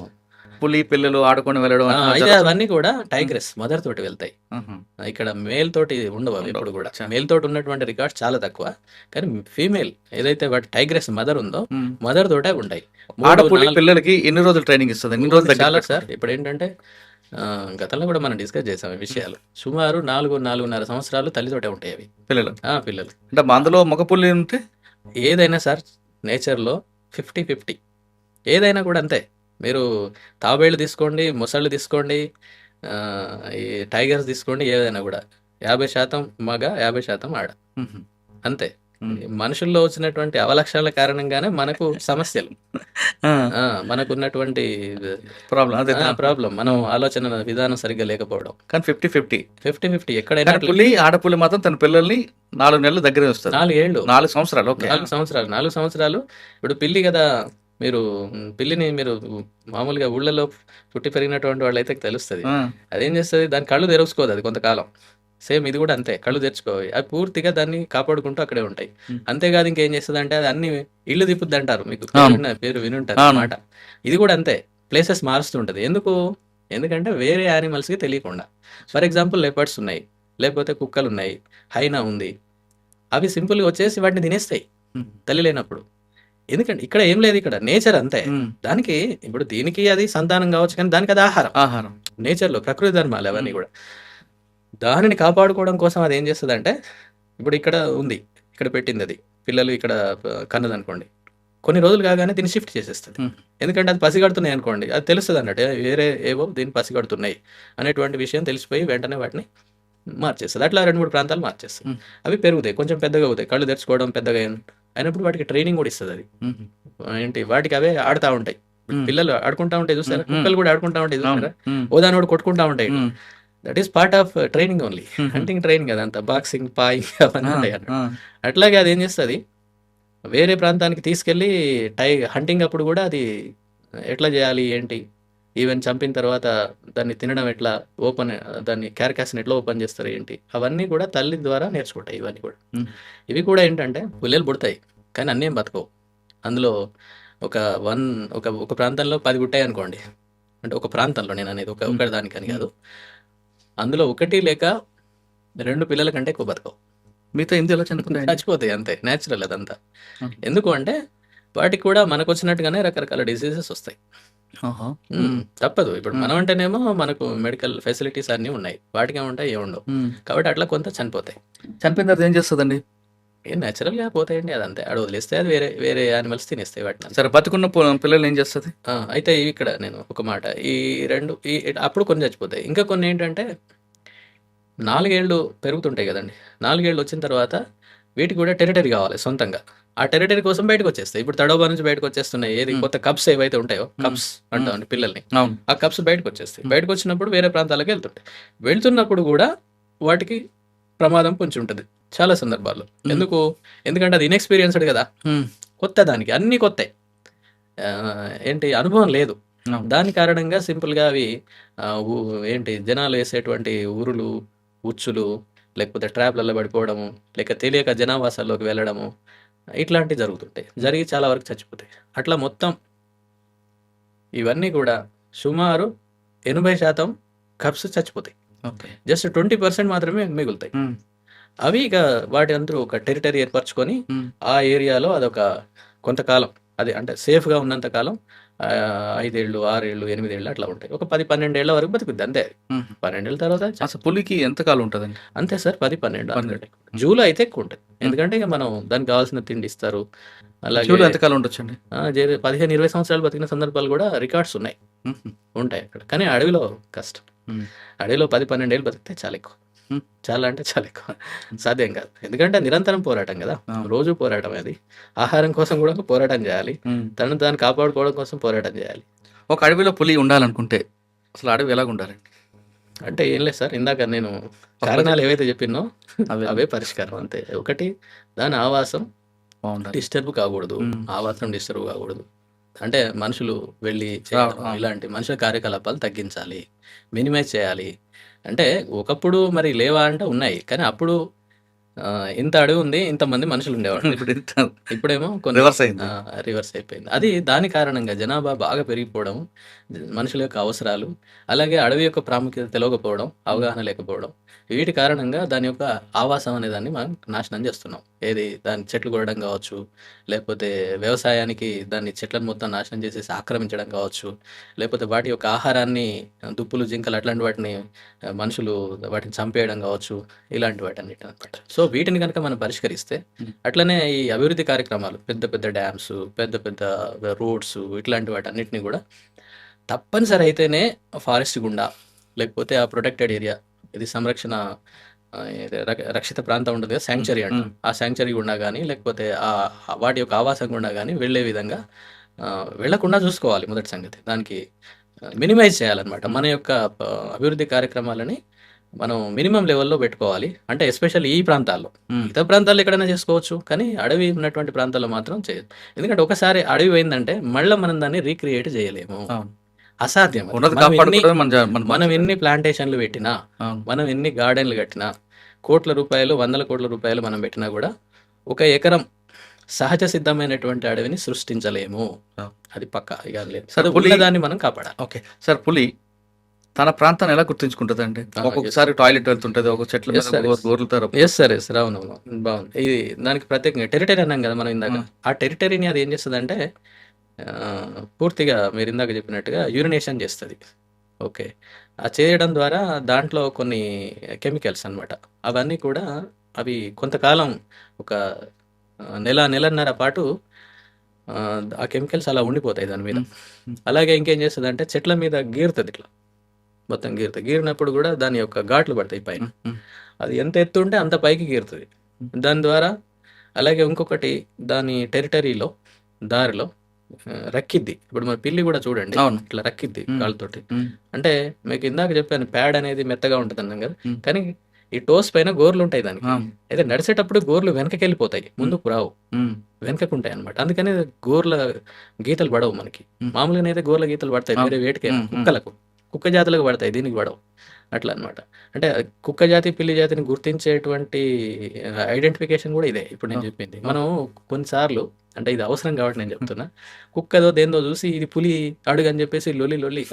పులి పిల్లలు ఆడుకొని వెళ్ళడం అట్లా అయితే జరుగుతుంది. అవన్నీ కూడా టైగ్రెస్ మదర్ తోటి వెళ్తాయి. మ్మ్. ఇక్కడ మేల్ తోటి ఉండవు అవి ఎప్పుడు కూడా. మేల్ తోటి ఉన్నటువంటి రికార్డ్స్ చాలా తక్కువ, కానీ ఫీమేల్ ఏదైతే వాటి టైగ్రెస్ మదర్ ఉందో మ్మ్. మదర్ తోటే ఉంటాయి. ఆడపులి పిల్లలకి ఎన్ని రోజులు ట్రైనింగ్ ఇస్తుంది? ఎన్ని రోజులు చాలా దగ్గర సార్. ఇప్పుడు ఏంటంటే గతంలో కూడా మనం డిస్కస్ చేసాం ఈ విషయాలు. సుమారు 4-4.5 సంవత్సరాలు తల్లితోటే ఉంటాయి అవి పిల్లలు పిల్లలు. అంటే అందులో మగ పులి ఉంటే ఏదైనా సార్ నేచర్లో 50-50 ఏదైనా కూడా అంతే. మీరు తాబేళ్ళు తీసుకోండి, మొసళ్ళు తీసుకోండి, ఈ టైగర్స్ తీసుకోండి, ఏదైనా కూడా 50% మగ 50% ఆడ, మ్మ్. అంతే. మ్మ్. మనుషుల్లో వచ్చినటువంటి అవలక్షణాల కారణంగానే మనకు సమస్యలు, ఆ, మనకున్నటువంటి ప్రాబ్లం అదే. ప్రాబ్లం, మనం ఆలోచన విధానం సరిగ్గా లేకపోవడం. కానీ 50-50 50-50 ఎక్కడైనా కానీ పులి ఆడపులి మాత్రం తన పిల్లల్ని 4 నెలలు దగ్గరే వస్తుంది. 4 ఏళ్ళు 4 సంవత్సరాలు. ఓకే. 4 సంవత్సరాలు. ఇప్పుడు పిల్లి కదా, మీరు పిల్లిని మీరు మామూలుగా ఊళ్ళలో పుట్టి పెరిగినటువంటి వాళ్ళు అయితే తెలుస్తుంది. ఆ, అదేం చేస్తుంది, దాని కళ్ళు తెరుచుకోదు అది కొంతకాలం. సేమ్ ఇది కూడా అంతే, కళ్ళు తెరుచుకోవాలి. అవి పూర్తిగా దాన్ని కాపాడుకుంటూ అక్కడే ఉంటాయి. అంతేకాదు ఇంకేం చేస్తుంది అంటే అది అన్ని ఇల్లు తిప్పుద్ది అంటారు, మీకు పేరు వినుంటారు అన్నమాట. ఇది కూడా అంతే, ప్లేసెస్ మారుస్తుంటది. ఎందుకంటే వేరే యానిమల్స్కి తెలియకుండా. ఫర్ ఎగ్జాంపుల్ లెపర్డ్స్ ఉన్నాయి, లేకపోతే కుక్కలు ఉన్నాయి, హైనా ఉంది. అవి సింపుల్గా వచ్చేసి వాటిని తినేస్తాయి తల్లి లేనప్పుడు. ఎందుకంటే ఇక్కడ ఏం లేదు, ఇక్కడ నేచర్ అంతే. దానికి ఇప్పుడు దీనికి అది సంతానం కావచ్చు, కానీ దానికి అది ఆహారం. నేచర్లో ప్రకృతి ధర్మాలు అవన్నీ కూడా. దానిని కాపాడుకోవడం కోసం అది ఏం చేస్తుంది అంటే, ఇప్పుడు ఇక్కడ ఉంది, ఇక్కడ పెట్టింది అది, పిల్లలు ఇక్కడ కన్నదనుకోండి, కొన్ని రోజులు కాగానే దీన్ని షిఫ్ట్ చేసేస్తుంది. ఎందుకంటే అది పసిగడుతున్నాయి అనుకోండి, అది తెలుస్తుంది అన్నట్టు వేరే ఏవో దీన్ని పసిగడుతున్నాయి అనేటువంటి విషయం తెలిసిపోయి వెంటనే వాటిని మార్చేస్తుంది. అట్లా 2-3 ప్రాంతాలు మార్చేస్తుంది. అవి పెరుగుతాయి, కొంచెం పెద్దగా అవుతాయి, కళ్ళు తెరుచుకోవడం పెద్దగా అయినప్పుడు వాటికి ట్రైనింగ్ కూడా ఇస్తుంది అది. ఏంటి వాటికి అవే ఆడుతూ ఉంటాయి, పిల్లలు ఆడుకుంటా ఉంటాయి చూసారా, కుక్కలు కూడా ఆడుకుంటా ఉంటాయి చూసారా, ఓదాని కూడా కొట్టుకుంటా ఉంటాయి. That is part of training only, hunting training అదంతా, బాక్సింగ్ పాయింగ్ అవన్నీ ఉంటాయి అన్నమాట. అట్లాగే అది ఏం చేస్తుంది, వేరే ప్రాంతానికి తీసుకెళ్ళి హంటింగ్ అప్పుడు కూడా అది ఎట్లా చేయాలి ఏంటి, ఈవెన్ చంపిన తర్వాత దాన్ని తినడం ఎట్లా, దాన్ని క్యారకాస్ని ఎట్లా ఓపెన్ చేస్తారు ఏంటి, అవన్నీ కూడా తల్లి ద్వారా నేర్చుకుంటాయి. ఇవన్నీ కూడా ఇవి కూడా ఏంటంటే పుల్లలు పుడతాయి, కానీ అన్నీ ఏం బతకవు. అందులో ఒక ప్రాంతంలో 10 పుట్టాయి అనుకోండి, అంటే ఒక ప్రాంతంలో, నేను అనేది ఒక దానికని కాదు, అందులో 1 లేక 2 పిల్లల కంటే ఎక్కువ బతకవు. మిగతా ఇందులో చచ్చిపోతాయి అంతే, న్యాచురల్ అదంతా. ఎందుకు అంటే వాటికి కూడా మనకు వచ్చినట్టుగానే రకరకాల డిసీజెస్ వస్తాయి. తప్పదు. ఇప్పుడు మనం అంటేనేమో మనకు మెడికల్ ఫెసిలిటీస్ అన్నీ ఉన్నాయి, వాటికి ఏముంటాయి ఏముండవు. కాబట్టి అట్లా కొంత చనిపోతాయి. చనిపోయిన తర్వాత ఏం చేస్తుందండి? ఏం న్యాచురల్గా పోతాయండి, అదంతే. అక్కడ వదిలేస్తే అది వేరే యానిమల్స్ తినేస్తాయి వాటిని. సరే, బతుకున్న పిల్లలు ఏం చేస్తుంది? అయితే ఇక్కడ నేను ఒక మాట, అప్పుడు కొన్ని చచ్చిపోతాయి. ఇంకా కొన్ని ఏంటంటే 4 ఏళ్ళు పెరుగుతుంటాయి కదండి, 4 ఏళ్ళు వచ్చిన తర్వాత వీటికి కూడా టెరిటరీ కావాలి సొంతంగా. ఆ టెరిటరీ కోసం బయటకు వచ్చేస్తాయి. ఇప్పుడు తడోబా నుంచి బయటకు వచ్చేస్తున్నాయి, ఏది కొత్త కప్స్ ఏవైతే ఉంటాయో, కప్స్ అంటామండి పిల్లల్ని, ఆ కప్స్ బయటకు వచ్చేస్తాయి. బయటకు వచ్చినప్పుడు వేరే ప్రాంతాలకు వెళ్తుంటాయి. వెళ్తున్నప్పుడు కూడా వాటికి ప్రమాదం కొంచెం ఉంటుంది చాలా సందర్భాల్లో. ఎందుకంటే అది ఇన్ఎక్స్పీరియన్స్డ్ కదా, కొత్త, దానికి అన్ని కొత్త, ఏంటి అనుభవం లేదు. దాని కారణంగా సింపుల్గా అవి జనాలు వేసేటువంటి ఊరులు, ఉచ్చులు, లేకపోతే ట్రాప్లలో పడిపోవడము, లేక తెలియక జనావాసాల్లోకి వెళ్ళడము, ఇట్లాంటివి జరుగుతుంటాయి. జరిగి చాలా వరకు చచ్చిపోతాయి. అట్లా మొత్తం ఇవన్నీ కూడా సుమారు 80% కప్స్ చచ్చిపోతాయి. జస్ట్ 20% మాత్రమే మిగులుతాయి. అవి ఇక వాటి అందరూ ఒక టెరిటరీ ఏర్పరచుకొని ఆ ఏరియాలో అదొక కొంతకాలం, అది అంటే సేఫ్గా ఉన్నంత కాలం 5 ఏళ్ళు 6 ఏళ్ళు 8 ఏళ్ళు అట్లా ఉంటాయి. ఒక 10-12 ఏళ్ల వరకు బతుకుద్ది అంతే. 12 ఏళ్ళ తర్వాత అసలు పులికి ఎంతకాలం ఉంటుందండి? అంతే సార్, 10-12. జూలో అయితే ఎక్కువ ఉంటుంది, ఎందుకంటే ఇక మనం దానికి కావాల్సిన తిండి ఇస్తారు. అలాగే ఎంతకాలం ఉండొచ్చండి? 15-20 సంవత్సరాలు బతికిన సందర్భాలు కూడా రికార్డ్స్ ఉంటాయి అక్కడ. కానీ అడవిలో కష్టం. అడవిలో 10-12 ఏళ్ళు బతికితే చాలా ఎక్కువ, చాలా అంటే చాలా ఎక్కువ, సాధ్యం కాదు. ఎందుకంటే నిరంతరం పోరాటం కదా, రోజు పోరాటం. అది ఆహారం కోసం కూడా పోరాటం చేయాలి, దాన్ని కాపాడుకోవడం కోసం పోరాటం చేయాలి. ఒక అడవిలో పులి ఉండాలనుకుంటే అసలు అడవి ఎలాగ ఉండాలండి? అంటే ఏం లేదు సార్, ఇందాక నేను కారణాలు ఏవైతే చెప్పినో అవే పరిష్కారం అంతే. ఒకటి, దాని ఆవాసం డిస్టర్బ్ కాకూడదు, ఆవాసం డిస్టర్బ్ కాకూడదు. అంటే మనుషులు వెళ్ళి ఇలాంటి మనుషుల కార్యకలాపాలు తగ్గించాలి, మినిమైజ్ చేయాలి. అంటే ఒకప్పుడు మరి లేవా అంటే ఉన్నాయి, కానీ అప్పుడు ఇంత అడవి ఉంది, ఇంతమంది మనుషులు ఉండేవాళ్ళు. ఇప్పుడు ఇంత ఇప్పుడేమో కొన్ని రివర్స్ అయింది. రివర్స్ అయిపోయింది. అది దాని కారణంగా జనాభా బాగా పెరిగిపోవడం, మనుషుల యొక్క అవసరాలు, అలాగే అడవి యొక్క ప్రాముఖ్యత తెలవకపోవడం, అవగాహన లేకపోవడం, వీటి కారణంగా దాని యొక్క ఆవాసం అనే దాన్ని మనం నాశనం చేస్తున్నాం. ఏది దాని చెట్లు కొట్టడం కావచ్చు, లేకపోతే వ్యవసాయానికి దాన్ని చెట్లను మొత్తం నాశనం చేసేసి ఆక్రమించడం కావచ్చు, లేకపోతే వాటి యొక్క ఆహారాన్ని దుప్పులు, జింకలు అట్లాంటి వాటిని మనుషులు వాటిని చంపేయడం కావచ్చు, ఇలాంటి వాటన్నిటి అనమాట. సో వీటిని కనుక మనం పరిష్కరిస్తే, అట్లనే ఈ అభివృద్ధి కార్యక్రమాలు, పెద్ద పెద్ద డ్యామ్స్, పెద్ద పెద్ద రోడ్స్, ఇట్లాంటి వాటన్నిటిని కూడా తప్పనిసరి అయితేనే ఫారెస్ట్ గుండా, లేకపోతే ఆ ప్రొటెక్టెడ్ ఏరియా, ఇది సంరక్షణ ఇది రక్షిత ప్రాంతం ఉంటుంది కదా, శాంక్చరీ అంటాం, ఆ శాంక్చరీ గుండా కానీ, లేకపోతే వాటి యొక్క ఆవాసం గుండా కానీ వెళ్ళే విధంగా వెళ్లకుండా చూసుకోవాలి. మొదటి సంగతి దానికి మినిమైజ్ చేయాలన్నమాట. మన యొక్క అభివృద్ధి కార్యక్రమాలని మనం మినిమం లెవెల్లో పెట్టుకోవాలి. అంటే ఎస్పెషల్లీ ఈ ప్రాంతాల్లో, ఇతర ప్రాంతాల్లో ఎక్కడైనా చేసుకోవచ్చు, కానీ అడవి ఉన్నటువంటి ప్రాంతాల్లో మాత్రం చేయదు. ఎందుకంటే ఒకసారి అడవి పోయిందంటే మళ్ళీ మనం దాన్ని రీక్రియేట్ చేయలేము, అసాధ్యం. మనం ఎన్ని ప్లాంటేషన్లు పెట్టినా, మనం ఎన్ని గార్డెన్లు కట్టినా, కోట్ల రూపాయలు, వందల కోట్ల రూపాయలు మనం పెట్టినా కూడా 1 ఎకరం సహజ సిద్ధమైనటువంటి అడవిని సృష్టించలేము. అది పక్కా ఇక లేదు. సరే, దాన్ని మనం కాపాడాలి. ఓకే సార్, పులి తన ప్రాంతాన్ని ఎలా గుర్తించుకుంటుంది అంటే ఒక్కొక్కసారి టాయిలెట్ వెళ్తుంటది, ఒక చెట్ల మీద గోర్లుతారు. ఎస్ సార్, ఎస్, అవునవును, బాగుంది. ఇది దానికి ప్రత్యేకంగా టెరిటరీ అన్నాం కదా మనం ఇందాక. ఆ టెరిటరీని అది ఏం చేస్తుంది అంటే పూర్తిగా మీరు ఇందాక చెప్పినట్టుగా యూరినేషన్ చేస్తుంది. ఓకే, ఆ చేయడం ద్వారా దాంట్లో కొన్ని కెమికల్స్ అన్నమాట, అవన్నీ కూడా అవి కొంతకాలం, ఒక నెలన్నర పాటు ఆ కెమికల్స్ అలా ఉండిపోతాయి దాని మీద. అలాగే ఇంకేం చేస్తుంది అంటే చెట్ల మీద గీరుతుంది, ఇట్లా మొత్తం గీరినప్పుడు కూడా దాని యొక్క ఘాట్లు పడతాయి పైన. అది ఎంత ఎత్తు ఉంటే అంత పైకి గీరుతుంది దాని ద్వారా. అలాగే ఇంకొకటి, దాని టెరిటరీలో దారిలో రక్కిద్ది. ఇప్పుడు మన పిల్లి కూడా చూడండి, ఇట్లా రక్కిద్ది కాళ్ళతోటి. అంటే మీకు ఇందాక చెప్పాను, ప్యాడ్ అనేది మెత్తగా ఉంటుంది అన్నాం కదా, కానీ ఈ టోస్ పైన గోర్లు ఉంటాయి దానికి. అయితే నడిచేటప్పుడు గోర్లు వెనకకి వెళ్ళిపోతాయి, ముందుకు రావు, వెనకకుంటాయి అనమాట. అందుకని గోర్ల గీతలు పడవు మనకి. మామూలుగా అయితే గోర్ల గీతలు పడతాయి వేరే వేటికి, కుక్క జాతులకు పడతాయి, దీనికి పడవు. అట్లా అనమాట. అంటే కుక్క జాతి, పిల్లి జాతిని గుర్తించేటువంటి ఐడెంటిఫికేషన్ కూడా ఇదే ఇప్పుడు నేను చెప్పింది. మనం కొన్నిసార్లు, అంటే ఇది అవసరం కాబట్టి నేను చెప్తున్నా, కుక్కదో దేందో చూసి ఇది పులి అడుగు అని చెప్పేసి లొల్లి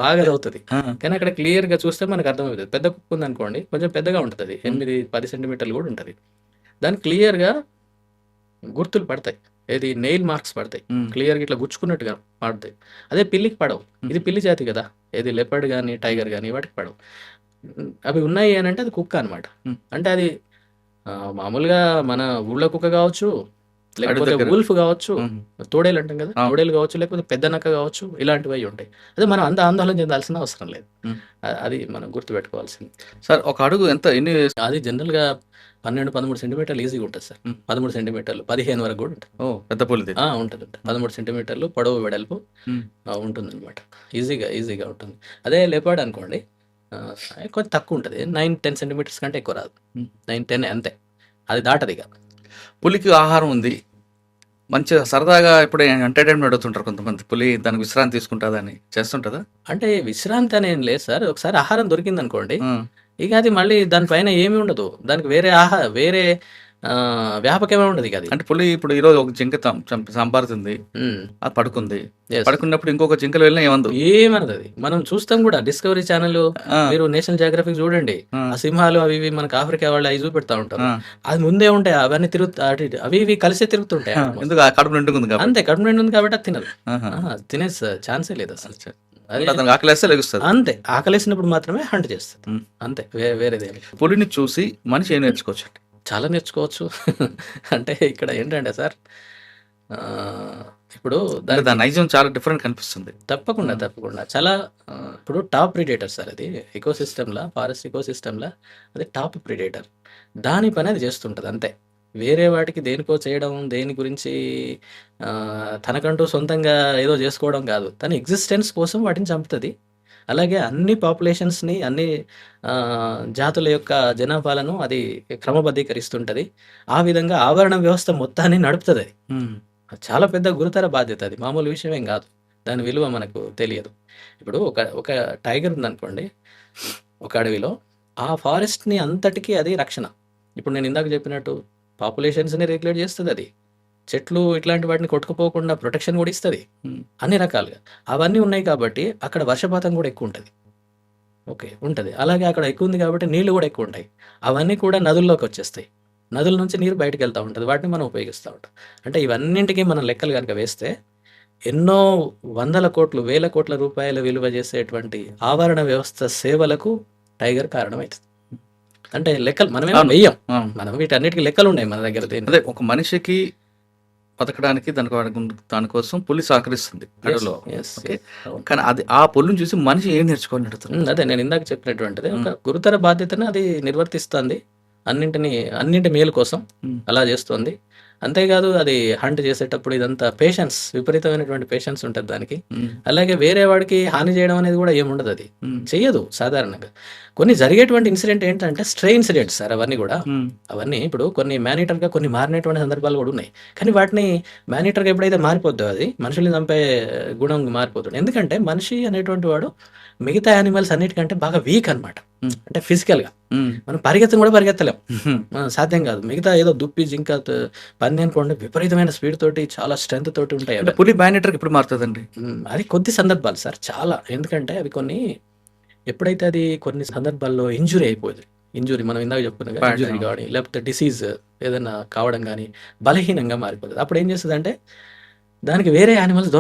బాగా అవుతుంది. కానీ అక్కడ క్లియర్ గా చూస్తే మనకు అర్థమవుతుంది. పెద్ద కుక్క ఉంది అనుకోండి, కొంచెం పెద్దగా ఉంటుంది, 8-10 సెంటీమీటర్లు కూడా ఉంటుంది. దానికి క్లియర్ గా గుర్తులు పడతాయి, ఏది నెయిల్ మార్క్స్ పడతాయి, క్లియర్ గా ఇట్లా గుచ్చుకున్నట్టుగా పడతాయి. అదే పిల్లికి పడవు. ఇది పిల్లి జాతి కదా, ఏది లెపర్డ్ కానీ టైగర్ కానీ వాటికి పడవు. అవి ఉన్నాయి అని అంటే అది కుక్క అనమాట. అంటే అది మామూలుగా మన ఊళ్ళో కుక్క కావచ్చు, లేకపోతే వుల్ఫ్ కావచ్చు, తోడేలు అంటాం కదా, తోడేలు కావచ్చు, లేకపోతే పెద్ద నక్క కావచ్చు, ఇలాంటివి అవి ఉంటాయి. అదే మనం అంత ఆందోళన చెందాల్సిన అవసరం లేదు. అది మనం గుర్తుపెట్టుకోవాల్సింది. సార్, ఒక అడుగు ఎంత ఎన్ని? అది జనరల్ గా 12-13 సెంటీమీటర్లు ఈజీగా ఉంటుంది సార్. 13 సెంటీమీటర్లు, 15 వరకు కూడా ఉంటుంది. పెద్ద పులిది ఉంటుంది. 13 సెంటీమీటర్లు పొడవు, వెడల్పు ఉంటుంది అనమాట. ఈజీగా ఉంటుంది. అదే లేపాడు అనుకోండి, కొంచెం తక్కువ ఉంటుంది, 9-10 సెంటీమీటర్స్ కంటే ఎక్కువ రాదు, 9-10 అంతే, అది దాటది ఇక. పులికి ఆహారం ఉంది, మంచిగా సరదాగా ఇప్పుడు ఎంటర్టైన్మెంట్ అడుగుతుంటారు కొంతమంది, పులి దానికి విశ్రాంతి తీసుకుంటుందని చేస్తుంటుందా? అంటే విశ్రాంతి అని ఏం లేదు సార్. ఒకసారి ఆహారం దొరికింది అనుకోండి, ఇక అది మళ్ళీ దానిపైన ఏమీ ఉండదు, దానికి వేరే వ్యాపకమే ఉండదు ఇక అది. అంటే పులి ఇప్పుడు ఈరోజు ఒక జింక సంపారుతుంది, అది పడుకుంది, పడుకున్నప్పుడు ఇంకొక జింకలు వెళ్ళినా ఏమన్నది అది మనం చూస్తాం కూడా. డిస్కవరీ ఛానల్, మీరు నేషనల్ జియోగ్రఫిక్ చూడండి, ఆ సింహాలు అవి ఇవి మనకు ఆఫ్రికా వాళ్ళు అవి చూపెడతా ఉంటారు, అది ముందే ఉంటాయి, అవన్నీ అవి ఇవి కలిసే తిరుగుతుంటాయి. ఎందుకు? కడుపు నిండుకుంది, అంతే, కడుపు నిండుంది కాబట్టి అది తినదు, తినే ఛాన్సే లేదు అసలు. ఆకలేస్తే లెగుస్తుంది, అంతే, ఆకలేసినప్పుడు మాత్రమే హంట్ చేస్తుంది, అంతే, వేరేదేమి. పులిని చూసి మనిషి ఏం నేర్చుకోవచ్చు? చాలా నేర్చుకోవచ్చు. అంటే ఇక్కడ ఏంటంటే సార్, ఇప్పుడు దాని నైజం చాలా డిఫరెంట్ కనిపిస్తుంది. తప్పకుండా చాలా. ఇప్పుడు టాప్ ప్రిడేటర్ సార్, అది ఎకోసిస్టమ్లా, ఫారెస్ట్ ఎకోసిస్టమ్లా అది టాప్ ప్రిడేటర్. దాని పని అది చేస్తుంటుంది అంతే. వేరే వాటికి దేనికో చేయడం, దేని గురించి తనకంటూ సొంతంగా ఏదో చేసుకోవడం కాదు, తన ఎగ్జిస్టెన్స్ కోసం వాటిని చంపుతుంది. అలాగే అన్ని పాపులేషన్స్ని, అన్ని జాతుల యొక్క జనాభాలను అది క్రమబద్ధీకరిస్తుంటుంది. ఆ విధంగా ఆవరణ వ్యవస్థ మొత్తాన్ని నడుపుతుంది. అది చాలా పెద్ద గురుతర బాధ్యత, అది మామూలు విషయం ఏం కాదు. దాని విలువ మనకు తెలియదు. ఇప్పుడు ఒక టైగర్ ఉందనుకోండి ఒక అడవిలో, ఆ ఫారెస్ట్ని అంతటికీ అది రక్షణ. ఇప్పుడు నేను ఇందాక చెప్పినట్టు పాపులేషన్స్ని రెగ్యులేట్ చేస్తుంది అది. చెట్లు ఇట్లాంటి వాటిని కొట్టుకుపోకుండా ప్రొటెక్షన్ కూడా ఇస్తుంది అన్ని రకాలుగా. అవన్నీ ఉన్నాయి కాబట్టి అక్కడ వర్షపాతం కూడా ఎక్కువ ఉంటుంది. ఓకే, ఉంటుంది. అలాగే అక్కడ ఎక్కువ ఉంది కాబట్టి నీళ్లు కూడా ఎక్కువ ఉంటాయి. అవన్నీ కూడా నదుల్లోకి వచ్చేస్తాయి. నదుల నుంచి నీరు బయటకు వెళ్తూ ఉంటుంది. వాటిని మనం ఉపయోగిస్తూ ఉంటాం. అంటే ఇవన్నింటికి మనం లెక్కలు కనుక వేస్తే ఎన్నో వందల కోట్లు, వేల కోట్ల రూపాయల విలువ చేసేటువంటి ఆవరణ వ్యవస్థ సేవలకు టైగర్ కారణమవుతుంది. అంటే లెక్కలు మనమేమో వెయ్యం, మనం వీటన్నిటికీ లెక్కలు ఉన్నాయి మన దగ్గర. అదే ఒక మనిషికి బతకడానికి దానికోసం పులి సహకరిస్తుంది అడవిలో. ఓకే, కానీ అది ఆ పులిని చూసి మనిషి ఏం నేర్చుకోవాలని అడుగుతుంది. అదే నేను ఇందాక చెప్పినటువంటిది ఒక గురుతర బాధ్యతను అది నిర్వర్తిస్తుంది. అన్నింటి మేలు కోసం అలా చేస్తుంది. అంతేకాదు అది హంట్ చేసేటప్పుడు ఇదంతా పేషెన్స్, విపరీతమైనటువంటి పేషెన్స్ ఉంటుంది దానికి. అలాగే వేరే వాడికి హాని చేయడం అనేది కూడా ఏముండదు, అది చెయ్యదు సాధారణంగా. కొన్ని జరిగేటువంటి ఇన్సిడెంట్ ఏంటంటే స్ట్రే ఇన్సిడెంట్స్ సార్ అవన్నీ కూడా. అవన్నీ ఇప్పుడు కొన్ని మేనేటర్గా కొన్ని మారినటువంటి సందర్భాలు కూడా ఉన్నాయి. కానీ వాటిని మేనేటర్గా ఎప్పుడైతే మారిపోద్దో అది మనుషుల్ని చంపే గుణం మారిపోతుంది. ఎందుకంటే మనిషి అనేటువంటి వాడు మిగతా యానిమల్స్ అన్నిటికంటే బాగా వీక్ అనమాట. అంటే ఫిజికల్గా మనం పరిగెత్తను కూడా పరిగెత్తలేం, సాధ్యం కాదు. మిగతా ఏదో దుప్పి, జింక, పంది అనుకోండి విపరీతమైన స్పీడ్ తోటి చాలా స్ట్రెంత్ తోటి ఉంటాయి. పులి మేనేటర్కి ఇప్పుడు మారుతుందండి అది కొద్ది సందర్భాలు సార్, చాలా. ఎందుకంటే అవి ఎప్పుడైతే అది కొన్ని సందర్భాల్లో ఇంజురీ అయిపోయింది, మనం ఇందాక చెప్పుకున్నాం ఇంజురీ కానీ లేకపోతే డిసీజ్ ఏదైనా కావడం కానీ బలహీనంగా మారిపోతుంది. అప్పుడు ఏం చేస్తుంది అంటే దానికి వేరే యానిమల్స్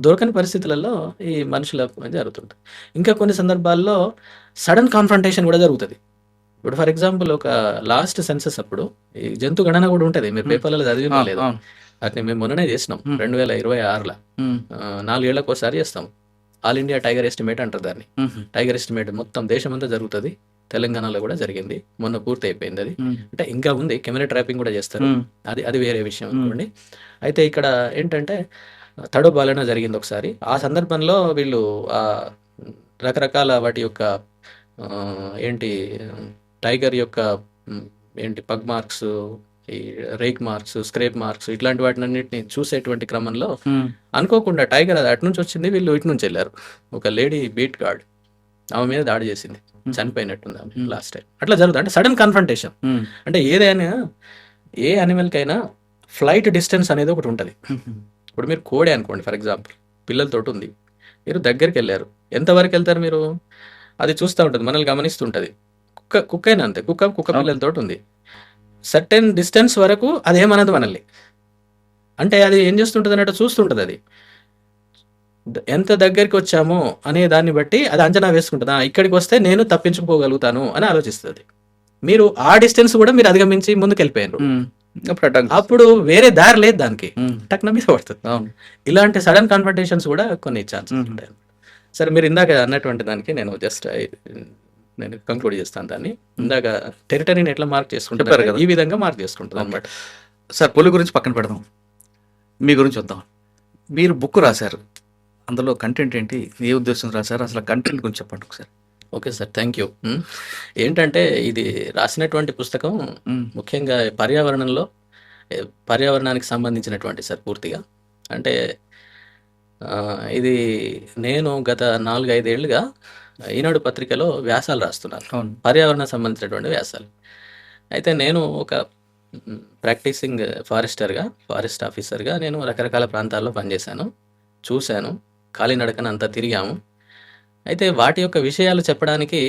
దొరకని పరిస్థితులలో ఈ మనుషుల జరుగుతుంది. ఇంకా కొన్ని సందర్భాల్లో సడన్ కాన్ఫ్రంటేషన్ కూడా జరుగుతుంది. ఇప్పుడు ఫర్ ఎగ్జాంపుల్ ఒక లాస్ట్ సెన్సస్ అప్పుడు ఈ జంతు గణన కూడా ఉంటుంది, మీరు పేపర్లలో చదివినా లేదు. అది మేము మొన్ననే చేసినాం 2026లో. 4 ఏళ్లకు ఒకసారి చేస్తాం. ఆల్ ఇండియా టైగర్ ఎస్టిమేట్ అంటారు దాన్ని. టైగర్ ఎస్టిమేట్ మొత్తం దేశమంతా జరుగుతుంది. తెలంగాణలో కూడా జరిగింది, మొన్న పూర్తి అయిపోయింది అది. అంటే ఇంకా ఉంది, కెమెరా ట్రాపింగ్ కూడా చేస్తారు, అది వేరే విషయం అనుకోండి. అయితే ఇక్కడ ఏంటంటే తడోబాలన జరిగింది ఒకసారి. ఆ సందర్భంలో వీళ్ళు రకరకాల వాటి యొక్క టైగర్ యొక్క పగ్ మార్క్స్, ఈ రేక్ మార్క్స్, స్క్రేప్ మార్క్స్ ఇట్లాంటి వాటినన్నింటినీ చూసేటువంటి క్రమంలో అనుకోకుండా టైగర్ అది అటు నుంచి వచ్చింది, వీళ్ళు ఇటు నుంచి వెళ్ళారు. ఒక లేడీ బీట్ గార్డ్ ఆమె మీద దాడి చేసింది, చనిపోయినట్టుంది ఆమె లాస్ట్ టైం. అట్లా జరుగుతుంది. అంటే సడన్ కన్ఫ్రంటేషన్. అంటే ఏదైనా ఏ యానిమల్కైనా ఫ్లైట్ డిస్టెన్స్ అనేది ఒకటి ఉంటుంది. ఇప్పుడు మీరు కోడే అనుకోండి ఫర్ ఎగ్జాంపుల్, పిల్లలతో ఉంది, మీరు దగ్గరికి వెళ్ళారు, ఎంతవరకు వెళ్తారు మీరు? అది చూస్తూ ఉంటుంది, మనల్ని గమనిస్తుంటుంది. కుక్క అయినా అంతే, కుక్క పిల్లలతో ఉంది, సర్టెన్ డిస్టెన్స్ వరకు అదేమన్నది మనల్ని. అంటే అది ఏం చేస్తుంటుంది అన్నట్టు చూస్తుంటుంది. అది ఎంత దగ్గరికి వచ్చామో అనే దాన్ని బట్టి అది అంచనా వేసుకుంటుందా, ఇక్కడికి వస్తే నేను తప్పించుకోగలుగుతాను అని ఆలోచిస్తుంది. మీరు ఆ డిస్టెన్స్ కూడా మీరు అధిగమించి ముందుకు వెళ్ళిపోయారు, అప్పుడు వేరే దారి లేదు దానికి, టక్న మీద పడుతుంది. ఇలాంటి సడన్ కాన్ఫ్రంటేషన్స్ కూడా కొన్ని ఛాన్సెస్ ఉంటాయి. సరే, మీరు ఇందాక అన్నటువంటి దానికి నేను కంక్లూడ్ చేస్తాను దాన్ని. ఇందాక టెరిటరీని ఎట్లా మార్క్ చేసుకుంటారు కదా, ఈ విధంగా మార్క్ చేసుకుంటుంది అనమాట. సార్, పులి గురించి పక్కన పెడదాం, మీ గురించి వద్దాం. మీరు బుక్ రాశారు, అందులో కంటెంట్ ఏంటి, ఏ ఉద్దేశం రాశారు, అసలు కంటెంట్ గురించి చెప్పండి ఒకసారి. Okay sir, thank you. ఏంటంటే ఇది రాసినటువంటి పుస్తకం ముఖ్యంగా పర్యావరణానికి సంబంధించినటువంటి సార్ పూర్తిగా. అంటే ఇది నేను గత 4-5 ఏళ్ళుగా ఈనాడు పత్రికలో వ్యాసాలు రాస్తున్నాను, పర్యావరణానికి సంబంధించినటువంటి వ్యాసాలు. అయితే నేను ఒక ప్రాక్టీసింగ్ ఫారెస్ట్ ఆఫీసర్గా నేను రకరకాల ప్రాంతాల్లో పనిచేశాను, చూశాను, కాలినడకన అంతా తిరిగాము. అయితే వాటి యొక్క విషయాలు చెప్పడానికి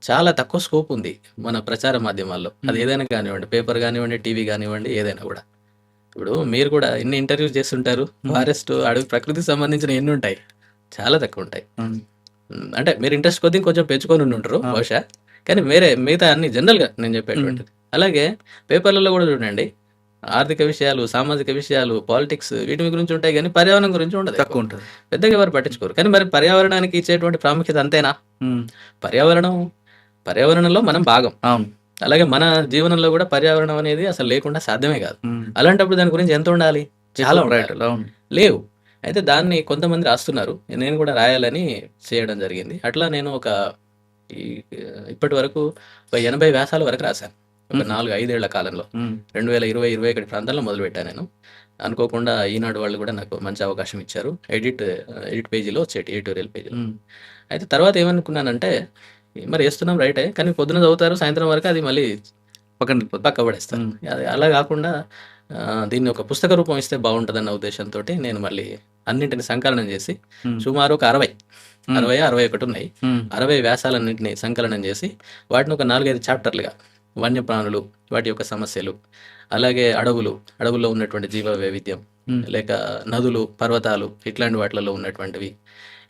చాలా తక్కువ స్కోప్ ఉంది మన ప్రచార మాధ్యమాల్లో. అది ఏదైనా కానివ్వండి, పేపర్ కానివ్వండి, టీవీ కానివ్వండి, ఏదైనా కూడా. ఇప్పుడు మీరు కూడా ఎన్ని ఇంటర్వ్యూస్ చేస్తుంటారు, ఫారెస్ట్ అడవి ప్రకృతికి సంబంధించిన ఎన్ని ఉంటాయి, చాలా తక్కువ ఉంటాయి. అంటే మీరు ఇంట్రెస్ట్ కొద్దిగా కొంచెం పెంచుకొని ఉంటారు బహుశా, కానీ మిగతా అన్ని జనరల్గా నేను చెప్పేటువంటిది. అలాగే పేపర్లలో కూడా చూడండి, ఆర్థిక విషయాలు, సామాజిక విషయాలు, పాలిటిక్స్ వీటి గురించి ఉంటాయి, కానీ పర్యావరణం గురించి ఉండదు, తక్కువ ఉంటుంది, పెద్దగా ఎవరు పట్టించుకోరు. కానీ మరి పర్యావరణానికి ఇచ్చేటువంటి ప్రాముఖ్యత అంతేనా? పర్యావరణంలో మనం భాగం. అలాగే మన జీవనంలో కూడా పర్యావరణం అనేది అసలు లేకుండా సాధ్యమే కాదు. అలాంటప్పుడు దాని గురించి ఎంత ఉండాలి, చాలా లేవు. అయితే దాన్ని కొంతమంది రాస్తున్నారు, నేను కూడా రాయాలని చేయడం జరిగింది. అట్లా నేను ఇప్పటి వరకు 80 వ్యాసాల వరకు రాశాను ఒక 4-5 ఏళ్ల కాలంలో. 2020-21 ప్రాంతాల్లో మొదలుపెట్టాను నేను. అనుకోకుండా ఈనాడు వాళ్ళు కూడా నాకు మంచి అవకాశం ఇచ్చారు, ఎడిట్ పేజీలో వచ్చేటి, ఎడిటోరియల్ పేజీలో. అయితే తర్వాత ఏమనుకున్నానంటే మరి వేస్తున్నాం రైటే, కానీ పొద్దున చదువుతారు, సాయంత్రం వరకు అది మళ్ళీ పక్కన వెళ్ళిపోతుంది. పక్క పడేస్తారు. అది అలా కాకుండా దీన్ని ఒక పుస్తక రూపం ఇస్తే బాగుంటుందన్న ఉద్దేశంతో నేను మళ్ళీ అన్నింటిని సంకలనం చేసి సుమారు ఒక 61 ఉన్నాయి. 60 వ్యాసాలన్నింటినీ సంకలనం చేసి వాటిని ఒక 4-5 చాప్టర్లుగా వన్యప్రాణులు, వాటి యొక్క సమస్యలు, అలాగే అడవుల్లో ఉన్నటువంటి జీవ వైవిధ్యం, లేక నదులు, పర్వతాలు, ఇట్లాంటి వాటిలలో ఉన్నటువంటివి,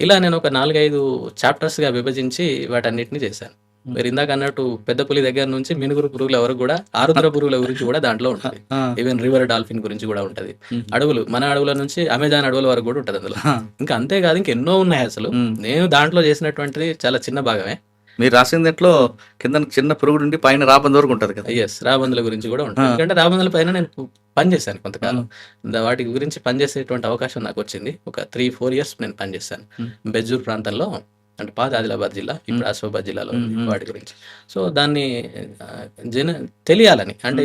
ఇలా నేను ఒక 4-5 చాప్టర్స్గా విభజించి వాటన్నిటిని చేశాను. మీరు ఇందాక అన్నట్టు పెద్ద పులి దగ్గర నుంచి మినుగురు పురుగుల వరకు కూడా, ఆరుద్ర పురుగుల గురించి కూడా దాంట్లో ఉంటుంది. ఈవెన్ రివర్ డాల్ఫిన్ గురించి కూడా ఉంటుంది. అడవులు, మన అడవుల నుంచి అమెజాన్ అడవుల వరకు కూడా ఉంటుంది అందులో. ఇంకా అంతేకాదు, ఇంకెన్నో ఉన్నాయి. అసలు నేను దాంట్లో చేసినటువంటిది చాలా చిన్న భాగమే. మీరు రాసిన దాంట్లో కింద చిన్న పురుగు నుండి పైన రాబందు వరకు ఉంటుంది కదా. ఎస్, రాబందుల గురించి కూడా ఉంటుంది. ఎందుకంటే రాబందుల పైన నేను పనిచేశాను కొంతకాలం. వాటి గురించి పనిచేసేటువంటి అవకాశం నాకు వచ్చింది. ఒక 3-4 years నేను పనిచేశాను బెజ్జూర్ ప్రాంతంలో, అంటే పాత ఆదిలాబాద్ జిల్లా, ఇప్పుడు ఆసిఫాబాద్ జిల్లాలో వాటి గురించి. సో దాన్ని తెలియాలని, అంటే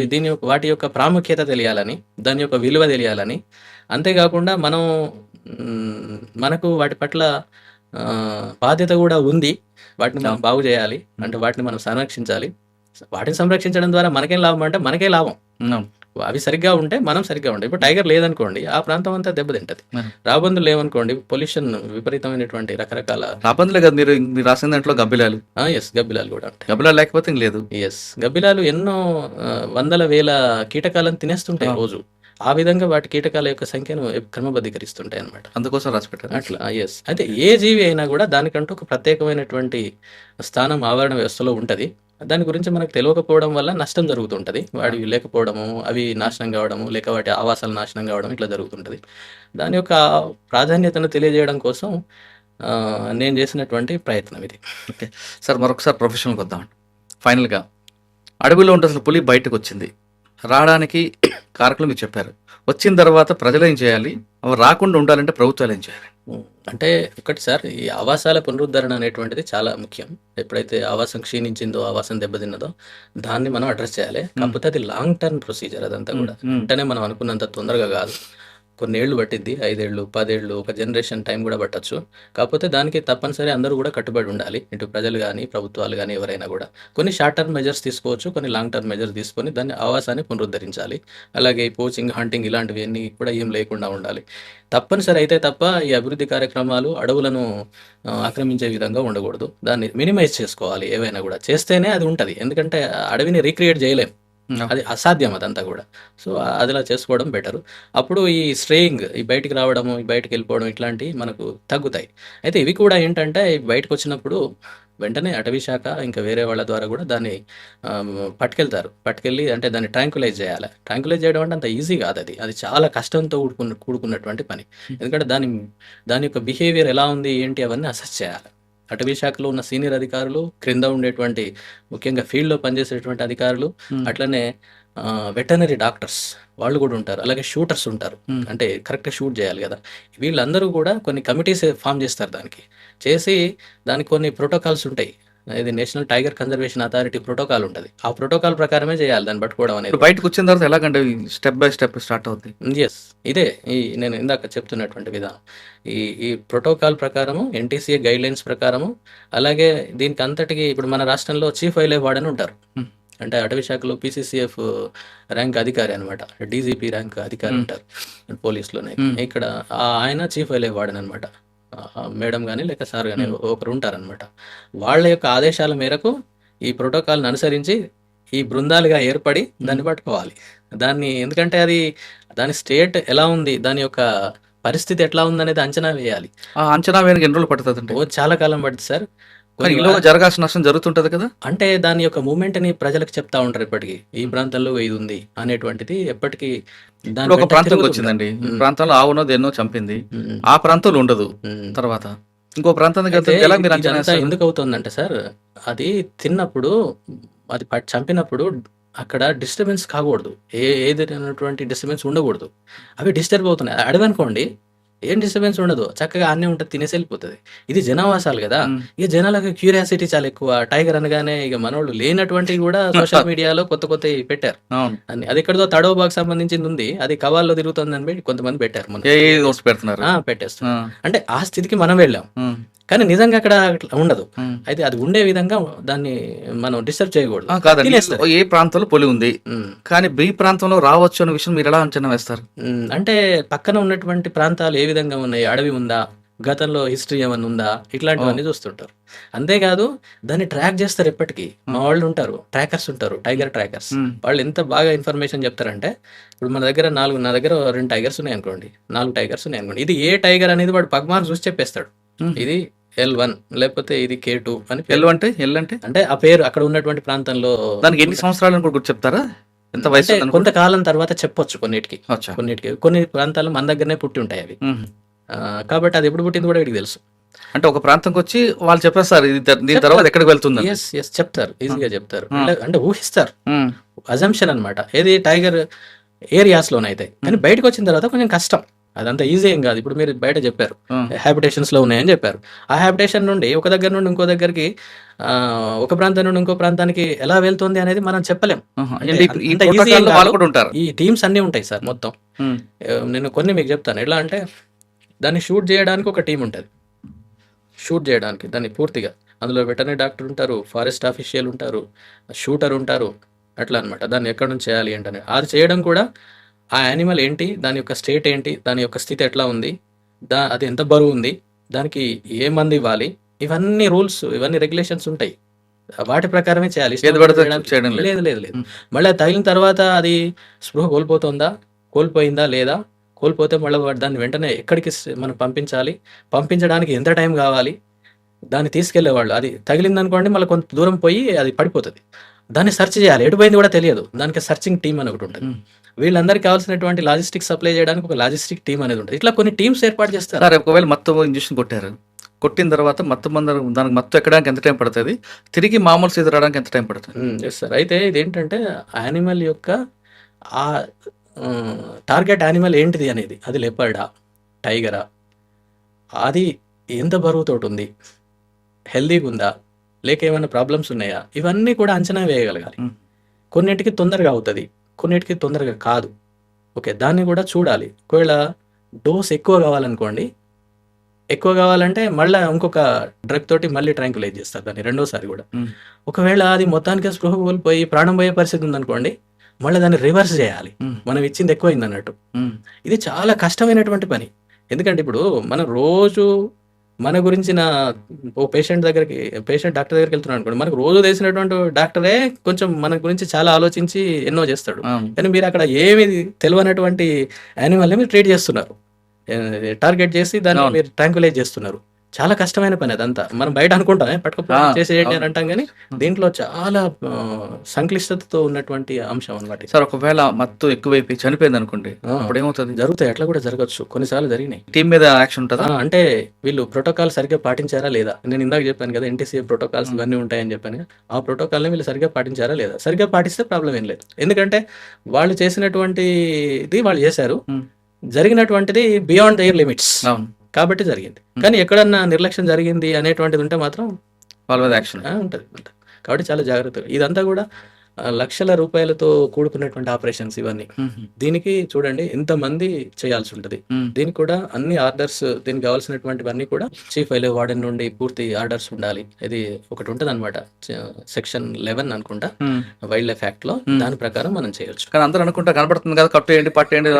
వాటి యొక్క ప్రాముఖ్యత తెలియాలని, దాని యొక్క విలువ తెలియాలని, అంతేకాకుండా మనకు వాటి పట్ల బాధ్యత కూడా ఉంది. వాటిని మనం బాగు చేయాలి, అంటే వాటిని మనం సంరక్షించాలి. వాటిని సంరక్షించడం ద్వారా మనకేం లాభం అంటే మనకే లాభం. అవి సరిగ్గా ఉంటే మనం సరిగ్గా ఉంటాయి. ఇప్పుడు టైగర్ లేదనుకోండి, ఆ ప్రాంతం అంతా దెబ్బతింటది. రాబందులు లేవనుకోండి, పొల్యూషన్ విపరీతమైన రకరకాల రాబందులే కదా మీరు రాసిన దాంట్లో గబ్బిలాలు. ఎస్, గబ్బిలాలు కూడా ఉంటాయి. గబ్బిలాలు లేకపోతే ఇంక లేదు. ఎస్, గబ్బిలాలు ఎన్నో వందల వేల కీటకాలను తినేస్తుంటాయి రోజు. ఆ విధంగా వాటి కీటకాల యొక్క సంఖ్యను క్రమబద్ధీకరిస్తుంటాయి అన్నమాట. అందుకోసం రాసిపెట్టారు అట్లా. ఎస్, అయితే ఏ జీవి అయినా కూడా దానికంటూ ఒక ప్రత్యేకమైనటువంటి స్థానం ఆవరణ వ్యవస్థలో ఉంటుంది. దాని గురించి మనకు తెలియకపోవడం వల్ల నష్టం జరుగుతుంటుంది. వాడి లేకపోవడము, అవి నాశనం కావడము, లేక వాటి ఆవాసాలు నాశనం కావడం, ఇట్లా జరుగుతుంటుంది. దాని యొక్క ప్రాధాన్యతను తెలియజేయడం కోసం నేను చేసినటువంటి ప్రయత్నం ఇది. ఓకే సార్, మరొకసారి ప్రొఫెషనల్కి వద్దామండి. ఫైనల్గా అడవిలో ఉంటే అసలు పులి బయటకు వచ్చింది, రావడానికి కారకులు మీరు చెప్పారు. వచ్చిన తర్వాత ప్రజలు ఏం చేయాలి, అవి రాకుండా ఉండాలంటే ప్రభుత్వాలు ఏం చేయాలి? అంటే ఒకటి సార్, ఈ ఆవాసాల పునరుద్ధరణ అనేటువంటిది చాలా ముఖ్యం. ఎప్పుడైతే ఆవాసం క్షీణించిందో, ఆవాసం దెబ్బతిన్నదో, దాన్ని మనం అడ్రస్ చేయాలి. కాకపోతే అది లాంగ్ టర్మ్ ప్రొసీజర్. అదంతా కూడా వెంటనే మనం అనుకున్నంత తొందరగా కాదు. కొన్ని ఏళ్ళు పట్టిద్ది, 5 ఏళ్ళు, 10 ఏళ్ళు, ఒక జనరేషన్ టైం కూడా పట్టచ్చు. కాకపోతే దానికి తప్పనిసరి అందరూ కూడా కట్టుబడి ఉండాలి. ఇటు ప్రజలు కానీ, ప్రభుత్వాలు కానీ, ఎవరైనా కూడా కొన్ని షార్ట్ టర్మ్ మెజర్స్ తీసుకోవచ్చు, కొన్ని లాంగ్ టర్మ్ మెజర్స్ తీసుకొని దాన్ని ఆవాసాన్ని పునరుద్ధరించాలి. అలాగే పోచింగ్, హంటింగ్ ఇలాంటివన్నీ కూడా ఏం లేకుండా ఉండాలి. తప్పనిసరి అయితే తప్ప ఈ అభివృద్ధి కార్యక్రమాలు అడవులను ఆక్రమించే విధంగా ఉండకూడదు. దాన్ని మినిమైజ్ చేసుకోవాలి. ఏవైనా కూడా చేస్తేనే అది ఉంటుంది. ఎందుకంటే అడవిని రీక్రియేట్ చేయలేం, అది అసాధ్యం అదంతా కూడా. సో అదిలా చేసుకోవడం బెటరు. అప్పుడు ఈ స్ట్రేయింగ్, ఈ బయటికి రావడము, ఈ బయటికి వెళ్ళిపోవడం, ఇట్లాంటివి మనకు తగ్గుతాయి. అయితే ఇవి కూడా ఏంటంటే బయటకు వచ్చినప్పుడు వెంటనే అటవీ శాఖ ఇంకా వేరే వాళ్ళ ద్వారా కూడా దాన్ని పట్టుకెళ్ళి అంటే దాన్ని ట్రాంక్యులైజ్ చేయాలి. ట్రాంక్యులైజ్ చేయడం అంటే అంత ఈజీ కాదు. అది చాలా కష్టంతో కూడుకున్నటువంటి పని. ఎందుకంటే దాని యొక్క బిహేవియర్ ఎలా ఉంది, ఏంటి, అవన్నీ అసెస్ చేయాలి. అటవీ శాఖలో ఉన్న సీనియర్ అధికారులు, క్రింద ఉండేటువంటి ముఖ్యంగా ఫీల్డ్లో పనిచేసేటువంటి అధికారులు, అట్లనే వెటర్నరీ డాక్టర్స్ వాళ్ళు కూడా ఉంటారు. అలాగే షూటర్స్ ఉంటారు, అంటే కరెక్ట్గా షూట్ చేయాలి కదా. వీళ్ళందరూ కూడా కొన్ని కమిటీస్ ఫామ్ చేస్తారు. దానికి కొన్ని ప్రోటోకాల్స్ ఉంటాయి. ఇది national tiger conservation authority protocol ఉంటుంది. ఆ ప్రోటోకాల్ ప్రకారమే చేయాలి దాన్ని పట్టుకోవడం అనేది. బయటకు వచ్చిన తర్వాత ఎలాగంటే స్టెప్ బై స్టెప్ స్టార్ట్ అవుతుంది. ఎస్, ఇదే నేను ఇందాక చెప్తున్నటువంటి విధానం. ఈ ప్రోటోకాల్ ప్రకారము, ఎన్టీసీఏ గైడ్ లైన్స్ ప్రకారము, అలాగే దీనికి అంతటికి ఇప్పుడు మన రాష్ట్రంలో చీఫ్ వైల్డ్ లైఫ్ వార్డెన్ ఉంటారు. అంటే అటవీ శాఖలో PCCF ర్యాంక్ అధికారి అనమాట, DGP ర్యాంక్ అధికారి ఉంటారు పోలీసులోనే. ఇక్కడ ఆయన చీఫ్ వైల్డ్ లైఫ్ వార్డెన్ అనమాట. మేడం కానీ లేక సార్ కానీ ఒకరు ఉంటారనమాట. వాళ్ళ యొక్క ఆదేశాల మేరకు ఈ ప్రోటోకాల్ని అనుసరించి ఈ బృందాలుగా ఏర్పడి దాన్ని పట్టుకోవాలి. ఎందుకంటే దాని స్టేట్ ఎలా ఉంది, దాని యొక్క పరిస్థితి ఎట్లా ఉందనేది అంచనా వేయాలి. అంచనా వేయడానికి ఎన్ని రోజులు పడుతుంది? చాలా కాలం పడుతుంది సార్. జరగాల్సిన నష్టం జరుగుతుంటది కదా. అంటే దాని యొక్క మూమెంట్ ని ప్రజలకు చెప్తా ఉంటారు. ఇప్పటికీ ఈ ప్రాంతంలో ఇది ఉంది అనేటువంటిది ఎప్పటికీ. ఒక ప్రాంతంకి వచ్చిందండి, ఈ ప్రాంతంలో ఆవునో దేన్నో చంపింది, ఆ ప్రాంతంలో ఉండదు, తర్వాత ఇంకో ప్రాంతానికి ఎందుకు అవుతుందంటే సార్, అది తిన్నప్పుడు, అది చంపినప్పుడు అక్కడ డిస్టర్బెన్స్ కాకూడదు, ఏదైనటువంటి డిస్టర్బెన్స్ ఉండకూడదు. అవి డిస్టర్బ్ అవుతున్నాయి. అడవి అనుకోండి, ఏం డిస్టర్బెన్స్ ఉండదు, చక్కగా అన్నీ ఉంటుంది, తినేసి వెళ్ళిపోతుంది. ఇది జనావాసాలు కదా. ఇక జనాలకు క్యూరియాసిటీ చాలా ఎక్కువ. టైగర్ అనగానే ఇక మనోళ్ళు లేనటువంటివి కూడా సోషల్ మీడియాలో కొత్త పెట్టారు. అది ఎక్కడదో తడోబాకు సంబంధించింది ఉంది, అది కవాల్లో తిరుగుతుందని కొంతమంది పెట్టారు, పెట్టేస్తున్నారు. అంటే ఆ స్థితికి మనం వెళ్ళాం. కానీ నిజంగా అక్కడ అట్లా ఉండదు. ఉమ్. అయితే అది ఉండే విధంగా దాన్ని మనం డిస్టర్బ్ చేయకూడదు. కాదండి, తినేస్తాయి. ఏ ప్రాంతంలో పులి ఉంది ఉమ్. కానీ బి ప్రాంతంలో రావచ్చు అనే విషయం మీరు ఎలా అంచనా వేస్తారు? అంటే పక్కన ఉన్నటువంటి ప్రాంతాలు ఏ విధంగా ఉన్నాయి, అడవి ఉందా, గతంలో హిస్టరీ ఏమైనా ఉందా, ఇట్లాంటివన్నీ చూస్తుంటారు. అంతేకాదు దాన్ని ట్రాక్ చేస్తారు ఎప్పటికీ. మా వాళ్ళు ఉంటారు, ట్రాకర్స్ ఉంటారు, టైగర్ ట్రాకర్స్. ఉమ్. వాళ్ళు ఎంత బాగా ఇన్ఫర్మేషన్ చెప్తారంటే, ఇప్పుడు మన దగ్గర నా దగ్గర 2 టైగర్స్ ఉన్నాయి అనుకోండి, 4 టైగర్స్ ఉన్నాయి అనుకోండి, ఇది ఏ టైగర్ అనేది వాడు పగ్మార్క్ చూసి చెప్పేస్తాడు. ఉమ్. ఇది L1 లేకపోతే ఇది K2 అని పేరు. ఎల్లు అంటే అంటే ఆ పేరు అక్కడ ఉన్నటువంటి ప్రాంతంలో దానికి ఎన్ని సంవత్సరాలు కూడా గుర్తు చెప్తారా? ఎంత వయసు అంటే ఉందనుకుంటా? కొంతకాలం తర్వాత చెప్పొచ్చు కొన్నిటికి. అచ్చా. కొన్ని ప్రాంతాలు మన దగ్గరనే పుట్టి ఉంటాయి అవి. ఉమ్. కాబట్టి అది ఎప్పుడు పుట్టింది కూడా వీడికి తెలుసు. అంటే ఒక ప్రాంతంకి వచ్చి వాళ్ళు చెప్పేస్తారు ఇది దీని తర్వాత ఎక్కడికి వెళ్తుంది. ఎస్ చెప్తారు, ఈజీగా చెప్తారు. అంటే ఊహిస్తారు, ఉమ్. అజంప్షన్ అన్నమాట. ఏది టైగర్ ఏరియాస్లోనైతే. కానీ బయటకు వచ్చిన తర్వాత కొంచెం కష్టం. అదంతా ఈజీ ఏం కాదు. ఇప్పుడు మీరు బయట చెప్పారు హ్యాబిటేషన్స్ లో ఉన్నాయని చెప్పారు. ఆ హ్యాబిటేషన్ నుండి ఒక దగ్గర నుండి ఇంకో దగ్గరికి, ఒక ప్రాంతం నుండి ఇంకో ప్రాంతానికి ఎలా వెళ్తుంది అనేది మనం చెప్పలేం. అంటే ఈ అంత easy ఏం ప్రోటోకాల్లో కాదు. వాళ్ళు కూడా ఉంటారు. ఈ టీమ్స్ అన్నీ ఉంటాయి సార్ మొత్తం. ఉమ్. నేను కొన్ని మీకు చెప్తాను. ఎలా అంటే దాన్ని షూట్ చేయడానికి ఒక టీం ఉంటుంది. షూట్ చేయడానికి దాన్ని పూర్తిగా అందులో వెటర్నరీ డాక్టర్ ఉంటారు, ఫారెస్ట్ ఆఫీషియల్ ఉంటారు, షూటర్ ఉంటారు, అట్లా అనమాట. దాన్ని ఎక్కడ నుంచి చేయాలి ఏంటని అది చేయడం కూడా, ఆ యానిమల్ ఏంటి, దాని యొక్క స్టేట్ ఏంటి, దాని యొక్క స్థితి ఎట్లా ఉంది, అది ఎంత బరువు ఉంది, దానికి ఏ మంది ఇవ్వాలి, ఇవన్నీ రూల్స్, ఇవన్నీ రెగ్యులేషన్స్ ఉంటాయి. వాటి ప్రకారమే చేయాలి. ఏది పడితే అది చేయడం లేదు. లేదు లేదు లేదు. మళ్ళీ అది తగిలిన తర్వాత అది స్పృహ కోల్పోయిందా లేదా, కోల్పోతే మళ్ళీ దాన్ని వెంటనే ఎక్కడికి మనం పంపించడానికి ఎంత టైం కావాలి, దాన్ని తీసుకెళ్లేవాళ్ళు. అది తగిలింది అనుకోండి, మళ్ళీ కొంత దూరం పోయి అది పడిపోతుంది. దాన్ని సెర్చ్ చేయాలి, ఎటుపోయింది కూడా తెలియదు. దానికి సర్చింగ్ టీం అని ఒకటి ఉంటుంది. వీళ్ళందరికీ కావాల్సినటువంటి లాజిస్టిక్స్ సప్లై చేయడానికి ఒక లాజిస్టిక్ టీం అనేది ఉంటుంది. ఇట్లా కొన్ని టీమ్స్ ఏర్పాటు చేస్తారు. సరే, ఒకవేళ మొత్తం ఇంజక్షన్ కొట్టిన తర్వాత దానికి మత్తు ఎక్కడానికి ఎంత టైం పడుతుంది, తిరిగి మామూలు స్థితి రావడానికి ఎంత టైం పడుతుంది? Yes sir. అయితే ఇదేంటంటే యానిమల్ యొక్క ఆ టార్గెట్ యానిమల్ ఏంటిది అనేది, అది లెపర్డా, టైగరా, అది ఎంత బరువుతోటి ఉంది, హెల్దీగా ఉందా, లేక ఏమైనా ప్రాబ్లమ్స్ ఉన్నాయా, ఇవన్నీ కూడా అంచనా వేయగలగాలి. కొన్నిటికి తొందరగా అవుతుంది, కొన్నిటికి తొందరగా కాదు. ఓకే, దాన్ని కూడా చూడాలి. ఒకవేళ డోస్ ఎక్కువ కావాలనుకోండి, ఎక్కువ కావాలంటే మళ్ళీ ఇంకొక డ్రగ్ తోటి మళ్ళీ ట్రాంకులైజ్ చేస్తారు దాన్ని రెండోసారి కూడా. ఒకవేళ అది మొత్తానికి స్పృహ కోల్పోయి ప్రాణం పోయే పరిస్థితి ఉందనుకోండి, మళ్ళీ దాన్ని రివర్స్ చేయాలి. మనం ఇచ్చింది ఎక్కువైంది అన్నట్టు. ఇది చాలా కష్టమైనటువంటి పని. ఎందుకంటే ఇప్పుడు మనం రోజు మన గురించిన పేషెంట్ డాక్టర్ దగ్గరికి వెళ్తున్నాడు అనుకోండి, మనకు రోజు తెలిసినటువంటి డాక్టరే కొంచెం మన గురించి చాలా ఆలోచించి ఎన్నో చేస్తాడు. కానీ మీరు అక్కడ ఏమి తెలియనటువంటి యానిమల్ని మీరు ట్రీట్ చేస్తున్నారు, టార్గెట్ చేసి దాన్ని మీరు ట్రాంకులైజ్ చేస్తున్నారు. చాలా కష్టమైన పని అదంతా. మనం బయట అనుకుంటాం పట్టుకుపోయి చేసేయండి అని అంటాం, కానీ దీంట్లో చాలా సంక్లిష్టతతో ఉన్నటువంటి అంశం అనమాట. సార్, ఒకవేళ మత్తు ఎక్కువైపోయి చనిపోయింది అనుకోండి, అప్పుడు ఏమవుతుంది? జరుగుతాయి, అట్లా కూడా జరగచ్చు, కొన్నిసార్లు జరిగినాయి. టీం మీద యాక్షన్ ఉంటుందా? అంటే వీళ్ళు ప్రోటోకాల్ సరిగ్గా పాటించారా లేదా, నేను ఇందాక చెప్పాను కదా NTCA ప్రోటోకాల్స్ ఇవన్నీ ఉంటాయని చెప్పాను. ఆ ప్రోటోకాల్ని వీళ్ళు సరిగ్గా పాటించారా లేదా, సరిగ్గా పాటిస్తే ప్రాబ్లం ఏం లేదు. ఎందుకంటే వాళ్ళు చేసినటువంటిది వాళ్ళు చేశారు, జరిగినటువంటిది బియాండ్ దైర్ లిమిట్స్ కాబట్టి జరిగింది. కానీ ఎక్కడన్నా నిర్లక్ష్యం జరిగింది అనేటువంటిది ఉంటే మాత్రం వాళ్ళ మీద యాక్షన్ ఉంటుంది. కాబట్టి చాలా జాగ్రత్తగా. ఇదంతా కూడా లక్షల రూపాయలతో కూడుకున్నటువంటి ఆపరేషన్స్ ఇవన్నీ. దీనికి చూడండి ఎంతమంది చేయాల్సి ఉంటుంది. దీనికి కూడా అన్ని ఆర్డర్స్, దీనికి కావాల్సినటువంటివన్నీ కూడా చీఫ్ వైల్డ్ వార్డెన్ నుండి పూర్తి ఆర్డర్స్ ఉండాలి. ఇది ఒకటి ఉంటుంది అనమాట, సెక్షన్ 11 అనుకుంటా వైల్డ్ లైఫ్ యాక్ట్ లో. దాని ప్రకారం మనం చేయొచ్చు. కానీ అందరూ అనుకుంటా కనపడుతుంది కదా, కట్టేయండి పట్టేయండి,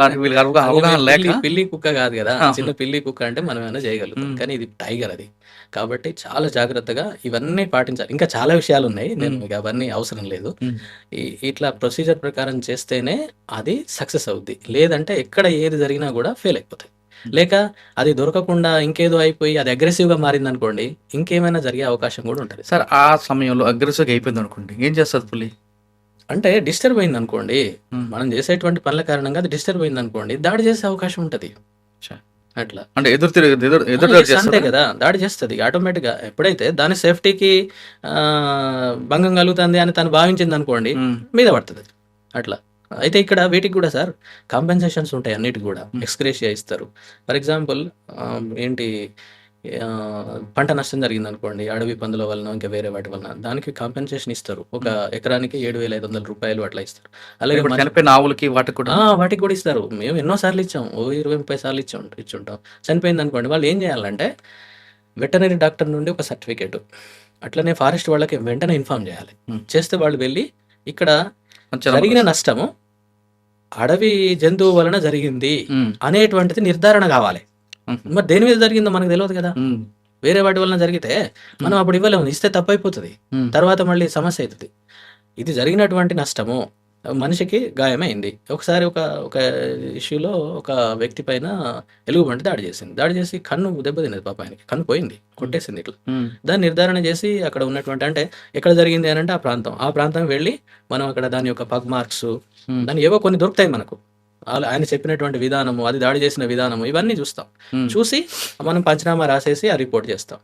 పిల్లి కుక్క కాదు కదా, చిన్న పిల్లి కుక్క అంటే మనం ఏమైనా చేయగలుగుతాం. కానీ ఇది టైగర్, అది. కాబట్టి చాలా జాగ్రత్తగా ఇవన్నీ పాటించాలి. ఇంకా చాలా విషయాలు ఉన్నాయి, నేను మీకు అవన్నీ అవసరం లేదు. ఇట్లా ప్రొసీజర్ ప్రకారం చేస్తేనే అది సక్సెస్ అవుద్ది. లేదంటే ఎక్కడ ఏది జరిగినా కూడా ఫెయిల్ అయిపోతాయి. లేక అది దొరకకుండా ఇంకేదో అయిపోయి అది అగ్రెసివ్గా మారింది అనుకోండి, ఇంకేమైనా జరిగే అవకాశం కూడా ఉంటుంది. సార్, ఆ సమయంలో అగ్రెసివ్గా అయిపోయింది అనుకోండి, ఏం చేస్తుంది పులి? అంటే డిస్టర్బ్ అయింది అనుకోండి, మనం చేసేటువంటి పనుల కారణంగా అది డిస్టర్బ్ అయింది అనుకోండి, దాడి చేసే అవకాశం ఉంటుంది. అట్లా అంటే అంతే కదా, దాడి చేస్తుంది ఆటోమేటిక్గా. ఎప్పుడైతే దాని సేఫ్టీకి భంగం కలుగుతుంది అని తను భావించింది అనుకోండి, మీద పడుతుంది అట్లా. అయితే ఇక్కడ వీటికి కూడా సార్ కాంపెన్సేషన్స్ ఉంటాయి, అన్నిటికి కూడా ఎక్స్గ్రేషియా ఇస్తారు. ఫర్ ఎగ్జాంపుల్ ఏంటి, పంట నష్టం జరిగింది అనుకోండి, అడవి పందుల వలన ఇంకా వేరే వాటి వలన, దానికి కాంపెన్సేషన్ ఇస్తారు. ఒక ఎకరానికి 7,500 రూపాయలు అట్లా ఇస్తారు. అలాగే చనిపోయిన ఆవులకి వాటికి కూడా ఇస్తారు. మేము ఎన్నో సార్లు ఇచ్చాం, 20-30 సార్లు ఇచ్చుంటాం. చనిపోయింది అనుకోండి, వాళ్ళు ఏం చేయాలంటే వెటనరీ డాక్టర్ నుండి ఒక సర్టిఫికేట్, అట్లనే ఫారెస్ట్ వాళ్ళకి వెంటనే ఇన్ఫార్మ్ చేయాలి. చేస్తే వాళ్ళు వెళ్ళి ఇక్కడ జరిగిన నష్టము అడవి జంతువు వలన జరిగింది అనేటువంటిది నిర్ధారణ కావాలి. మరి దేని మీద జరిగిందో మనకు తెలియదు కదా. వేరే వాటి వలన జరిగితే మనం అప్పుడు ఇవ్వలేము, ఇస్తే తప్పైపోతుంది, తర్వాత మళ్ళీ సమస్య అవుతుంది. ఇది జరిగినటువంటి నష్టము, మనిషికి గాయమైంది. ఒకసారి ఒక ఇష్యూలో ఒక వ్యక్తి పైన ఎలుగుబంటి దాడి చేసి కన్ను దెబ్బతిన్నది. పాప ఆయనకి కన్ను పోయింది, కొట్టేసింది ఇట్లా. దాన్ని నిర్ధారణ చేసి అక్కడ ఉన్నటువంటి, అంటే ఎక్కడ జరిగింది అని అంటే ఆ ప్రాంతం వెళ్ళి మనం అక్కడ దాని యొక్క పగ్ మార్క్స్, దాని ఏవో కొన్ని దొరుకుతాయి మనకు. ఆయన చెప్పినటువంటి విధానము, అది దాడి చేసిన విధానము, ఇవన్నీ చూస్తాం. చూసి మనం పంచనామా రాసేసి ఆ రిపోర్ట్ చేస్తాం.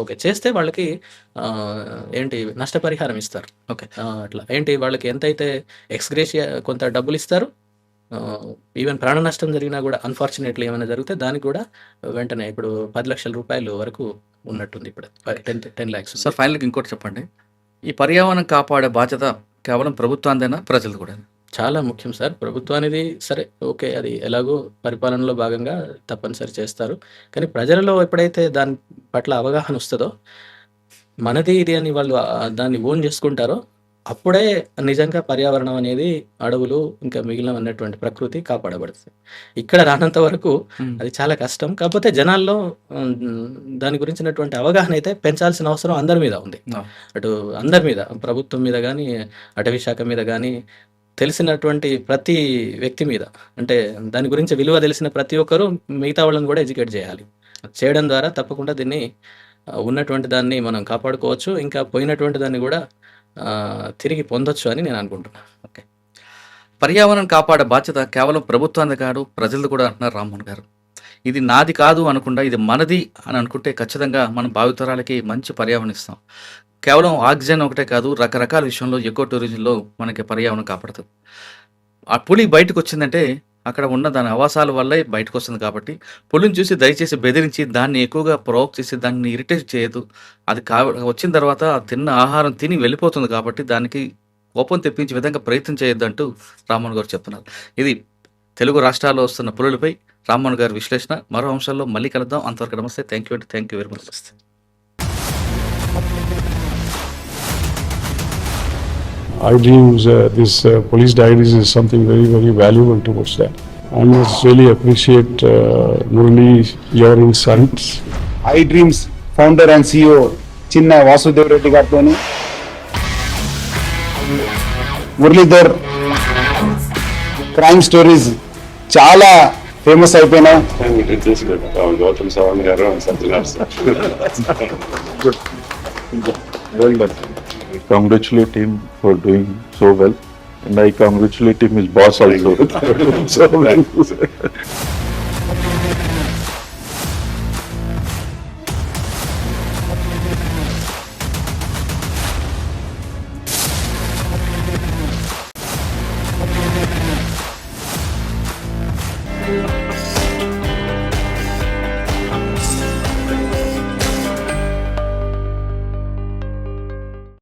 ఓకే చేస్తే వాళ్ళకి ఏంటి నష్టపరిహారం ఇస్తారు. ఓకే అట్లా ఏంటి వాళ్ళకి ఎంతైతే ఎక్స్గ్రేషియా కొంత డబ్బులు ఇస్తారు. ఈవెన్ ప్రాణ నష్టం జరిగినా కూడా అన్ఫార్చునేట్లీ ఏమైనా జరిగితే దానికి కూడా వెంటనే ఇప్పుడు 10 లక్షల రూపాయలు వరకు ఉన్నట్టుంది. ఇప్పుడు 10 lakhs. సార్ ఫైనల్గా ఇంకోటి చెప్పండి, ఈ పర్యావరణం కాపాడే బాధ్యత కేవలం ప్రభుత్వాందేనా, ప్రజలు కూడా? చాలా ముఖ్యం సార్. ప్రభుత్వానికి సరే ఓకే, అది ఎలాగో పరిపాలనలో భాగంగా తప్పనిసరి చేస్తారు. కానీ ప్రజలలో ఎప్పుడైతే దాని పట్ల అవగాహన వస్తుందో, మనది ఇది అని వాళ్ళు దాన్ని ఓన్ చేసుకుంటారో, అప్పుడే నిజంగా పర్యావరణం అనేది, అడవులు ఇంకా మిగిలిన అన్నటువంటి ప్రకృతి కాపాడబడుతుంది. ఇక్కడ రానంత వరకు అది చాలా కష్టం. కాకపోతే జనాల్లో దాని గురించినటువంటి అవగాహన అయితే పెంచాల్సిన అవసరం అందరి మీద ఉంది. అటు అందరి మీద, ప్రభుత్వం మీద కానీ, అటవీ శాఖ మీద కానీ, తెలిసినటువంటి ప్రతి వ్యక్తి మీద, అంటే దాని గురించి విలువ తెలిసిన ప్రతి ఒక్కరూ మిగతా వాళ్ళని కూడా ఎడ్యుకేట్ చేయాలి. చేయడం ద్వారా తప్పకుండా దీన్ని ఉన్నటువంటి దాన్ని మనం కాపాడుకోవచ్చు, ఇంకా పోయినటువంటి దాన్ని కూడా తిరిగి పొందొచ్చు అని నేను అనుకుంటున్నాను. ఓకే, పర్యావరణం కాపాడే బాధ్యత కేవలం ప్రభుత్వాన్ని కాదు, ప్రజలు కూడా అంటున్నారు రామ్మోహన్ గారు. ఇది నాది కాదు అనకుండా ఇది మనది అని అనుకుంటే ఖచ్చితంగా మనం భావితరాలకి మంచి పర్యావరణం ఇస్తాం. కేవలం ఆక్సిజన్ ఒకటే కాదు, రకరకాల విషయంలో ఎకో టూరిజంలో మనకి పర్యావరణం కాపాడుతుంది. ఆ పులి బయటకు వచ్చిందంటే అక్కడ ఉన్న దాని ఆవాసాల వల్లే బయటకు వస్తుంది. కాబట్టి పులిని చూసి దయచేసి బెదిరించి దాన్ని ఎక్కువగా ప్రొవోక్ చేసి దాన్ని ఇరిటేట్ చేయదు. అది వచ్చిన తర్వాత తిన్న ఆహారం తిని వెళ్ళిపోతుంది. కాబట్టి దానికి కోపం తెప్పించే విధంగా ప్రయత్నం చేయొద్దంటూ రామ్మోహన్ గారు చెప్తున్నారు. ఇది తెలుగు రాష్ట్రాల్లో వస్తున్న పులులపై రామ్మోహన్ గారి విశ్లేషణ. మరో అంశాల్లో మళ్ళీ కలుద్దాం. అంతవరకు నమస్తే. Thank you very much. I dreams, this police diaries is something very, very valuable towards that. I must really appreciate Murali, your insights. I Dreams founder and CEO Chinna Vasudev Reddy Gartoni, Muralidhar crime stories చాలా famous అయిపోయినా. Gautam Savan garu and something else. Good. Well done. I congratulate him for doing so well, and I congratulate him his boss also. So well.